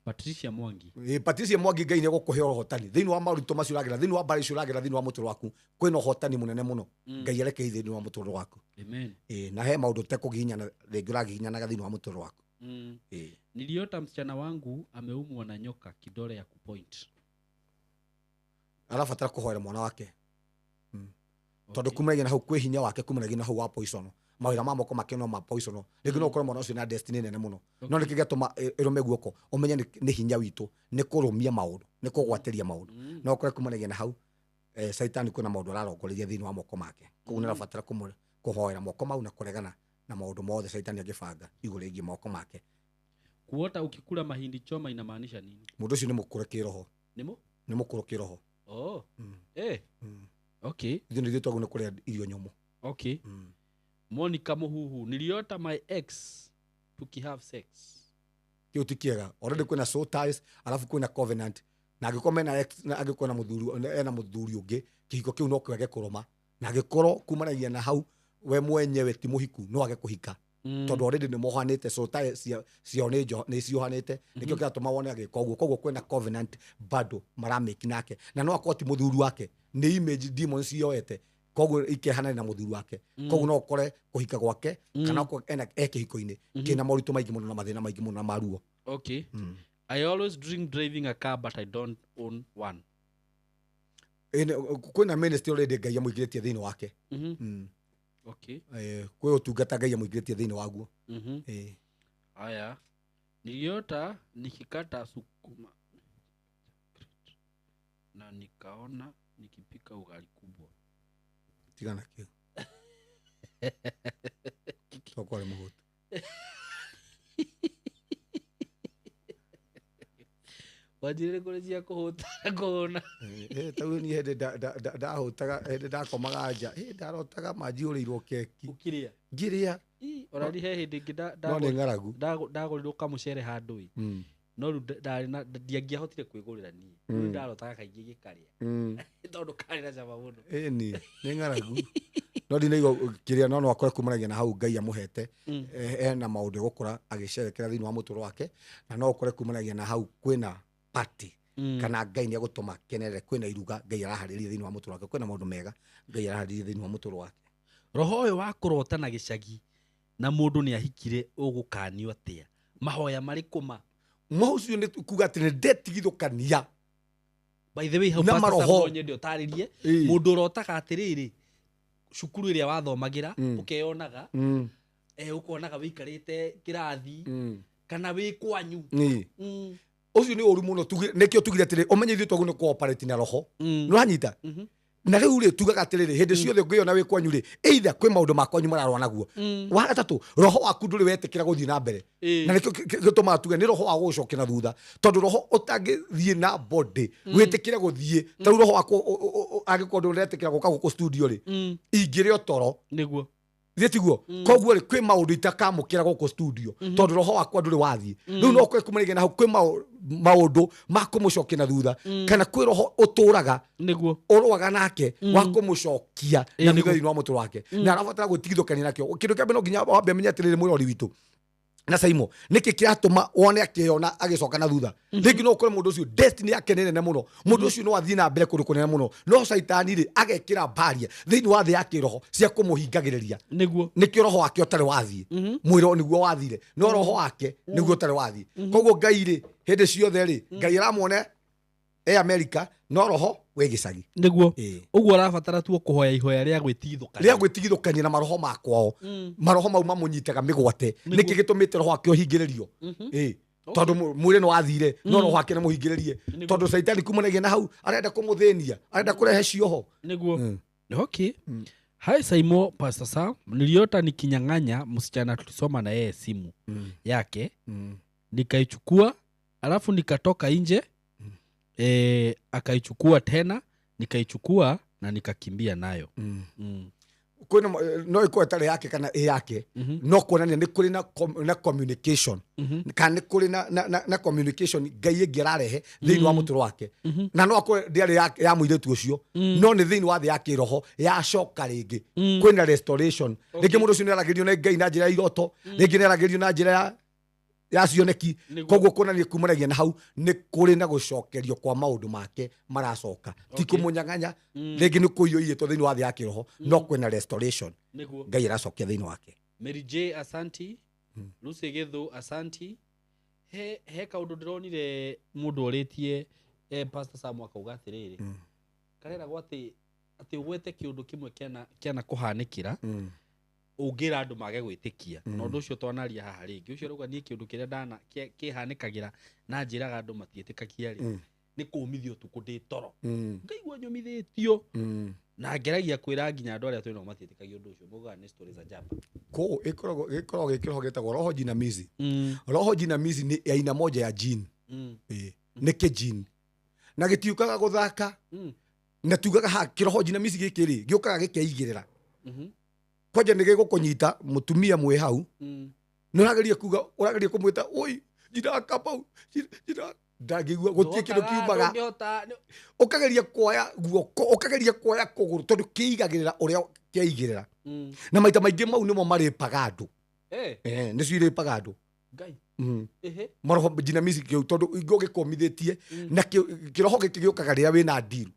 Patricia Mwangi. Patricia Mwangi Ngai nĩegũkũhe ũhotani thĩinĩ wa maũritũ macio ũragerera thĩinĩ wa mbara icio ũragerera thĩinĩ wa mũtũrĩre waku kwĩna ũhotani mũnene mũno Ngai arekei thĩinĩ wa mũtũrĩre waku. Amen. Na he maũndũ ũtekũgihinyana rĩngĩ ũragihinyanaga thĩinĩ wa mũtũrĩre waku. Niliota msichana wangu ameumwa na nyoka kidole ya kupoint. Arabatara kũhoera mwana wake. Tondũ kumanagia na hau kwĩ hinya wake kumanagia na hau wa poison. Mawĩra ma moko make no ma poison. Rĩngĩ no ũkorwo mwana ũcio na destiny nene mũno. No nĩkĩ gĩatũma ĩrũme guoko ũmenye nĩ hinya witũ nĩ kũrũmia maũndũ nĩ kũgwatĩria maũndũ. No ũkore kumanagia na hau Saitani kwĩna maũndũ ararongoreria thĩinĩ wa moko make. Koguo nĩ arabatara kũhoera moko mau na kũregana na maũndũ mothe Saitani angĩbanga igũrũ rĩgiĩ moko make. Kuota ukikula mahindi choma inamaanisha nini? Mũndũ ũcio nĩ mũkũre kĩroho. Nĩ mũkũre kĩroho. Oh. Okay. Ndio ndio twagu nĩ kũrĩa irio nyũmũ. Okay. Monica Muhuhu, niliota my ex tukihave sex. Kĩu ti kĩega. Already kwĩna soul ties, alafu kwĩna covenant. Na angĩkorwo mena ex na angĩkorwo na mũthuri ũngĩ, kĩhiko kĩu no kĩage kũrũma. Na angĩkorwo kumanagia na hau we mwenyewe ti mũhiku no age kũhika. Tondũ already nĩ mohanĩte soul ties ciao nĩ ciohanĩte. Nĩkĩo kĩratũma wone agĩka ũguo. Koguo kwĩna covenant bado maramĩki nake. Na no akorwo ti mũthuri wake. Nĩ image demons cioete. Koguo ikehana na mũthuri wake. Koguo no ũkore kũhika gwake kana kĩhiko-inĩ kĩna moritũ maingĩ mũno na mathĩna maingĩ mũno na maruo. Okay. I always dream driving a car but I don't own one. Kwĩna ministry already Ngai amũigĩrĩtie thĩinĩ wake. Okay. Kwĩ ũtungata Ngai amũigĩrĩtie thĩinĩ waguo. Haya. Niliota nikikata sukuma na nikaona nikipika ugali kubwa. Tigana kĩu. Tokore mũhutu. Wajire kũrĩcia kũhũta kũhũna. Taũ ni hĩndĩ ndahũtaga hĩndĩ ndakomaga nja ndarotaga manjiũrĩirwo keki. Ũkĩrĩa? Ngĩrĩa. Orari he hĩndĩ ĩngĩ no nĩ ng'aragu. Ndagũrĩrwo kamũcere handũ ĩ. No rĩu ndiangĩahotire kwĩgũrĩra niĩ. Rĩu ndarotaga kaingĩ gĩkarĩa. Tondũ karĩ na cama mũno. Ĩni nĩ ng'aragu. No ndinaigua kĩrĩa no akore kumanagia na hau Ngai amũhete ena maũndũ gũkũra agĩcerekera thĩinĩ wa mũtũrĩre wake na no ũkore kumanagia na hau kwĩna party kana Ngai nĩ agũtũma kenerere kwĩna iruga Ngai araharĩria thĩinĩ wa mũtũrĩre wake kwĩna maũndũ mega Ngai araharĩria thĩinĩ wa mũtũrĩre wake. Roho ũyũ wa kũrota na gĩcagi na mũndũ nĩ ahikire ũgũkanio atĩa? Mahoya marĩkũ ma? Ũcio nĩ kuga atĩ nĩ ndetigithũkania. By the way, hau pastor Samuel nyende ũtarĩrie mũndũ ũrotaga atĩrĩrĩ cukuru ĩrĩa wathomagĩra ũkeyonaga ũkonaga wĩikarĩte kĩrathi kana wĩ kwanyu. Ũcio nĩ ũru mũno nĩkĩo tugire atĩrĩ ũmenye ithuĩ twagu nĩ cooperate na roho nĩwanyita. Na rĩu rĩ tugaga atĩrĩrĩ hĩndĩ ciothe ũngĩona wĩ kwanyu rĩ either kwĩ maũndũ makwanyu mararũa naguo. Wa gatatũ roho waku ndũrĩ wetĩkĩra gũthiĩ na mbere na nĩkĩo gĩtũmaga tuge nĩ roho wa gũgũcokia na thutha tondũ roho ũtangĩthiĩ na body wĩtĩkĩre gũthiĩ ta roho wako angĩkorwo ndũretĩkĩra gũka gũkũ studio rĩ ingĩrĩ otoro nĩguo tiguo. Koguo rĩ kwĩ maũndũ itakamũkĩra gũkũ studio tondũ roho wakwa ndũrĩ wathiĩ. Rĩu no kwĩ kumanagia na hau kwĩ maũndũ ma kũmũcokia na thutha kana kwĩ roho ũtũraga nĩguo ũrũaga nake wa kũmũcokia na thutha wa mũtũrĩre wake na arabatara gũtigithũkania nakĩo. Kĩndũ kĩa mbere no nginya wambe amenye atĩrĩrĩ mũrori witũ na Saimo nĩkĩ kĩratũma wone akĩona agĩcoka na thutha. Rĩngĩ no ũkore mũndũ ũcio destiny yake nĩ nene mũno mũndũ ũcio no athiĩ na mbere kũndũ kũnene mũno no Saitani rĩ agekĩra baria thĩinĩ wa thĩ ya kĩroho cia kũmũhingagĩrĩria nĩguo nĩkĩo roho wake ũtarĩ wathiĩ mwĩro nĩguo wathire no roho wake nĩguo ũtarĩ wathiĩ. Koguo Ngai rĩ hĩndĩ ciothe rĩ Ngai aramwone America no roho wĩ gĩcagi nĩguo. Ũguo arabatara tu kũhoya ihoya rĩa gwĩtigithũkania na maroho makwao maroho mau mamũnyitaga mĩgwate nĩkĩ gĩtũmĩte roho wake ũhingĩrĩrio tondũ mwĩrĩ nĩ wathire no roho wake nĩ mũhingĩrĩrie tondũ Saitani kumanagia na hau arenda kũmũthĩnia arenda kũrehe cioho nĩguo. Okay. Hi Saimo, Pastor Sam, niliota nikinyang'anya msichana tulisoma na yeye simu yake nikaichukua alafu nikatoka nje akaichukua tena nikaichukua na nikakimbia nayo. Kwĩna no ĩkorwo ĩtarĩ yake kana ĩ yake no kuonania nĩ kũrĩ na communication kana nĩ kũrĩ na communication Ngai ĩngĩ ararehe thĩinĩ wa mũtũrĩre wake na no akorwo ndĩarĩ ya mũirĩtu ũcio no nĩ thĩinĩ wa thĩ ya kĩroho yacoka rĩngĩ kwĩna restoration. Rĩngĩ mũndũ ũcio nĩ aragĩrio nĩ Ngai na njĩra ya iroto rĩngĩ nĩ aragĩrio na njĩra ya ya cioneki koguo kuonania kumanagia na hau ni kuri na gucokerio kwa maundu make maracoka ti kumunyang'anya ringi ni kuiyo iye to thiini wa thi ya kiroho no kwena restoration Ngai aracokia thiini wake. Mary J asanti Lucy Gethu asanti he kaundu ndironire mundu oritie Pastor Sam akauga atiriri karera gwati ati ugwete kiundu kimwe kiana kuhanikira ungira andu mage gwitikia no ndu ucio twanaria haha ringi ucio ruga nie kiundu kiria ndana kihanikagira na njiraga andu matietikakia ri ni kumithio tuku ndi toro ngaigua nyumithitio na ngeragia kwira nginya andu aria twino matietikagia undu ucio muga ni stories za jamba ko ikoragwo gikiro getagwo roho jinamizi. Roho jinamizi ni aina moja ya jini ni kijini na gitiukaga guthaka na tugaga ha kiroho jinamizi gikiri giukaga gikeigirira kwaje nige gukunyita mutumia mwe hau nurageria kuga urageria kumwita oi jira kapau jira ndagigua gutie kindu kiumaga ukageria kuoya guoko ukageria kuoya kuguru tondu kiigagirira uria kiigirira na maita maingi mau nimo maripaga andu ni ciiripaga andu Ngai maroho jinamizi kiu tondu ingo gikomithitie na kiroho gikigiukaga riria wina ndiru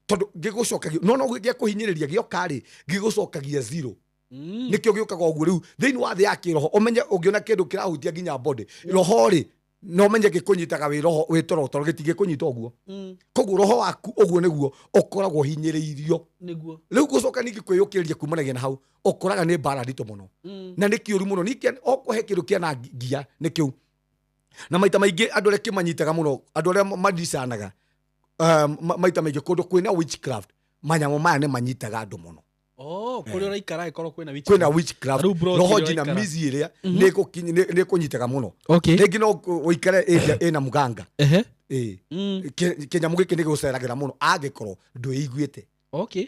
tondu gigucokagia no giakuhinyiriria giokari gigucokagia zero nikio giukaga uguo riu thiini wa thi ya kiroho umenye ungiona kindu kirahutia nginya body roho ri no menye gikunyitaga wi roho wi toro gitige kunyita uguo koguo roho waku uguo niguo ukoragwo hinyiriirio niguo riu gucoka ningi kwiyukiria kumanagia na hau ukoraga ni bara ndito muno na ni kiuru muno niki okuhe kindu kiana ngia nikiu na maita maingi andu aria kimanyitaga muno andu aria madicanaga maita maingi kundu kwina witchcraft manyamo maya ni manyitaga andu muno kuri ora ikara ikoro kwina witchcraft roho jinamizi iria ni kunyitaga muno ringi no uikare ina muganga kinyamu giki ni guceragira muno agikorwo ndwiguite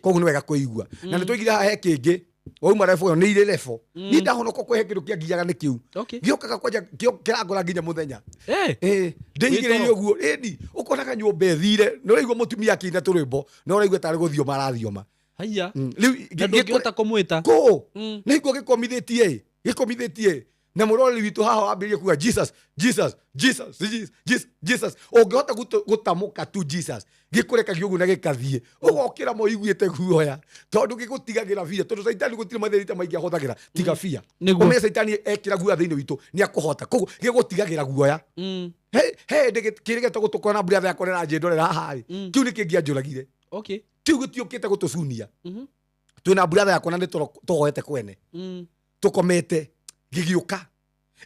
koguo ni wega kuigua na ni twigire ha he kingi wauma refo ni ile refo ni ndahonoka kwehe kindu kiagiaga ni kiu giokaga kwaja kiragora nginya muthenya ndigire uguo edi ukonaga nyumba ethire no raigua mutumia akina turwimbo no raigua tari guthio marathioma haya riu giota kumwita ko niguo gikomithitie na murori witu haha ambirie kuga Jesus Jesus Jesus Jesus Jesus ungihota gutamuka tu Jesus gikureka giugu na gikathie ugokira mo iguite guoya tondu gigutigagira bia tondu saitani gutire matherita maingi ahothagira tiga bia ume saitani ekira guoya thiini witu ni akuhota koguo gigutigagira guoya he ndikirige to gutukona brother yakwa na njindorera haha kiu ni kingia njuragire kiu gutiukite gutucunia twina brother yakwa na ni togoete kwene tukomete gigiuka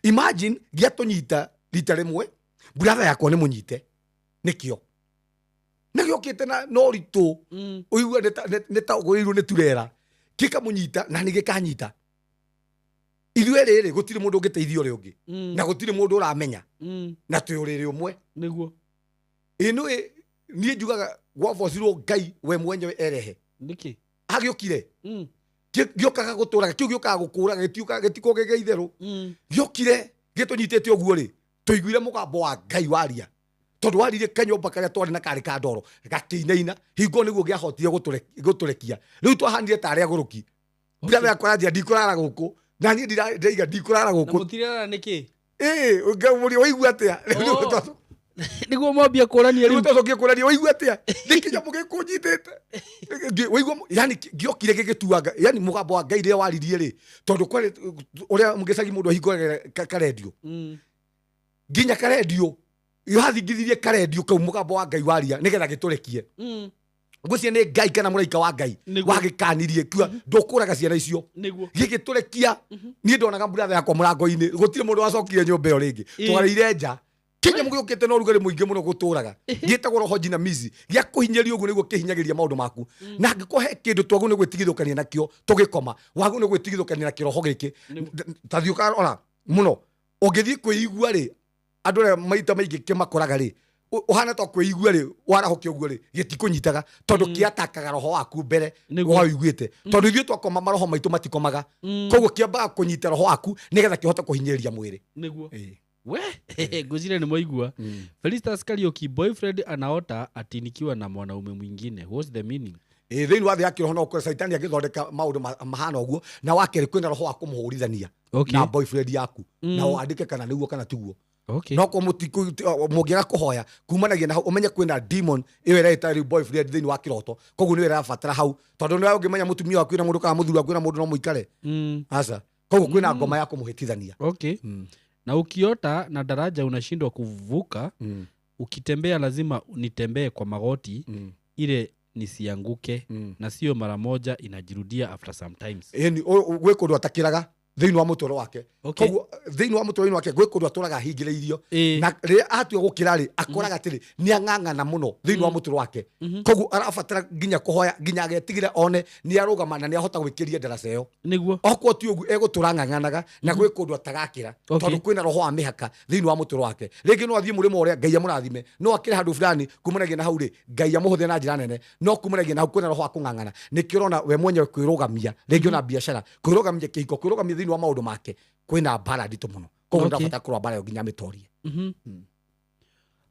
imagine giatunyita rita rimwe brother yakwa ni munyite nikio nagiokite na no ritu uigua neta uguiru ni turera kika munyita na ni gikanyita ithuĩ rĩrĩ gũtirĩ mũndũ ũngĩteithia ũrĩa ũngĩ na gũtirĩ mũndũ ũramenya na twĩ ũrĩrĩ ũmwe nĩguo ĩno niĩ njugaga gwabocirwo Ngai we mwenyewe erehe nĩkĩ agĩũkire gĩũkaga gũtũraga kĩu gĩũkaga gũkũraga gĩtiko gĩgeitherũ gĩũkire gĩtũnyitĩte ũguo rĩ tũiguire mũgambo wa Ngai waria tondu warire kanyomba karia twari na kari ka ndoro gakĩinaina hingo nĩguo gĩahotire gũtũrekia rĩu twahanire ta arĩa agũrũki brother yakwa ndia ndikurara gũkũ na niĩ ndĩraiga ndikurara gũkũ na mũtirara nĩkĩ ngaũria waigua atĩa nĩguo mwambia kũrania rĩu tũcokie kũrania waigua atĩa nĩ kĩnyamũ gĩkũnyitĩte waigua yani gĩokire gĩgĩtuanga yani mũgambo wa Ngai rĩrĩa waririe rĩ tondu kwari ũrĩa mũgĩcagi mũndũ ahingũraga karendio nginya karendio yohathingithirie karendio kau mũgambo wa Ngai waria nĩgetha gĩtũrekie ngũcie nĩ Ngai kana mũraika wa Ngai wagĩkanirie tua ndũkũraga ciana icio gĩgĩtũrekia niĩ ndonaga brother yakwa mũrango-inĩ gũtirĩ mũndũ wacokire nyũmba ĩyo rĩngĩ twareire nja kinya mũgĩũkĩte na ũrugarĩ mũingĩ mũno gũtũraga gĩtagwo roho jinamizi gĩa kũhinyĩria ũguo nĩguo kĩhinyagĩria maũndũ maku na angĩkũhe kĩndũ twagu nĩ gwĩtigithũkania nakĩo tũgĩkoma wagu nĩ gwĩtigithũkania na kĩroho gĩkĩ ta thiũka ona mũno ũngĩthiĩ kwĩigua rĩ andũ arĩa maita maingĩ kĩmakoraga rĩ uhana to kwĩigua rĩ warahũkia ũguo rĩ gĩtikũnyitaga tondũ kĩatakaga roho waku mbere waiguĩte tondũ ithuĩ twakoma maroho maitũ matikomaga koguo kĩambaga kũnyita roho waku nĩgetha kĩhote kũhinyĩrĩria mwĩrĩ nĩguo we ngũcire nĩ mwaigua Felicitas Kariuki boyfriend anaota ati nikiwa na mwanaume mwingine what's the meaning thiini wa thi akiro no ko saitani agithondeka maundu mahana uguo na wakeri kwina roho wa kumuhurithania na boyfriend yaku na wandike kana niguo kana tiguo no ko mutiku mugiga kuhoya kumanagia na umenye kwina demon iyo iraita boyfriend thiini wa kiroto koguo ni irabatara hau tondu ni ungimenya mutumia waku na mundu kana muthuri waku na mundu no muikare asa koguo kwina ngoma ya kumuhitithania na ukiota na daraja unashindwa kuvuka ukitembea lazima nitembee kwa magoti ile nisianguke na sio mara moja inajirudia after sometimes yani gwe kundu atakiraga thiini wa mutoro wake koguo thiini wa mutoro wake gwe kundu aturaga hingireirio na ri atio gukira ri akoraga tiri ni ang'ang'ana muno thiini wa mutoro wake koguo arabatara nginya kuhoya nginya agetigira one ni arugamana ni ahota gwikiria ndaraca iyo niguo okwo ti ugu egutura ng'ang'anaga na gwe kundu atagakira tondu kwina roho wa mihaka thiini wa mutoro wake ringi no athie murimo uria Ngai amurathime no akire handu fulani kumanagia na hau ri Ngai amuhuthie na njira nene no kumanagia na hau kwina roho wa kung'ang'ana nikirona we mwenyewe kwirugamia ringi ona biashara kwirugamia kihiko kwirugamia thiini wa maundu make kwina bara ndito muno koguo ndabata kurwa bara yo nginya mitorie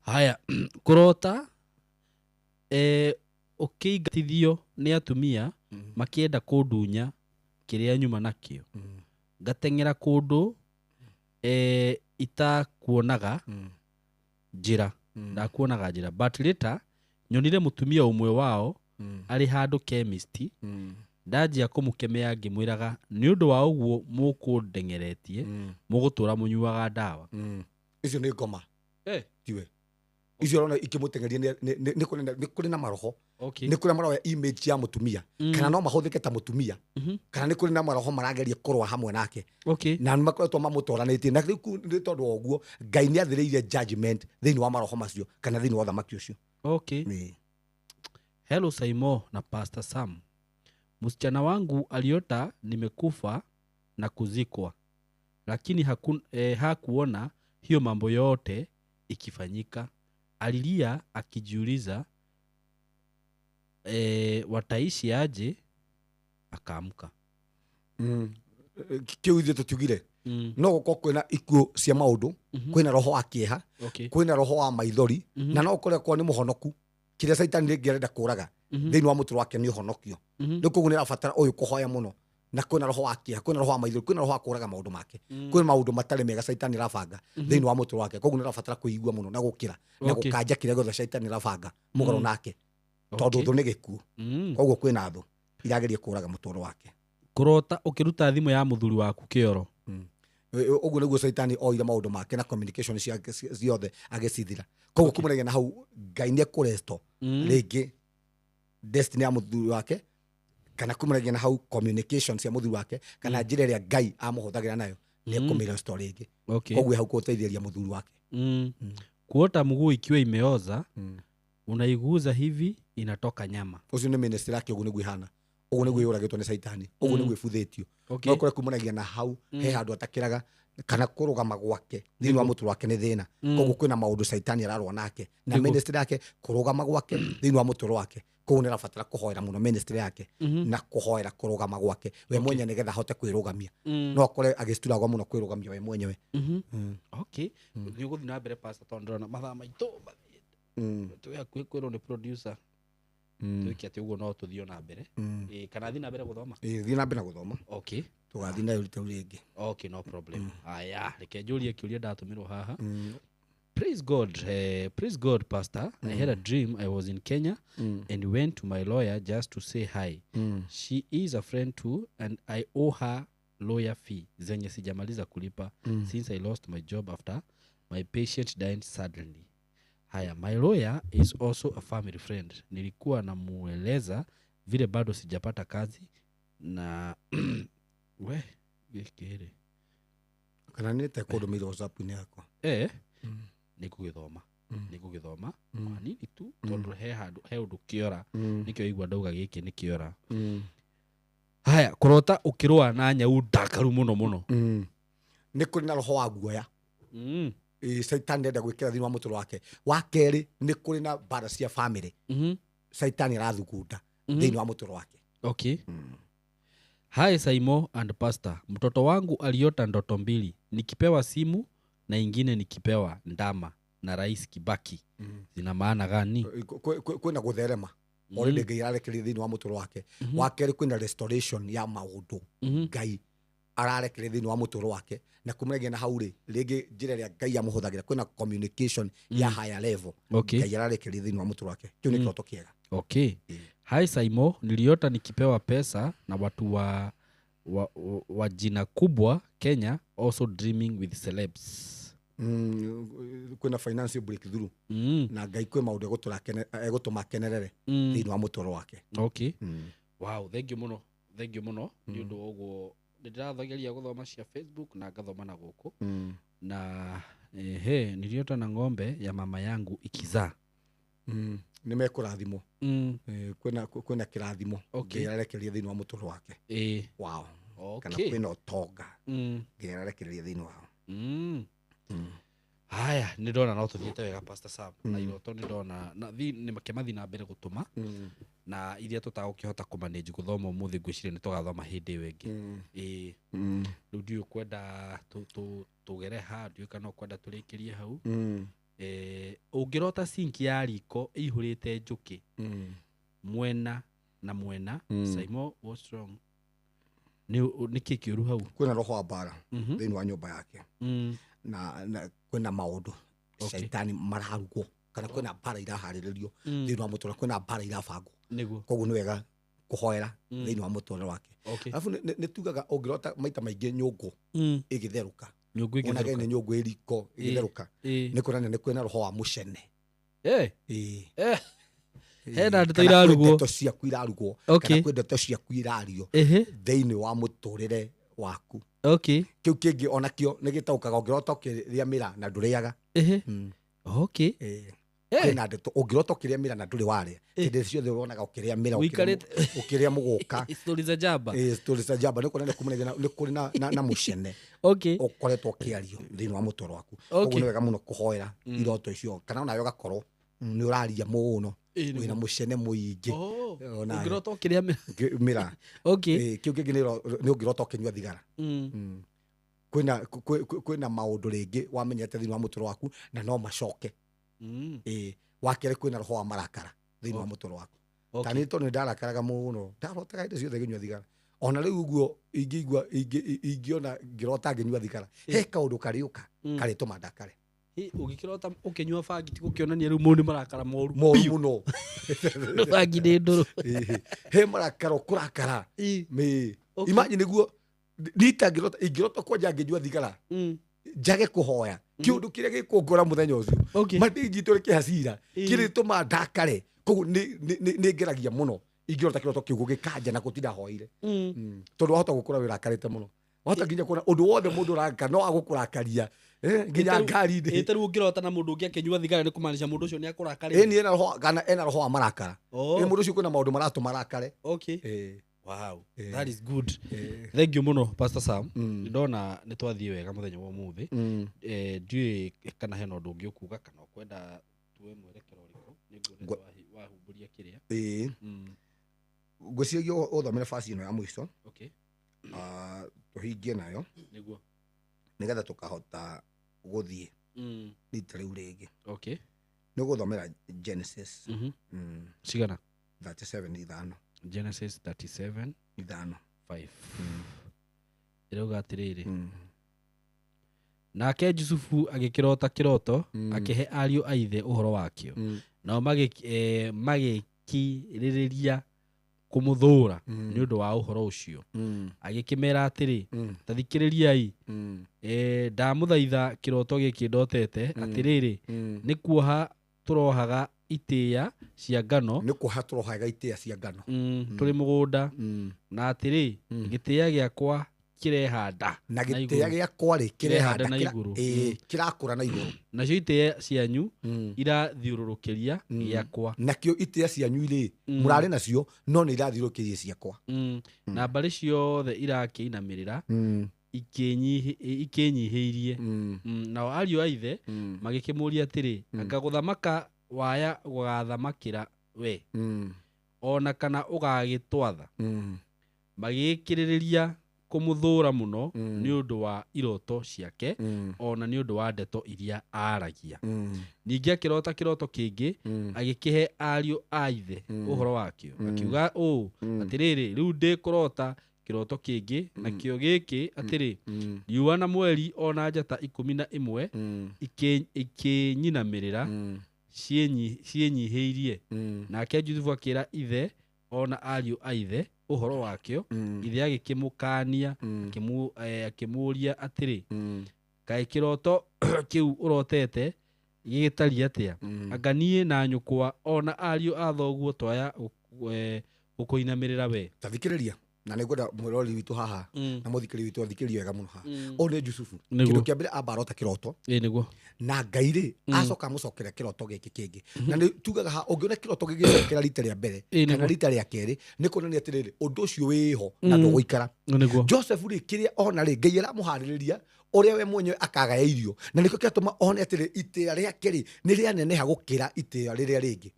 haya kurota ukigatithio ni atumia makienda kundunya kiria nyuma nakio ngateng'era kundu itakuonaga njira ndakuonaga njira but later nyonire mutumia umwe wao ari handu chemist ndajia kumukemea ngimwiraga ni undu wa uguo mukundeng'eretie mugutura munyuaga ndawa icio ni ngoma tiwe icio rona ikimutengeria ni kuri na maroho ni kuri maroho image ya mutumia kana no mahuthike ta mutumia kana ni kuri na maroho marageria kurwa hamwe nake na ni makoretwo mamutoranitie na riku ni tondu oguo Ngai ni athiriire judgment thiini wa maroho macio kana thiini wa thamaki ucio hello Saimo na Pastor Sam. Msichana wangu aliota nimekufa na kuzikwa, lakini hakuona hiyo mambo yote ikifanyika. Alilia akijiuliza wataishi aje, akaamka. Kiu ithuĩ tũtiugire no gũkorwo kwĩna ikuũ cia maũndũ kwĩna roho wa kĩeha kwĩna roho wa maithori na no ũkore kwa nĩ mũhonoku kĩrĩa Saitani rĩngĩ arenda kũraga thĩinĩ wa mũtũrĩ wake nĩ ũhonokio rĩu koguo nĩ arabatara ũyũ kũhoya mũno na kwĩna roho wa kĩeha kwĩna roho wa maithori kwĩna roho wa kũraga maũndũ make kwĩna maũndũ matarĩ mega Saitani arabanga thĩinĩ wa mũtũrĩ wake koguo nĩ arabatara kũigua mũno na gũkĩra na gũkanja kĩrĩa gĩothe Saitani arabanga mũgarũ nake tondũ thũ nĩ gĩkuũ koguo kwĩna thũ irageria kũraga mũtũrĩ wake. Kurota ukiruta thimũ ya muthuri waku kioro uguo niguo Saitani oire maundu make na communication ciothe agicithira koguo kumanagia na hau Ngai nĩ ekũresto rĩngĩ destiny ya muthuri wake kana kumanagia na hau communication cia muthuri wake kana njĩra ĩrĩa Ngai amũhũthagĩra nayo nĩ ekũmĩresto rĩngĩ koguo hau gũteithĩrĩria muthuri wake. Kuota mguu ikiwa imeoza unaiguza hivi inatoka nyama. Ucio nĩ ministry yake uguo nĩguo ihana uguo nĩguo yũragĩtwo nĩ Saitani uguo nĩguo ibũthĩtio no kũrĩa kumanagia na hau he handũ atakĩraga kana kũrũgama gwake thĩinĩ wa mũtũrĩ wake nĩ thĩna koguo kwĩna maũndũ Saitani ararũa nake na ministry yake kũrũgama gwake thĩinĩ wa mũtũrĩ wake koguo nĩ arabatara kũhoera mũno ministry yake na kũhoera kũrũgama gwake we mwenye nĩgetha ahote kwĩrũgamia no akore agĩcituragwo mũno kwĩrũgamia we mwenyewe. Okay nĩ ũgũthiĩ na mbere pastor tondũ ndĩrona mathaa maitũ tũya kwĩrwo nĩ producer tuki ati ugo no tuthio na mbere kana thi na mbere guthoma thi na mbere guthoma okay tugathi na yurite uringi okay no problem aya reke njurie kiuria ndatumirwo haha. Praise God pastor. I had a dream I was in Kenya and went to my lawyer just to say hi. She is a friend too and I owe her lawyer fee zenye sijamaliza kulipa since I lost my job after my patient died suddenly. Haya, my lawyer is also a family friend. Nilikuwa namueleza vile bado sijapata kazi na we gekere kana nite kodo miro WhatsApp ni yako nikugithoma nini tu tondu he undu kiora nikio igwa ndauga giki ni kiora. Haya, kurota ukirwa na nyau ndakaru muno ni kuri na roho wa guoya Saitani enda gwikira thini wa mũtũrĩ wake wa kerĩ nĩ kũrĩ na bara cia family Saitani arathugunda thini wa mũtũrĩ wake. Okay. Hi Saimo and pastor, mtoto wangu aliota ndoto mbili, nikipewa simu na ingine nikipewa ndama na Rais Kibaki. Zina maana gani? Kwĩna gũtherema already Ngai ararekereria thiini wa mutoro wake wa keri kwina restoration ya maundu Ngai ararekereria thiini wa mutoro wake na kumregia na hauri ringi njira ria Ngai amuhuthagira kwina communication ya higher level Ngai ararekereria thiini wa mutoro wake kiu ni kiroto kiega. Okay. Hi Saimo, niliota nikipewa pesa na watu wa jina kubwa Kenya, also dreaming with celebs. Kwina financial breakthrough na Ngai kwe maundu egutuma kenerere thiini wa mutoro wake. Okay. Wow, thank you muno ni undu oguo ndirathageria guthoma cia Facebook na ngathoma na guku na niliota na ng'ombe ya mama yangu ikizaa. Nimekurathimo kwina kirathimo ngirarekereria thiini wa mutoro wake. Wow. Kana kwina utonga ngirarekereria thiini wao. Haya, nindona no tuthiete wega Pastor Sam na iroto nindona na ni makemathi na mbere gutuma na iria tutagukihota kumanage guthoma umuthi ngwicire ni tugathoma hindi wengi. Riu ndio kwenda tugere ha ndio kana kwenda turikirie hau. Ungirota sinki ya riko ihurite njuki mwena na mwena. Saimo, what's wrong? Ni kikiuru hau kwina roho wa bara thiini wa nyumba yake na kwina maundu shaitani mararugwo kana kwina bara irahariririo thiini wa mutoro, kwina bara irabangwo koguo ni wega kuhoera thiini wa mutoro wake. Alafu ni tugaga ungirota maita maingi nyungu igitheruka onage ni nyungu iriko igitheruka ni kurana ni kwina roho wa mucene. Hena ndeto irarugwo, ndeto ciaku irarugwo kana kwenda ndeto ciaku irario thiini wa muturire waku. Kiu kingi onakio ni gitaukaga ungirota ukiria mira na nduriaga. Kwina ndeto ungirota ukiria mira na nduri waria kinde ciothe uronaga ukiria mira ukiria muguka. Stories za jamba, stories za jamba ni kurana kumenega ni kuri na mucene ukoretwo ukiario thiini wa mutoro waku. Koguo ni wega muno kuhoera iroto icio kana ona yo gakorwo ni uraria muno wina mucene muingi ungirota ukiria mira. Kiu kingi ni ungirota ukinyua thigara. Kwina maundu ringi wamenyete thiini wa mutoro waku na no macoke. Wakere kwina roho wa marakara thiini wa mutoro waku. Tani to ni ndarakaraga muno ndarotaga indo ciothe nginyua thigara ona riu guo ingiona ngirota nginyua thigara he kaundu kariuka karituma ndakare. Ugikirota ukinyua bangi ti gukionania riu mundu marakara moru muno no bangi ni nduru he marakara kurakara imagine guo nitangirota ingirota kwanja nginyua thigara njage kuhoya kiundu kiria gikungura muthenya ucio madingi kihasira kirituma ndakare. Koguo ni ngeragia muno ingirota kiroto kiugo gikanja na gutinda hoire tondu wahota gukura wirakarite muno wahota nginya kuona undu wothe mundu ranka no agukurakaria nginya ngari ndi iteru ngirota na mundu ungi akinyua thigara ni kumaanisha mundu ucio ni akurakarire. Ni ena roho wa marakara. Mundu ucio kwina maundu maratu marakare. Wow, that is good. Thank you muno Pastor Sam. Ndona ni twathie wega muthenya wa umuthi. Ndiye kana hena undu ungi ukuga kana kwenda tuwe mwerekero riko niguo wahumburia kiria. Ngwiciria uthomere fasi ino ya mwiso tuhingie nayo niguo nigetha tukahota guthie rita riu ringi. Ni guthomera Genesis cigana 37 ithano. Genesis 37 ithano 5 irauga atiriri nake Jusufu agikirota kiroto akihe ariu aithe uhoro wakio nao magikiririria kumuthura ni undu wa uhoro ucio agikimera atiri tathikiririai ndamuthaitha kiroto giki ndotete atiriri ni kuoha turohaga itia cia ngano ni kuoha turohaga itia cia ngano turi mugunda na atiri gitia giakwa kirehanda na gitia giakwa ri kirehanda na iguru kirakura na iguru nacio itia cianyu irathiururukiria giakwa nakio itia cianyu iri murari nacio no ni irathiururukiria ciakwa na mbari ciothe irakiinamirira ikinyihiirie nao ariu aithe magikimuria atiri anga guthamaka waya gugathamakira we ona kana ugagitwatha magikiririria kumuthura muno ni undu wa iroto ciake ona ni undu wa ndeto iria aragia ningi akirota kiroto kingi agikihe ariu aithe uhoro wakio akiuga atiriri riu ndi kurota kiroto kingi na kio giki atiri riua na mweri ona njata 11 ikinyinamirira cienyihiirie nake Juthubu akira ithe ona ariu aithe uhoro wakio ithe agikimukania akimuria atiri kai kiroto kiu urotete gigitari atia anganie na nyukwa ona ariu athoguo twaya gukuinamirira we tathikiriria na nĩngwenda mwĩrori witũ haha na mũthikĩri witũ athikĩrie wega mũno haha one Jusufu kĩndũ kĩa mbere ambarota kĩroto nĩguo na Ngai rĩ acoka mũcokera kĩroto gĩkĩ kĩngĩ na nĩ tugaga ha ũngĩona kĩroto gĩgĩcokera rita rĩa mbere kana rita rĩa kerĩ nĩ kuonania atĩrĩrĩ ũndũ ũcio wĩho na ndũgũikara Joseph rĩ kĩrĩa ona rĩ Ngai aramũharĩrĩria ũrĩa we mwenyewe akagaya irio na nĩkĩo kĩatũma one atĩrĩ itĩĩa rĩake rĩ nĩ rĩaneneha gũkĩra itĩĩa rĩrĩa rĩngĩ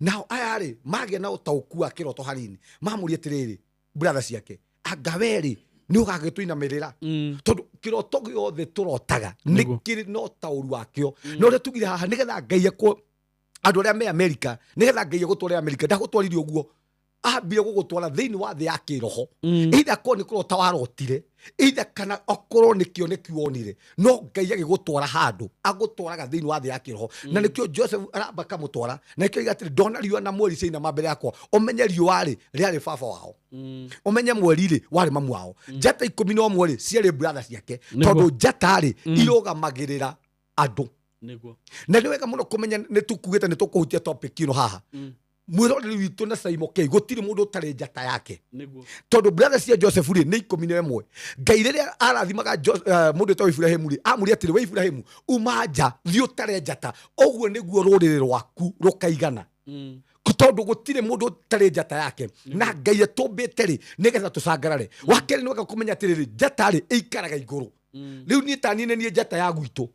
nao aya rĩ magĩa na ũtaũku wa kĩroto hanini mamũria atĩrĩrĩ brother ciake angaweri ni ugagĩtũinamirĩra tondu kiroto giothe turotaga nikiri no tauru wakio no ria tugire haha nigetha Ngai akwo andu aria me America nigetha Ngai agutwara America ndagutwarire uguo ambire gugutwara thiini wa thi ya kiroho either ko ni kurota warotire either kana okorwo ni kioneki wonire no Ngai agigutwara handu agutwaraga thiini wa thi ya kiroho na nikio Joseph aramba kamutwara na nikio igatire ndona riua na mweri ciina mambere yakwa umenye riua riari baba wao umenye mweri ri wari mamu wao njata 11 ri ciari brother ciake tondu njata ri irugamagirira andu niguo na ni wega muno kumenya ni tukugite ni tukuhutia topic ino haha mwiroreri witũ na Simon K gutiri mundu utari njata yake niguo tondu brother cia Joseph ri ni 11 Ngai riria arathimaga mundu ta Ibrahimu ri amuri atiri we Ibrahimu uma nja thi utare njata oguo niguo ruriri rwaku rukaigana tondu gutire mundu utari njata yake na Ngai atumbite ri nigetha tucangarare wakeri ni wega kumenya atiri njata ri ikaraga iguru riu ni tani ni njata ya gwitu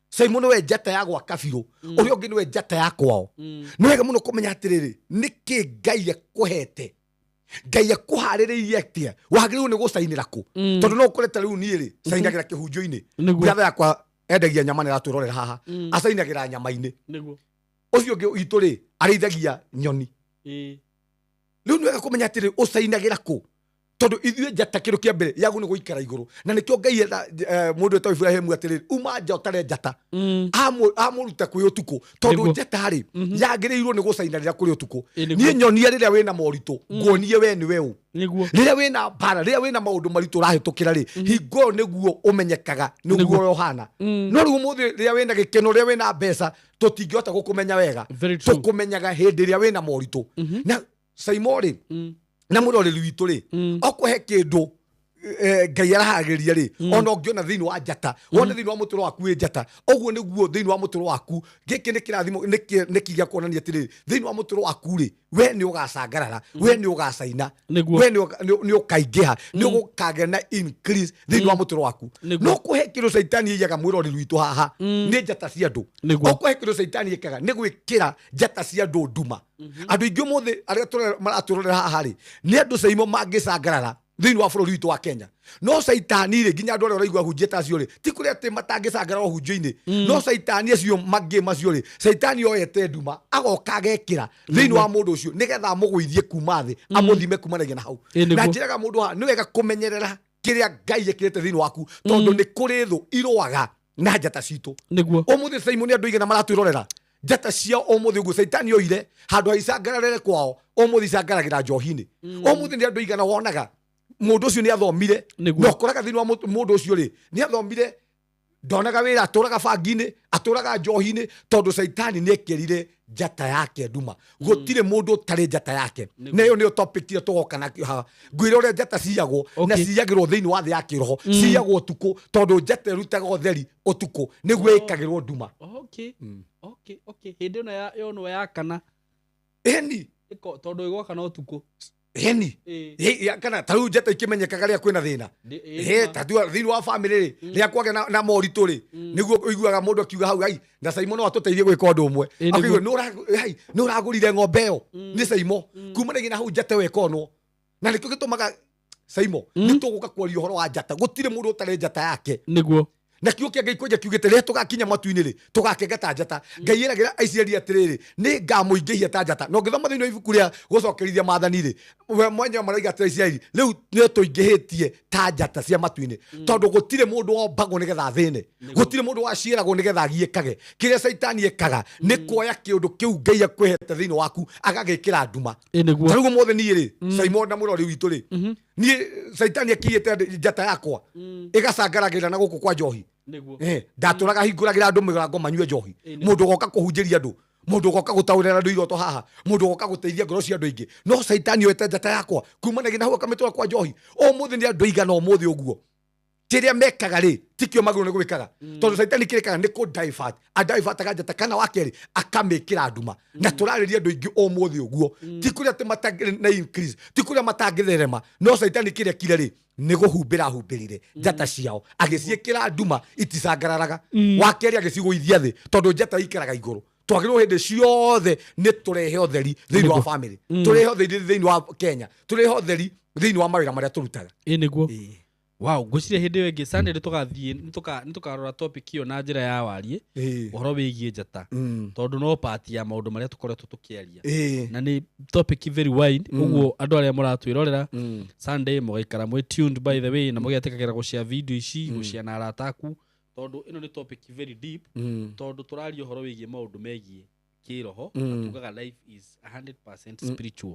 Simon we njata ya gwa kabiru uri ungi niwe njata ya kwao ni wega muno kumenya atiriri niki Ngai akuhete Ngai akuhaririirie atia wagiriru ni gucainira ku tondu no ukorete riu ni ri cainagira kihunjo-ini brother yakwa endagia nyama ni raturorera haha acainagira nyama-ini niguo ucio ungi itu ri arithagia nyoni riu ni wega kumenya atiri ucainagira ku tondu ithuĩ njata kĩndũ kĩa mbere yagu nĩ gũikara igũrũ na nĩkĩo Ngai mũndũ ta Ibrahimu atĩrĩrĩ uma nja ũtarĩ njata amũruta kwĩ ũtukũ tondu njata rĩ yagĩrĩirwo nĩ gũcainarĩra kũrĩ ũtukũ niĩ nyonie rĩrĩa wĩna moritũ nguonie we nĩ we ũ rĩrĩa wĩna mbara rĩrĩa wĩna maũndũ maritũ ũrahĩtũkĩra rĩ hingo ĩyo nĩguo ũmenyekaga nĩguo ũhana no rĩu ũmũthĩ rĩrĩa wĩna gĩkeno rĩrĩa wĩna mbeca tũtingĩhota gũkũmenya wega tũkũmenyaga hĩndĩ ĩrĩa wĩna moritũ na Simon rĩ na mũroreri witũ rĩ okuhe kindu Ngai arahagĩria rĩ ona ũngĩona thĩinĩ wa njata wone thĩinĩ wa mũtũro waku wĩ njata ũguo nĩguo thĩinĩ wa mũtũro waku gĩkĩ nĩ kĩrathimo nĩkĩ gĩa kuonania atĩrĩrĩ thĩinĩ wa mũtũro waku rĩ we nĩ ũgacangarara we nĩ ũgacaina we nĩ ũkaingĩha nĩ ũgũkagĩa na increase thĩinĩ wa mũtũro waku no kũhe kĩndũ caitani ĩigaga mwĩroreri witũ haha nĩ njata cia andũ okũhe kĩndũ caitani ĩkaga nĩ gwĩkĩra njata cia andũ nduma andũ aingĩ ũmũthĩ arĩa maratũrorera haha rĩ nĩ andũ Simon mangĩcangarara thĩinĩ wa bũrũri witũ wa Kenya no caitani rĩ nginya andũ arĩa ũraigua hunjia ta cio rĩ ti kũrĩ atĩ matangĩcangarara hunjio-inĩ no caitani acio mangĩ macio rĩ caitani oyete nduma agoka agekĩra thĩinĩ wa mũndũ ũcio nĩgetha amũgũithie kuma thĩ amũthime kumanagia na hau na njĩraga mũndũ haha nĩ wega kũmenyerera kĩrĩa Ngai ekĩrĩte thĩinĩ waku tondu nĩ kũrĩ thũ irũaga na njata citũ ũmũthĩ Simon andũ aigana maratwĩrorera njata ciao ũmũthĩ ũguo caitani oire handũ haicangararĩre kwao ũmũthĩ icangaragĩra njohi-inĩ ũmũthĩ nĩ andũ aigana wonaga mundu ucio ni athomire no koraga thini wa mundu ucio ri ni athomire ndonaga wira aturaga bangi-ini aturaga njohi-ini tondu caitani ni ekerire njata yake nduma gutire mundu utari njata yake na iyo niyo topic ira tugoka na ngwire uria njata ciyagwo na ciyagirwo thini wa thi ya kiroho ciyagwo utuku tondu njata irutaga utheri utuku niguo ikagirwo nduma hindi ĩno yonwo yakana eni tondu igwakana utuku eni kana taru njata ikimenyekaga ria kwina thina tatua thini wa family ria kwage na moritũ ri niguo uiguaga mundu akiuga hau ai na Simon no atuteithie gwika undu umwe akiuga no uragurire ng'ombe yo ni Simon kumanagia na hau njata wekonwo na nikio gitumaga Saimo ni tuguka kwaria horo wa njata gutire mundu utare njata yake niguo na kiugo kia Ngai kwenja kiugite ri tugakinya matu-ini ri tugakenga ta njata Ngai eragira Aisiraeli atiriri ni ngamuingihia ta njata no ngithoma thiini wa ibuku ria gucokerithia maathani ri we mwenye maraiga ta Aisiraeli riu ni tuingihitie ta njata cia matu-ini tondu gutire mundu wombagwo nigetha thine gutire mundu wacieragwo nigetha agiekage kiria Saitani ekaga ni kuoya kiundu kiu Ngai akwihete thiini waku agagikira nduma tarugo mothe ni ri Simon na murori witu ri ni Saitani akiyete njata yakwa igacangaragira na guku kwa njohi ndaturaga hinguragira andu mirango manyue njohi mundu goka kuhunjiria andu mundu goka gutaurira andu iroto haha mundu goka guteithia ngoro cia andu ingi no Saitani yoete njata yakwa kumanagia na hau akamitwara kwa njohi o muthi ni andu igana o muthi uguo kiria mekaga ri tikio maguru ni gwikaga tondu Saitani kirekaga ni ku divert a divert njata kana wakeri akamikira nduma na turariria andu ingi o muthi uguo tikuria te matagire na increase tikuria matangitherema no Saitani kirekire ri ni guhumbira humbirire njata ciao agiciikira nduma iticangararaga wakeri agiciguithia thi tondu njata ikaraga iguru twagirwo hindi ciothe ni turehe utheri thiini wa family turehe utheri thiini wa Kenya turehe utheri thiini wa mawira maria turutaga niguo wow ngwicire hindi wengi Sunday nitugathie nitukarora topic iyo na njira ya warie uhoro wigie njata tondu no part ya maundu maria tukoretwo tukiaria na ni topic very wide uguo andu aria muratwirorera Sunday mugaikara mwe tuned by the way na mugiatikagira gushare video ici gushare na arataku tondu ino ni topic very deep tondu turaria uhoro wigie maundu megie kiroho tugaga life is 100% spiritual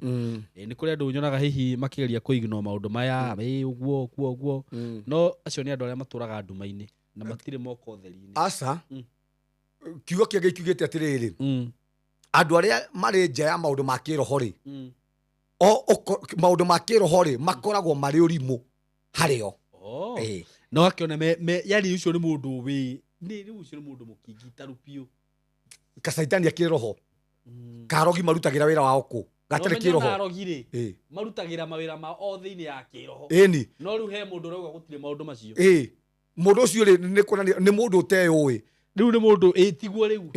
ni kuri andu nyonaga hihi makigeria kuignore maundu maya uguo no acio ni andu aria maturaga nduma-ini na matire moko theri-ini asa kiugo kia Ngai kiugite atiriri andu aria mari nja ya maundu ma kiroho ri maundu ma kiroho ri makoragwo mari urimu hario no akiona me yani ucio ni mundu wi ni ucio ni mundu mukingitaru piu Saitani akiroho karogi marutagira wira wao ku gatare kiroho arogire marutagira mawira ma o thiini ya kiroho eni no riu he mundu rauga gutire maundu macio mundu ucio ri ni kuonania ni mundu uteyui riu ni mundu tiguo riu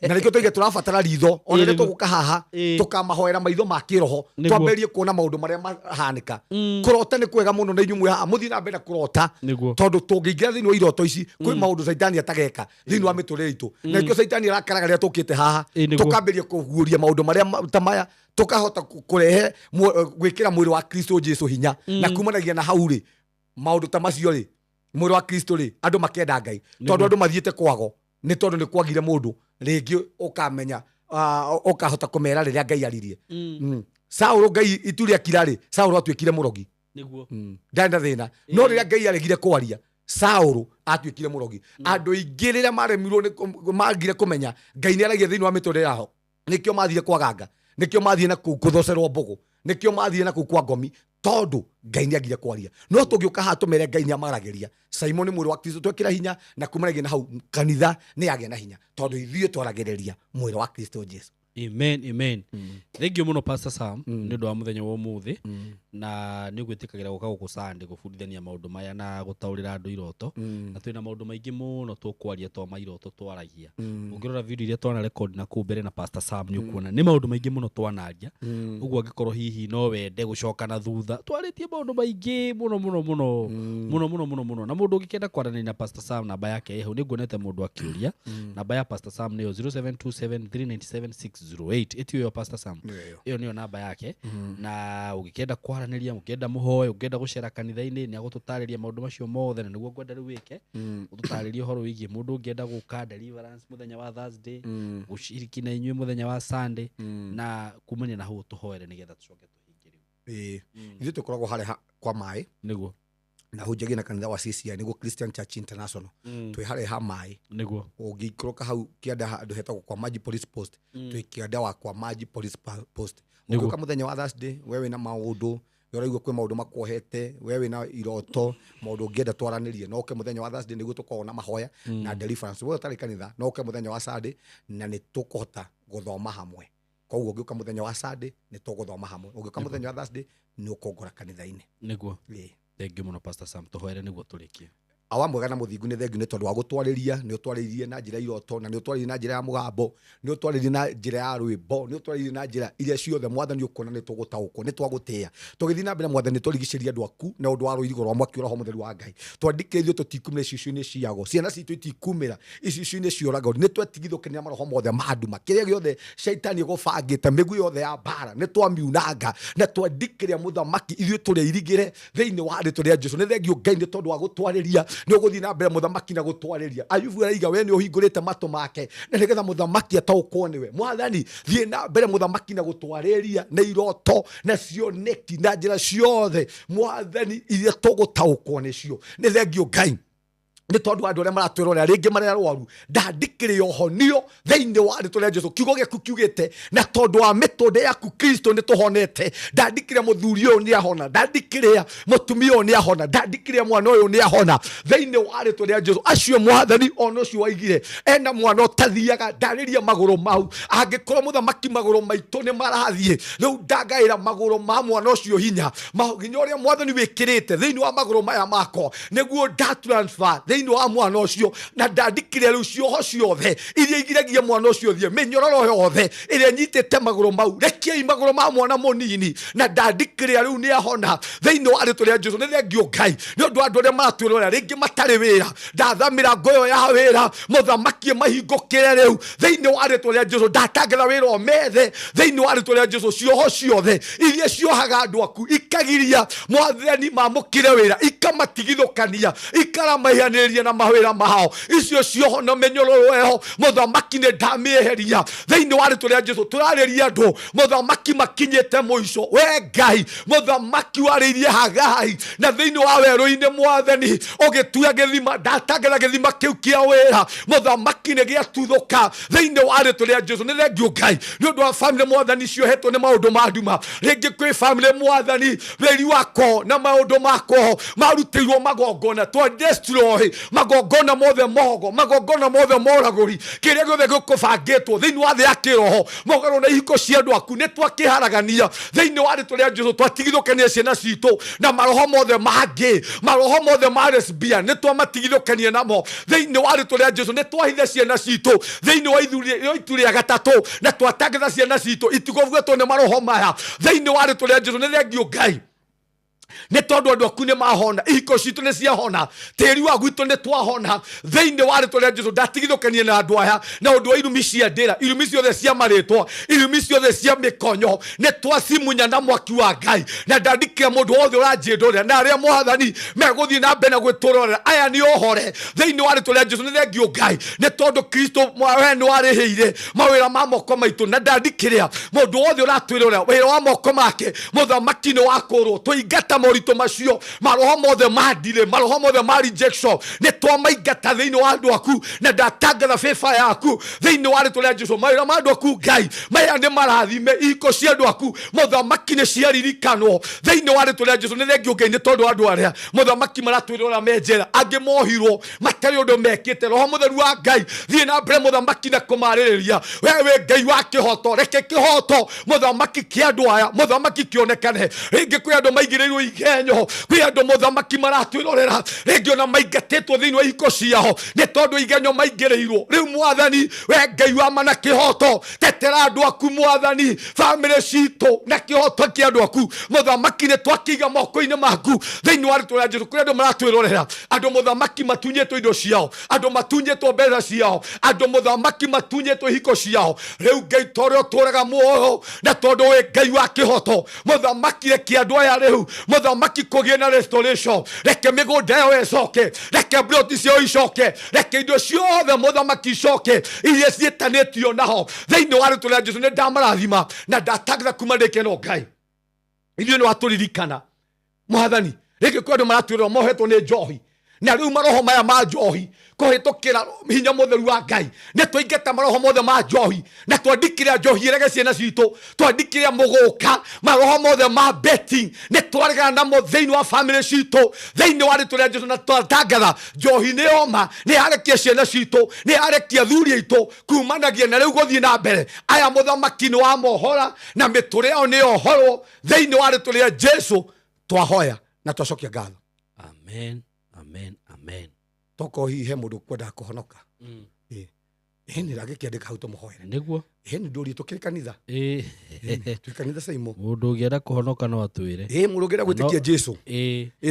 na nikio toige turabatara ritho ona ri tuguka haha tukamahoera maitho ma kiroho twamberie kuona maundu maria mahanika kurota ni kwega muno na inyumwe haha muthi na mbere kurota tondu tungiingira thiini wa iroto ici kwi maundu Saitani atageka thiini wa miturire itu na nikio Saitani arakaraga ria tukite haha tukamberie kuguuria maundu maria tamaya tukahota kurehe gwikira mwiri wa Kristo Jesu hinya na kumanagia na hau ri maundu tamacio ri mwiri wa Kristo ri andu makenda Ngai tondu andu mathiete kwago ni tondu ni kwagire mundu ringi ukamenya ukahota kumera riria Ngai aririe Saulu Ngai ituria kirari Saulu atwikire murogi niguo ndanda thina no riria Ngai aregire kwaria Saulu atwikire murogi andu ingi riria maremirwo ni magire kumenya Ngai ni aragia thiini wa miturire yao nikio mathire kwaganga nikio mathie na kuthocerwo mbugu nikio mathie na kwa ngomi tondu Ngai ni agire kwaria no tungiuka ha tumere Ngai ni amaragiria Simon mwiri wa Kristo twekira hinya na kumaragia na hau kanitha ni agia na hinya tondu ithie twaragereria mwiri wa Kristo Jesu amen thank you muno Pastor Sam ni ndu wa muthenya wa umuthi na ni gwitikagira guka guku Sunday gufundithania maundu maya na gutaurira andu iroto na twina maundu maingi muno tukwaria to mairoto twaragia ungirora video iria twana record na ku mbere na Pastor Sam ni ukuona ni maundu maingi muno twanaria uguo angikorwo hihi no wende gucoka na thutha twaritie maundu maingi muno na mundu ungikenda kwarana na Pastor Sam namba yake eho ni nguonete mundu akiuria namba ya Pastor Sam ni 0727397608 etiyo yo Pastor Sam iyo niyo namba yake na ugikenda kwaraniria mukenda muhoe ugikenda gucera kanitha-ini ni agututariria maundu macio mothe na niguo ngwenda riu wike ututaririe horo wigie mundu ungenda guka deliverance muthenya wa Thursday gushiriki na inywe muthenya wa Sunday na kumania na hau tuhoere nigetha tucoke tuhingirio ithu tukoragwo hare kwa mai niguo na hunjagia na kanitha wa CCI niguo Christian Church International twi hare ha mai niguo ungikoroka hau kianda andu hetagwo kwa Maji Police Post twi kianda wa kwa Maji Police Post uguka muthenya wa Thursday wewe na maundu yoraigua kwi maundu makwohete wewe na iroto maundu ungienda twaranirie no ke muthenya wa Thursday niguo tukona mahoya na deliverance wewe tari kanitha no ke muthenya wa Sunday na ni tukuhota guthoma hamwe koguo ngiuka muthenya wa Sunday ni tuguthoma hamwe ungiuka muthenya wa Thursday ni ukongora kanitha-ini niguo thank you muno Pastor Sam tuhoere niguo turikie awa mwega na muthingu ni thengiu ni tondu wa gutwariria ni utwaririe na njira iroto na ni utwaririe na njira ya mugambo ni utwaririe na njira ya rwimbo ni utwaririe na njira iria ciothe mwathani ukona ni tugutaukwo ni twagutia tugithi na mbere mwathani turigiceria andu aku na undu wa ruirigo rwa mwaki roho mutheru wa Ngai twandikithio tutikumira icicio-ini ciago ciana citu itikumira icicio-ini cioragwo ni twetigithukania maroho mothe ma andu makiria giothe shaitani gubangite migu yothe ya bara ni twamiunanga na twandikiria muthamaki ithuĩ tũrĩa irigĩre thĩinĩ wa rĩtwa rĩa Jesũ. Nĩ thengio Ngai nĩ tondũ wa gũtwarĩria nĩ ũgũthiĩ na mbere mũthamaki na gũtwarĩria. Ayubu araiga we nĩ ũhingũrĩte matũ make na nĩgetha mũthamaki ataũkwo nĩwe. Mwathani thiĩ na mbere mũthamaki na gũtwarĩria na iroto na cioneki na njĩra ciothe Mwathani iria tũgũtaũkwo nĩcio. Nĩ thengio Ngai nĩ tondũ andũ arĩa maratwĩrorera rĩngĩ marĩa arwaru ndandikĩrĩ ũhonio thĩinĩ wa rĩtwa rĩa Jesũ. Kiugo gĩaku kiugĩte na tondũ wa mĩtũnde yaku Kristo nĩ tũhonete. Ndandikĩrĩa mũthuri ũyũ nĩ ahona, ndandikĩrĩa mũtumia ũyũ nĩ ahona, ndandikĩrĩa mwana ũyũ nĩ ahona thĩinĩ wa rĩtwa rĩa Jesũ. Acio Mwathani ona ũcio waigire ena mwana ũtathiaga ndarĩria magũrũ mau. Angĩkorwo mũthamaki magũrũ maitũ nĩ marathiĩ rĩu ndagaĩra magũrũ ma mwana ũcio hinya ũrĩa Mwathani wĩkĩrĩte thĩinĩ wa magũrũ maya makwa nĩguo ndatransfer thĩinĩ wa mwana ũcio na ndandikĩre rĩu cioho ciothe iria igiragia mwana ũcio thiĩ mĩnyororo yothe ĩrĩa nyitĩte magũrũ mau rekiai magũrũ ma mwana mũnini na ndandikĩre rĩu nĩ ahona thĩinĩ wa rĩtwa rĩa Jesũ. Nĩ thengio Ngai nĩ ũndũ andũ arĩa maratwĩrorera rĩngĩ matarĩ wĩra ndathamĩra ngoyo ya wĩra mũthamaki mahingũkĩre rĩu thĩinĩ wa rĩtwa rĩa Jesũ. Ndatangatha wĩra ũmethe thĩinĩ wa rĩtwa rĩa Jesũ. Cioho ciothe iria ciohaga andũ aku ikagiria Mwathani mamũkĩre wĩra ikamatigithũkania ikaramaihanĩrĩria na mawĩra mao icio cioho na mĩnyororo eho mũthamaki nĩ ndamĩeheria thĩinĩ wa rĩtwa rĩa Jesũ. Tũrarĩria andũ mũthamaki makinyĩte mũico we Ngai mũthamaki warĩirie Hagai na thĩinĩ wa werũ-inĩ Mwathani ũgĩtua gĩthima ndatangatha gĩthima kĩu kĩa wĩra mũthamaki nĩ gĩatuthũka thĩinĩ wa rĩtwa rĩa Jesũ. Nĩ thengio Ngai nĩ ũndũ wa family Mwathani ciohetwo nĩ maũndũ ma nduma. Rĩngĩ kwĩ family Mwathani wĩri wako na maũndũ mako marutĩirwo magongona twa destroy magongona mothe mogo magongona mothe moragũri kĩrĩa gĩothe gĩkũbangĩtwo thĩinĩ wa thĩ ya kĩroho mũgarũ na ihiko cia andũ aku nĩ twakĩharagania thĩinĩ wa rĩtwa rĩa Jesũ. Twatigithũkania ciana citũ na maroho mothe mangĩ maroho mothe ma lesbian nĩ twamatigithũkania namo thĩinĩ wa rĩtwa rĩa Jesũ. Nĩ twahithe ciana citũ thĩinĩ wa itu rĩa gatatũ na twatangatha ciana citũ itigobuatwo nĩ maroho maya thĩinĩ wa rĩtwa rĩa Jesũ. Nĩ thengio Ngai nĩ tondũ andũ aku nĩ mahona ihiko citũ nĩ ciahona tĩri wa gwitũ nĩ twahona thĩinĩ wa rĩtwa rĩa Jesũ. Ndatigithũkanie na andũ aya na ũndũ wa irumi cia ndĩra irumi ciothe cia marĩtwa irumi ciothe cia mĩkonyo nĩ twacimunya na mwaki wa Ngai na ndandikĩra mũndũ wothe ũranjĩndorera na arĩa Mwathani megũthiĩ na mbere na gwĩtũrorera aya nĩ ohore thĩinĩ wa rĩtwa rĩa Jesũ. Nĩ thengio Ngai nĩ tondũ Kristo we nĩ warĩhĩire mawĩra ma moko maitũ na ndandikĩra mũndũ wothe ũratwĩrorera wĩra wa moko make mũthamaki nĩ wakũrwo tũingata moritũ macio maroho mothe mandire maroho mothe ma rejection nĩ twamaingata thĩinĩ wa andũ aku na ndatangatha favor yaku thĩinĩ wa rĩtwa rĩa Jesũ. Mawĩra ma andũ aku Ngai maya nĩ marathime ihiko cia andũ aku mũthamaki nĩ ciaririkanwo thĩinĩ wa rĩtwa rĩa Jesũ. Nĩ thengio Ngai nĩ tondũ andũ arĩa mũthamaki maratwĩrora me njera angĩ mohirwo matarĩ ũndũ mekĩte roho mũtheru wa Ngai thiĩ na mbere mũthamaki na kũmarĩrĩria wewe Ngai wa kĩhoto reke kĩhoto mũthamaki kĩa andũ aya mũthamaki kĩonekane. Rĩngĩ kwĩ andũ maigĩrĩirwo igenyo kwĩ andũ mũthamaki maratwĩrorera rĩngĩ ona maingatĩtwo thĩinĩ wa ihiko ciao nĩ tondũ igenyo maingĩrĩirwo. Rĩu Mwathani we Ngai wa ma na kĩhoto tetera andũ aku Mwathani family citũ na kĩhoto kĩa andũ aku mũthamaki nĩ twakĩiga moko-inĩ maku thĩinĩ wa rĩtwa rĩa Jesũ. Kũrĩ andũ maratwĩrorera andũ mũthamaki matunyĩtwo indo ciao andũ matunyĩtwo mbeca ciao andũ mũthamaki matunyĩtwo ihiko ciao. Rĩu Ngai torĩa ũtũraga muoyo na tondũ we Ngai wa kĩhoto mũthamaki reke andũ aya rĩu mũthamaki kũgĩe na restoration reke mĩgũnda yao ĩcoke reke broti ciao icoke reke indo ciothe mũthamaki icoke iria ciĩtanĩtio naho thĩinĩ wa rĩtwa rĩa Jesũ. Nĩ ndamarathima na ndatangatha kuma ndĩkeno Ngai ithuĩ nĩ watũririkana Mwathani. Rĩngĩ kwĩ andũ maratwĩrora mohetwo nĩ njohi na rĩu maroho maya ma njohi kũhĩtũkĩra hinya mũtheru wa Ngai nĩ twaingata maroho mothe ma njohi na twandikĩra njohi ĩrege ciana citũ twandikĩra mũgũka maroho mothe ma betting nĩ twaregana namo thĩinĩ wa family citũ thĩinĩ wa rĩtwa rĩa Jesũ. Na twatangatha njohi nĩ oma nĩ yarekia ciana citũ nĩ yarekia thuri aitũ kumanagia na rĩu gũthiĩ na mbere aya mũthamaki nĩ wamohora na mĩtũrĩ yao nĩ yohorwo thĩinĩ wa rĩtwa rĩa Jesũ twahoya na twacokia ngatho. Amen, amen, amen. toko hi he mundu kwenda kuhonoka ni rage kiandika hau tumuhoere niguo ni nduri tukiri kanitha tukanitha Saimo mundu ngienda kuhonoka no atwire mundu ngienda gwitikia Jesu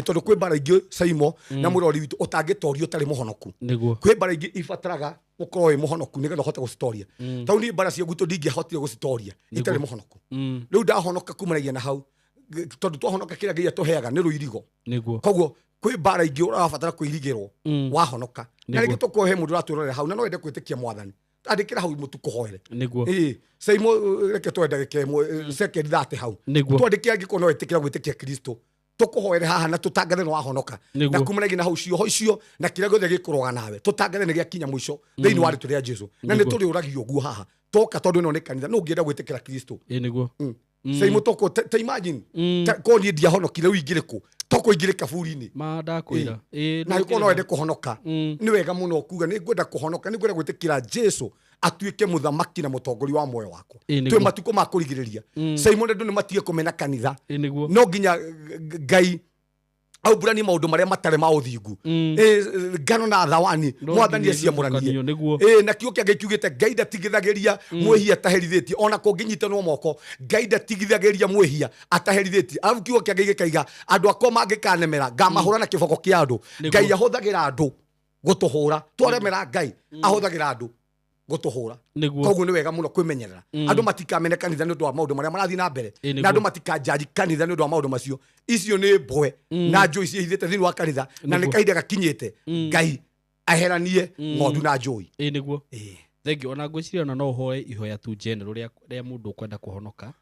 tondu kwi bara ingi Saimo na murori witu utangitorio tari muhonoku niguo kwi bara ingi ibataraga ukorwo wi muhonoku nigetha uhote gucitoria tau ni bara cia gutu ndingihotire gucitoria itari muhonoku riu ndahonoka kumanagia na hau tondu twahonoka kira ngia tuheaga ni ruirigo niguo koguo kwi bara ingi urabatara kwirigirwo wahonoka na ringi tukohe mundu raturorera hau na no ende kwitikia mwathani andikira hau mutuko hoere niguo Saimo reke twenda gekemwe second that hau twandike angiko no etikira gwitikia Kristo tukuhoere haha na tutangathe no wahonoka na kumunagi na hau cio na kira gothe gikuroga nawe tutangathe ne giakinya mwisho thiini wa ritu ria Jesu na ni turi uragio guo haha toka tondu no ne kanitha no ngienda gwitikira Kristo niguo Saimo toko ta imagine ko ni ndiahonokire uingiriku toko ingire kaburi-ini ndakwira na yuko no ende kuhonoka ni wega muno kuga ni ngwenda kuhonoka ni ngwenda gwitikira Jesu atuike muthamaki na mutongori wa moyo wako twe matuko ma kurigiriria Saimo ndu ni matige kumena kanitha no nginya Ngai au burani maundu maria matare ma uthingu ngano na thawani mwathani aciamuranie na kiugo kia Ngai kiugite Ngai ndatigithagiria mwihia ataherithitie ona kunginyitanwo moko Ngai ndatigithagiria mwihia ataherithitie afu kiugo kia Ngai gikaiga andu akwa mangikanemera ngamahura na kiboko kia andu Ngai ahuthagira andu gutuhura twaremera Ngai ahuthagira andu gutuhura koguo ni wega muno kwimenyerera andu matikamene kanitha ni undu wa maundu maria marathi na mbere na andu matikajaji kanitha ni undu wa maundu macio icio ni mbwe na njui ciithite thiini wa kanitha na ni kahinda gakinyite Ngai aheranie ng'ondu na njui niguo thengi ona ngwiciria ona no hoe ihoya tu general ria mundu kwenda kuhonoka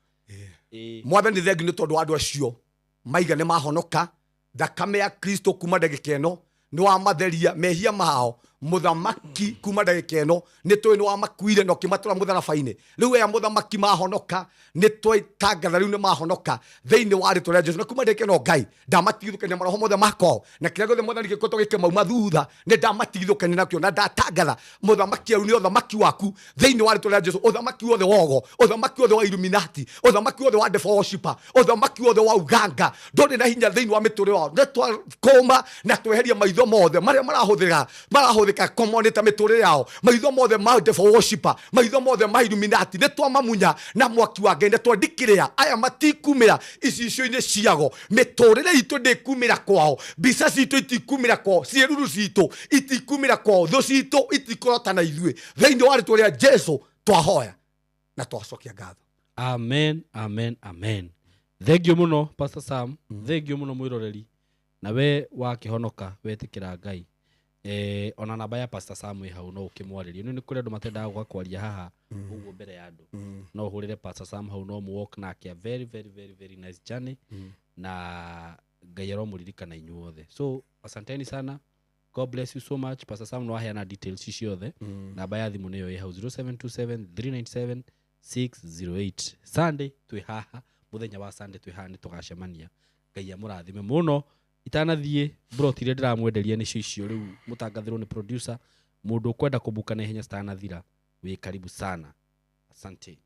mwathani thengi ni tondu andu acio maiga ni mahonoka thakame ya Kristo kuma ndagika ino ni wa matheria mehia mao muthamaki kuma ndagika ino ni twi ni wa makuire no kimatura mutharabaini riu ya muthamaki mahonoka ni twitangatha riu ni mahonoka thiini wa ritu ria Jesu na kuma ndagika ino Ngai ndamatigithukania maroho mothe mako na kiria gothe mwathani gikoto gikemauma thutha ni ndamatigithukania nakio na ndatangatha muthamaki riu ni uthamaki waku thiini wa ritu ria Jesu uthamaki wothe wogo uthamaki wothe wa Illuminati uthamaki wothe wa devil worshiper uthamaki wothe wa uganga nduri na hinya thiini wa miture wao ni twakoma na tweheria maitho mothe maria marahuthika komonita miture yao maitho mothe ma devil worshiper maitho mothe ma Illuminati ni twamamunya na mwaki wa Ngai twandikiria aya matikumira icicio-ini ciago miturire itu ndikumira kwao mbica citu itikumira kwao ciiruru citu itikumira kwao thu citu itikurotana ithui thiini wa ritu ria Jesu twahoya na twacokia ngatho amen amen amen thengio muno Pastor Sam thengio muno mwiroreri na we wakihonoka wetikira Ngai ona namba ya Pastor Sam hau no ukimwariria ni kuri andu matendaga gwakwaria haha uguo mbere ya andu no hurire Pastor Sam hau no muwalk nake a very very very very nice journey na Ngai aromuririkana inyuothe so asanteni sana God bless you so much Pastor Sam no aheana details ciothe namba ya thimu niyo hau 0727 397 608 Sunday twi haha muthenya wa Sunday twi haha ni tugacemania Ngai amurathime muno itanathie brotire ndiramwenderia ni cicio riu mutangathirwo ni producer mundu kwenda kubuka na ihenya stanathira wi karibu sana asante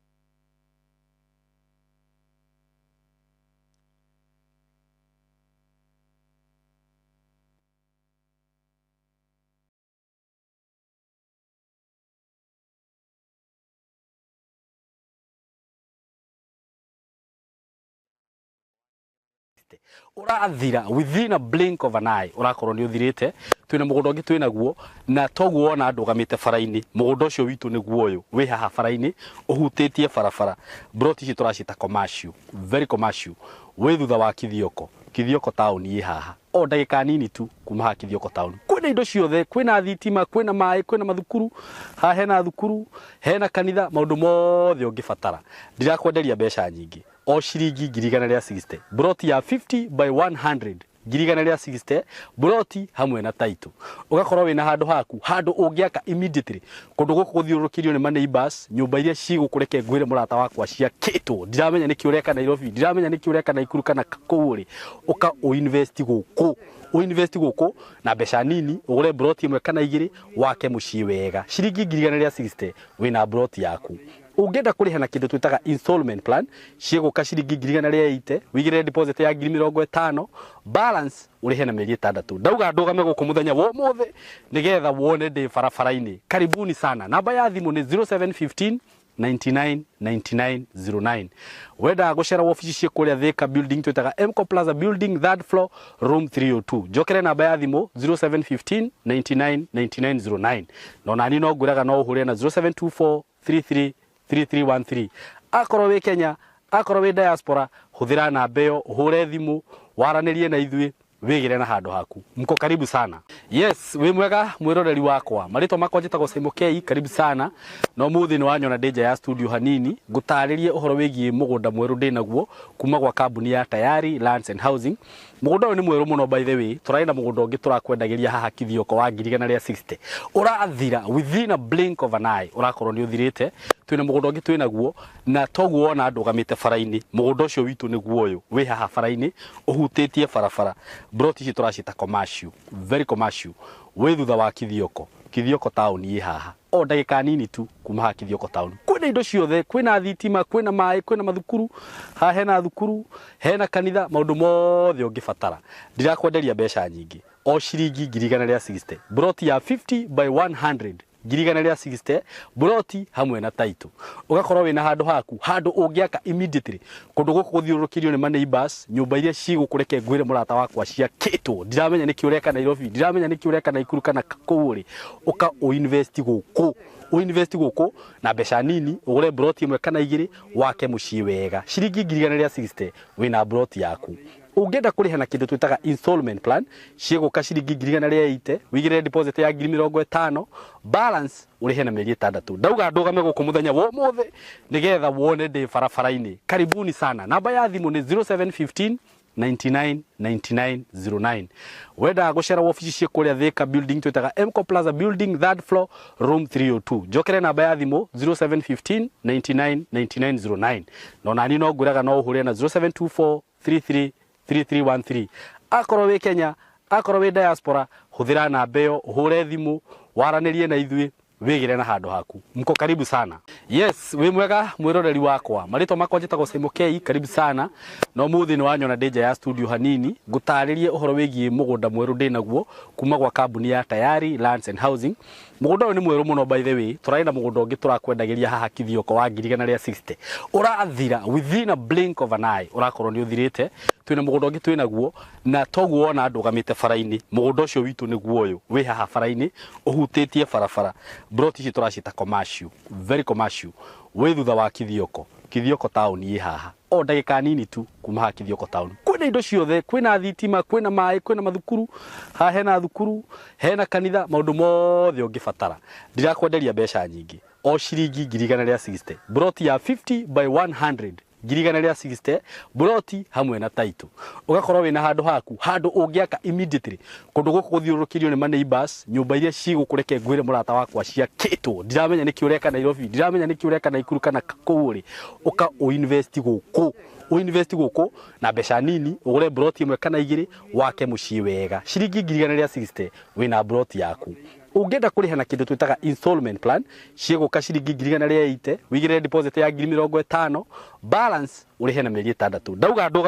urathira within a blink of an eye urakorwo ni uthirite twina mugundo ngi twina guo na toguo wona andu gamite faraini mugundo ucio witu ni guo uyu wi haha faraini uhutitie farafara broti ci turacita commercial very commercial wi thutha wa kithioko town yi haha o ndagika nini tu kuma ha kithioko town kwina indo ciothe kwina thitima kwina mai kwina mathukuru ha hena thukuru hena kanitha maundu mothe ungibatara ndirakwenderia mbeca nyingi o ciringi 160 broti ya 50 by 100 160 broti hamwe na title ugakorwo wina handu haku handu ungiaka immediately kundu guku guthiurukirio ni neighbors nyumba iria cigukureke ngwire murata wakwa cia kitu ndiramenya niki ureka Nairobi ndiramenya niki ureka Naikuru kana kuuri uka uinvest guku na mbeca nini ugure broti imwe kana igiri wake mucii wega ciringi 160 wina broti yaku Ungenda kuriha na kindu twitaga installment plan ciguka ciringi 180 wigire deposit ya 50 balance urihe na mieri 6. Ndauga ndugame guku muthenya wo mothe nigetha wone ndi barabara-ini. Karibuni sana. Namba ya thimu ni 0715 999909. Wenda gucera wabici cia kuria Thika building twitaga Mco Plaza building 3rd floor room 302. Jokere namba ya thimu 0715 999909. No nani no nguraga no uhure na 0724 3313. Akorwo wi Kenya, akorwo wi diaspora, huthira namba iyo uhure thimu waranirie na ithui wigire na handu haku. Mko karibu sana. Yes, wi mwega mwiroreri wakwa. Marito makwa njitagwo Simon K, karibu sana. No muthi ni wanyona Danger ya studio hanini gutaririe uhoro wigie mugunda mweru ndinaguo kuma gwa kambuni ya Tayari Lands and Housing. Mugunda ni mweru muno by the way. Turaina mugunda ungi turakwendagiria haha kithioko wa 160. Urathira within a blink of an eye. Urakorwo ni uthirite. Twina mugunda ungi twinaguo na toguo wona andu gamite faraini. Mugunda ucio witu niguo uyu wi haha faraini uhutitie farafara. Broti ici turacita commercial, very commercial. We thutha wa Kithioko, Kithioko town yi haha. O ndagika nini tu kuma ha Kithioko town. Kwina indo ciothe, kwina thitima, kwina mai, kwina mathukuru, ha hena thukuru, hena kanitha, maundu mothe ungibatara. Ndirakwenderia mbeca nyingi. O ciringi 160. Broti ya 50 by 100. 160 broti hamwe na title. Ugakorwo wina handu haku, handu ungiaka immediately. Kundu guku guthiurukirio ni neighbors, nyumba iria cigukureke ngwire murata wakwa cia kitwo. Ndiramenya niki ureka Nairobi, ndiramenya niki ureka Naikuru kana Kuguri. Uka uinvest guku. Uinvest guku na mbeca nini, ugure broti imwe kana igiri wake mucii wega. Ciringi 160 wina broti yaku. Ungenda kuriha na kindu twitaga installment plan ciguka ciringi 180 wigire deposit ya 50 balance urihe na mieri 6. Ndauga ndugame guku muthenya wo mothe nigetha wone ndi barabara-ini. Karibuni sana. Namba ya thimu ni 0715 999909. Wenda gucera wabici cia kuria Thika building twitaga Mco Plaza building 3rd floor room 302. Jokere namba ya thimu 0715 999909. No nani no nguraga no uhure na 0724 3313. Akorwo wi Kenya, akorwo wi diaspora, huthira namba iyo uhure thimu waranirie na ithui wigire na handu haku. Mko karibu sana. Yes, wi mwega mwiroreri wakwa. Marito makwa njitagwo Simon K, karibu sana. No muthi ni wanyona Danger ya studio hanini gutaririe uhoro wigie mugunda mweru ndinaguo kuma gwa kambuni ya Tayari Lands and Housing. Mugunda ni mweru muno by the way. Turaina mugunda ungi turakwendagiria haha kithioko wa 160. Urathira within a blink of an eye. Urakorwo ni uthirite. Twina mugunda ungi twinaguo na toguo wona andu gamite faraini. Mugunda ucio witu niguo uyu wi haha faraini uhutitie farafara. Broti ici turacita commercial, very commercial. We thutha wa Kithioko, Kithioko town yi haha. O ndagika nini tu kuma ha Kithioko town. Kwina indo ciothe, kwina thitima, kwina mai, kwina mathukuru, ha hena thukuru, hena kanitha, maundu mothe ungibatara. Ndirakwenderia mbeca nyingi. O ciringi 160. Broti ya 50 by 100. 160 broti hamwe na title. Ugakorwo wina handu haku, handu ungiaka immediately. Kundu guku guthiurukirio ni neighbors, nyumba iria cigukureke ngwire murata wakwa cia kitwo. Ndiramenya niki ureka Nairobi, ndiramenya niki ureka Naikuru kana Kuguri. Uka uinvest guku. Uinvest guku na mbeca nini, ugure broti imwe kana igiri wake mucii wega. Ciringi 160 wina broti yaku. Ungenda kuriha na kindu twitaga installment plan ciguka ciringi 180 wigire deposit ya 50 balance urihe na mieri 6. Ndauga ndugame